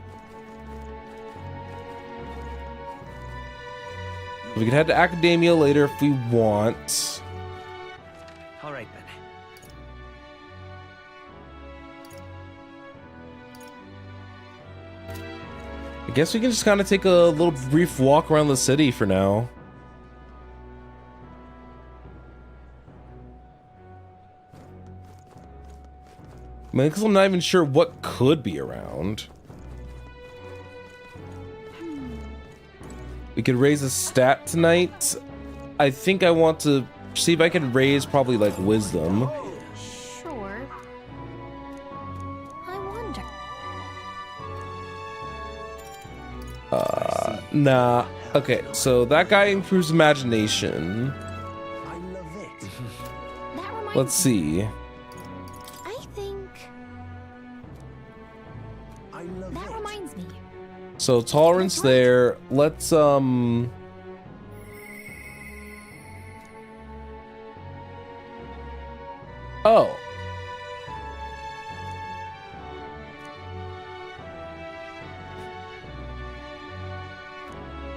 We can head to Academia later if we want. All right, then. I guess we can just kind of take a little brief walk around the city for now. I mean, because I'm not even sure what could be around. We could raise a stat tonight. I think I want to see if I can raise probably like wisdom. Sure. I wonder. Nah. Okay, so that guy improves imagination. I love it. That reminds Let's see. I think I love that reminds me. So tolerance there. Let's Oh.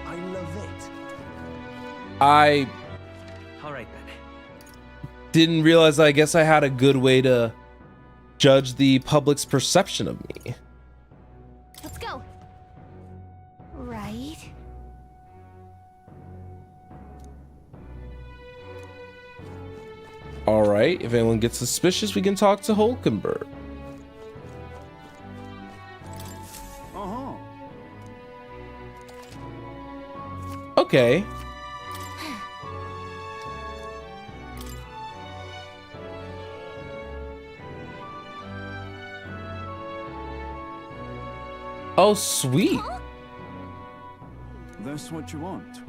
I love it. I All right, then. didn't realize I guess I had a good way to judge the public's perception of me. Let's go. Right. All right, if anyone gets suspicious, we can talk to Hulkenberg. Okay. Oh, sweet. That's what you want.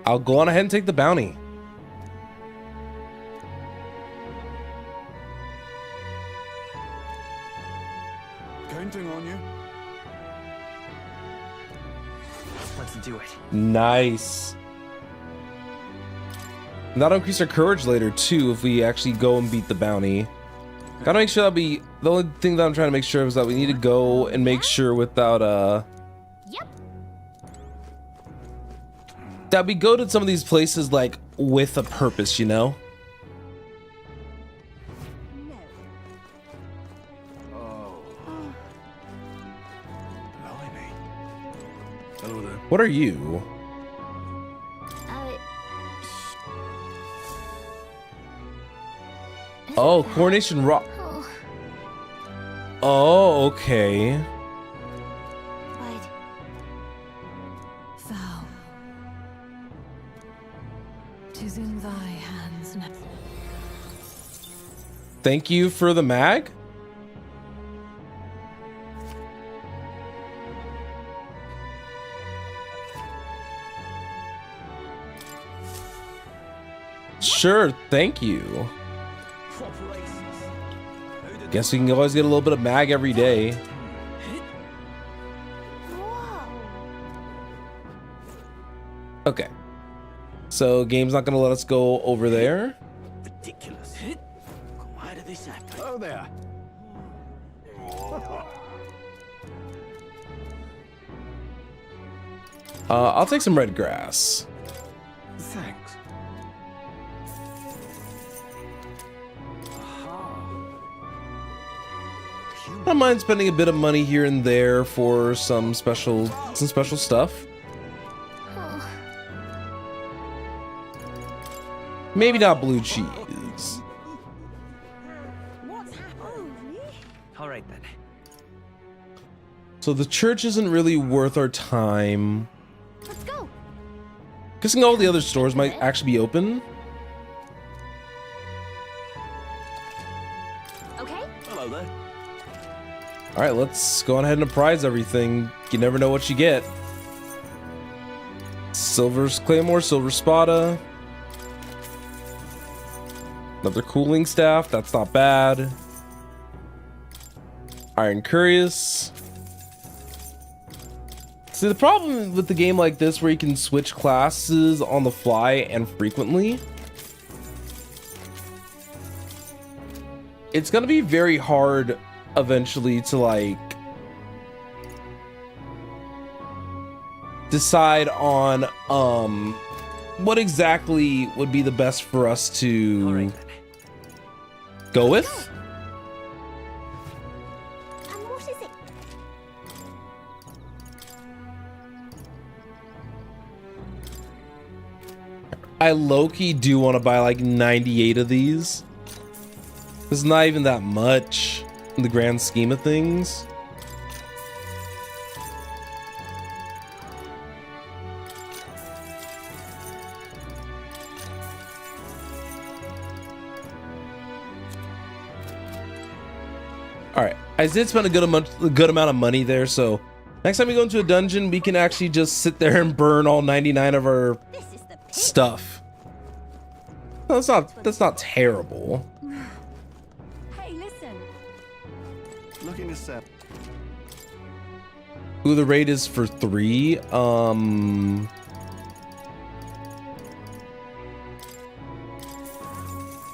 I'll go on ahead and take the bounty. Counting on you. Let's do it. Nice. And that'll increase our courage later too if we actually go and beat the bounty. Gotta make sure that the only thing that I'm trying to make sure of is that we need to go and make sure without Yep. that we go to some of these places like with a purpose, you know? Hello there. What are you? Oh, Coronation Rock. Oh, okay. Thou. 'Tis in thy hands now. Thank you for the mag. Sure, thank you. Guess we can always get a little bit of mag every day. Okay. So game's not gonna let us go over there. Ridiculous. Why did this happen? Oh there. I'll take some red grass. Thanks. I don't mind spending a bit of money here and there for some special stuff. Maybe not blue cheese. All right then. So the church isn't really worth our time. Let's go. Guessing all the other stores might actually be open. Okay. Hello there. All right, let's go on ahead and apprise everything. You never know what you get. Silver's Claymore, Silver Spada. Another cooling staff, that's not bad. Iron Curious. See, the problem with the game like this where you can switch classes on the fly and frequently, it's gonna be very hard eventually to like decide on what exactly would be the best for us to go with. What is it? I low-key do want to buy like 98 of these. It's not even that much in the grand scheme of things. All right, I did spend a good amount of money there, so next time we go into a dungeon, we can actually just sit there and burn all 99 of our stuff. No, that's not terrible. Hey, listen. Looking to set. Ooh, the raid is for 3. All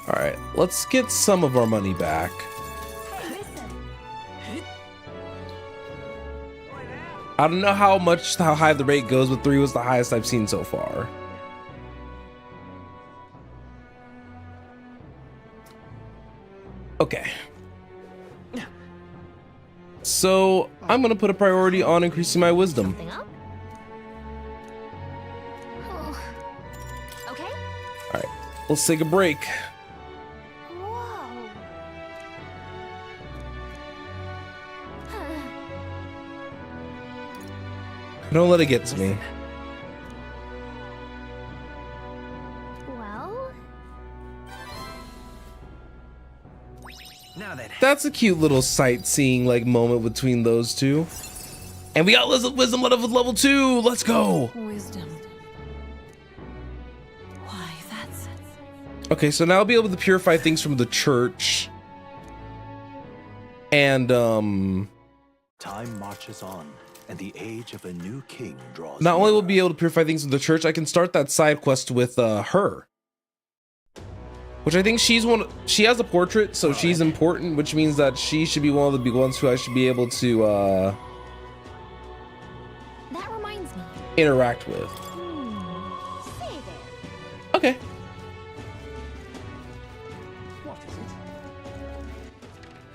right, let's get some of our money back. I don't know how high the rate goes, but 3 was the highest I've seen so far. Okay. So I'm gonna put a priority on increasing my wisdom. Okay. All right, let's take a break. Don't let it get to me. Well, bed. That's a cute little sightseeing like moment between those two. And we got wisdom level 2. Let's go. Wisdom. Why, that's... Okay, so now I'll be able to purify things from the church. And Time marches on, and the age of a new king draws not only nearer. will be able to purify things from the church, I can start that side quest with her. Which I think she has a portrait, so she's important, which means that she should be one of the big ones who I should be able to That reminds me. interact with. Say there. Okay. What is it?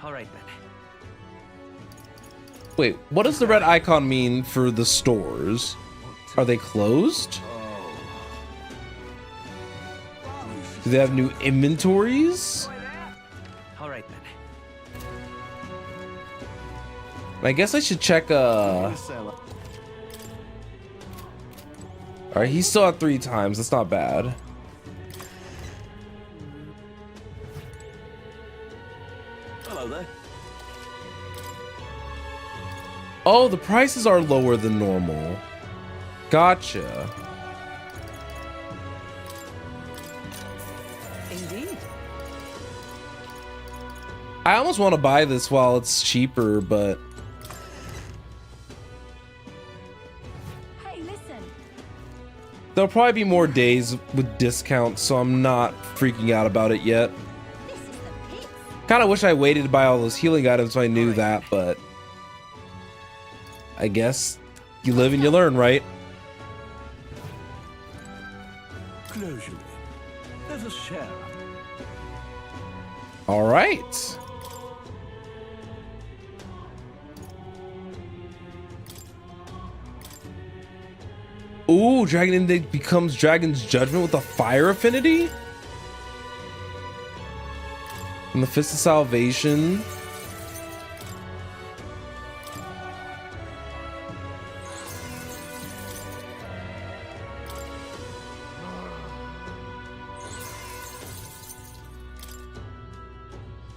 All right then. Wait, what does the red icon mean for the stores? Are they closed? Do they have new inventories? All right then. I guess I should check all right, he's still at 3 times. That's not bad. Hello there. Oh, the prices are lower than normal. Gotcha. Indeed. I almost want to buy this while it's cheaper, but Hey, listen. there'll probably be more days with discounts, so I'm not freaking out about it yet. Kind of wish I waited to buy all those healing items so I knew that, but I guess you live and you learn, right? Closure. Let us share. All right. Ooh, Dragon Index becomes Dragon's Judgment with a fire affinity? And the Fist of Salvation.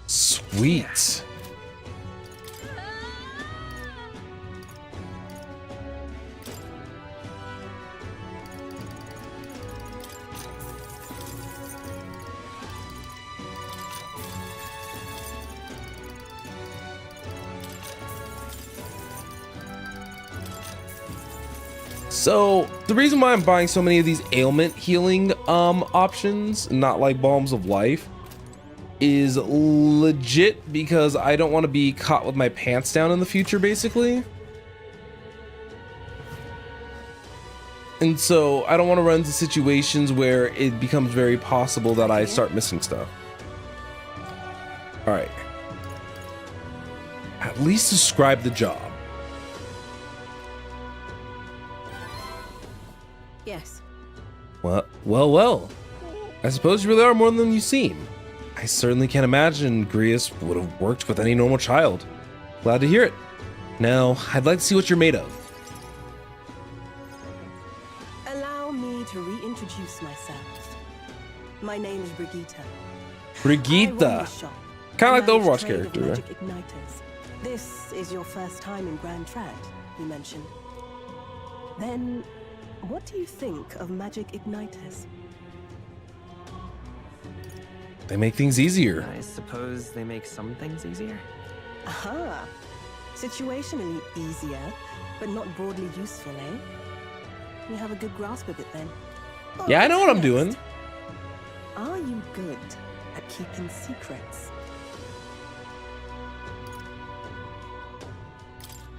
Sweet. So the reason why I'm buying so many of these ailment healing options, not like Balms of Life, is legit because I don't want to be caught with my pants down in the future, basically. And so I don't want to run into situations where it becomes very possible that I start missing stuff. All right. At least describe the job. Yes. Well. I suppose you really are more than you seem. I certainly can't imagine Grius would have worked with any normal child. Glad to hear it. Now, I'd like to see what you're made of. Allow me to reintroduce myself. My name is Brigitte. Brigitte. Kind of like the Overwatch character. Magic igniters. This is your first time in Grand Trad, you mentioned. Then, what do you think of magic igniters? They make things easier. I suppose they make some things easier? Aha! Situationally easier, but not broadly useful, eh? You have a good grasp of it then. Oh, Yeah, I know what I'm next? doing. Are you good at keeping secrets?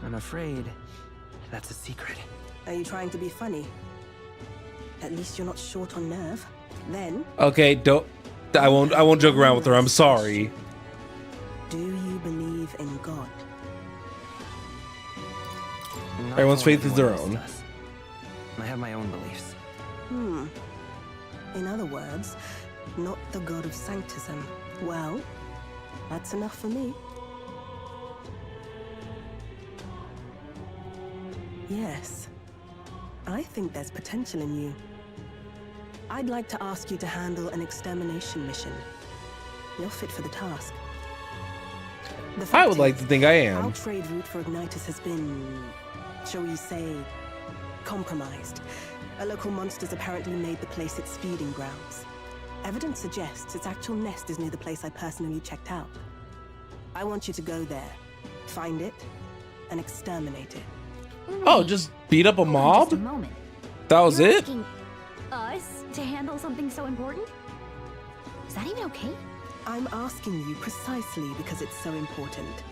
I'm afraid that's a secret. Are you trying to be funny? At least you're not short on nerve. Then, Okay, I won't joke around with her. I'm sorry. do you believe in God? Not Everyone's the way faith is their everyone own. else does. I have my own beliefs. In other words, not the God of Sanctism. Well, that's enough for me. Yes. I think there's potential in you. I'd like to ask you to handle an extermination mission. You're fit for the task. The I fact would like is, to think I our am. trade route for Ignitus has been, shall we say, compromised. A local monster's apparently made the place its feeding grounds. Evidence suggests its actual nest is near the place I personally checked out. I want you to go there, find it, and exterminate it. Oh, just beat up a mob? Just a moment. That was You're it? asking us to handle something so important? Is that even okay? I'm asking you precisely because it's so important.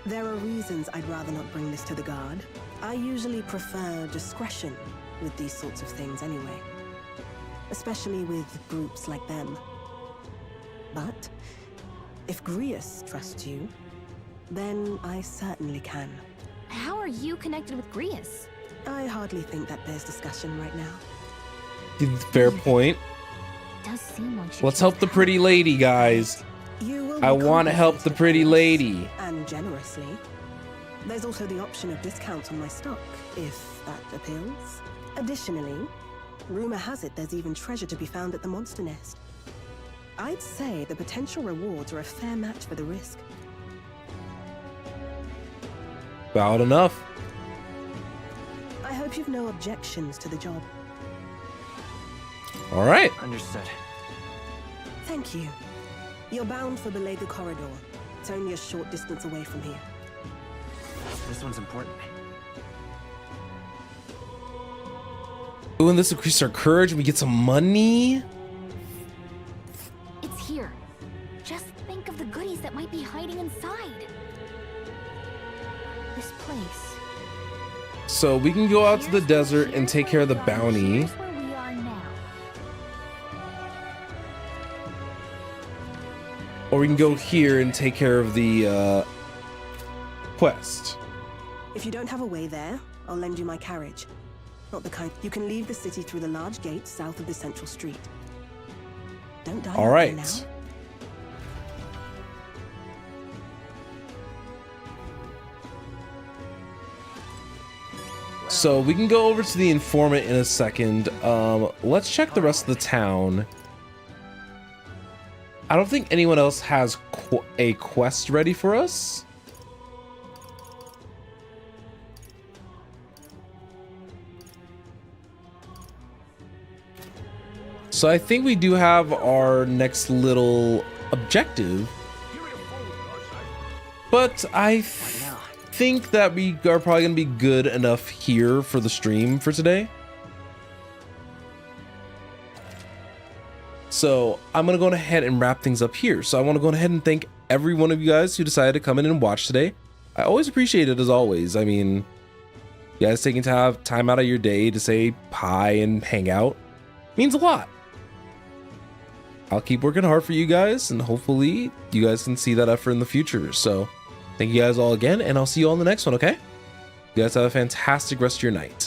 There are reasons I'd rather not bring this to the guard. I usually prefer discretion with these sorts of things anyway. Especially with groups like them. But if Grius trusts you, then I certainly can. How are you connected with Grius? I hardly think that bears discussion right now. Fair point. Does seem like she Let's help the pretty lady, guys. I want to help the pretty lady. And generously. There's also the option of discounts on my stock, if that appeals. Additionally, rumor has it there's even treasure to be found at the monster nest. I'd say the potential rewards are a fair match for the risk. Valid enough. I hope you've no objections to the job. All right. Understood. Thank you. You're bound for Belega Corridor. It's only a short distance away from here. This one's important. Ooh, and this increases our courage and we get some money. It's here. Just think of the goodies that might be hiding inside. This place. So we can go out to the desert and take care of the bounty. Here's where we are now. Or we can go here and take care of the quest. If you don't have a way there, I'll lend you my carriage. Not the kind. You can leave the city through the large gate south of the central street. Don't die. All right. So we can go over to the informant in a second. Let's check the rest of the town. I don't think anyone else has a quest ready for us. So I think we do have our next little objective. But I think that we are probably going to be good enough here for the stream for today. So I'm going to go ahead and wrap things up here. So I want to go ahead and thank every one of you guys who decided to come in and watch today. I always appreciate it as always. I mean, you guys taking time out of your day to say hi and hang out means a lot. I'll keep working hard for you guys, and hopefully you guys can see that effort in the future. So thank you guys all again, and I'll see you all in the next one, okay? You guys have a fantastic rest of your night.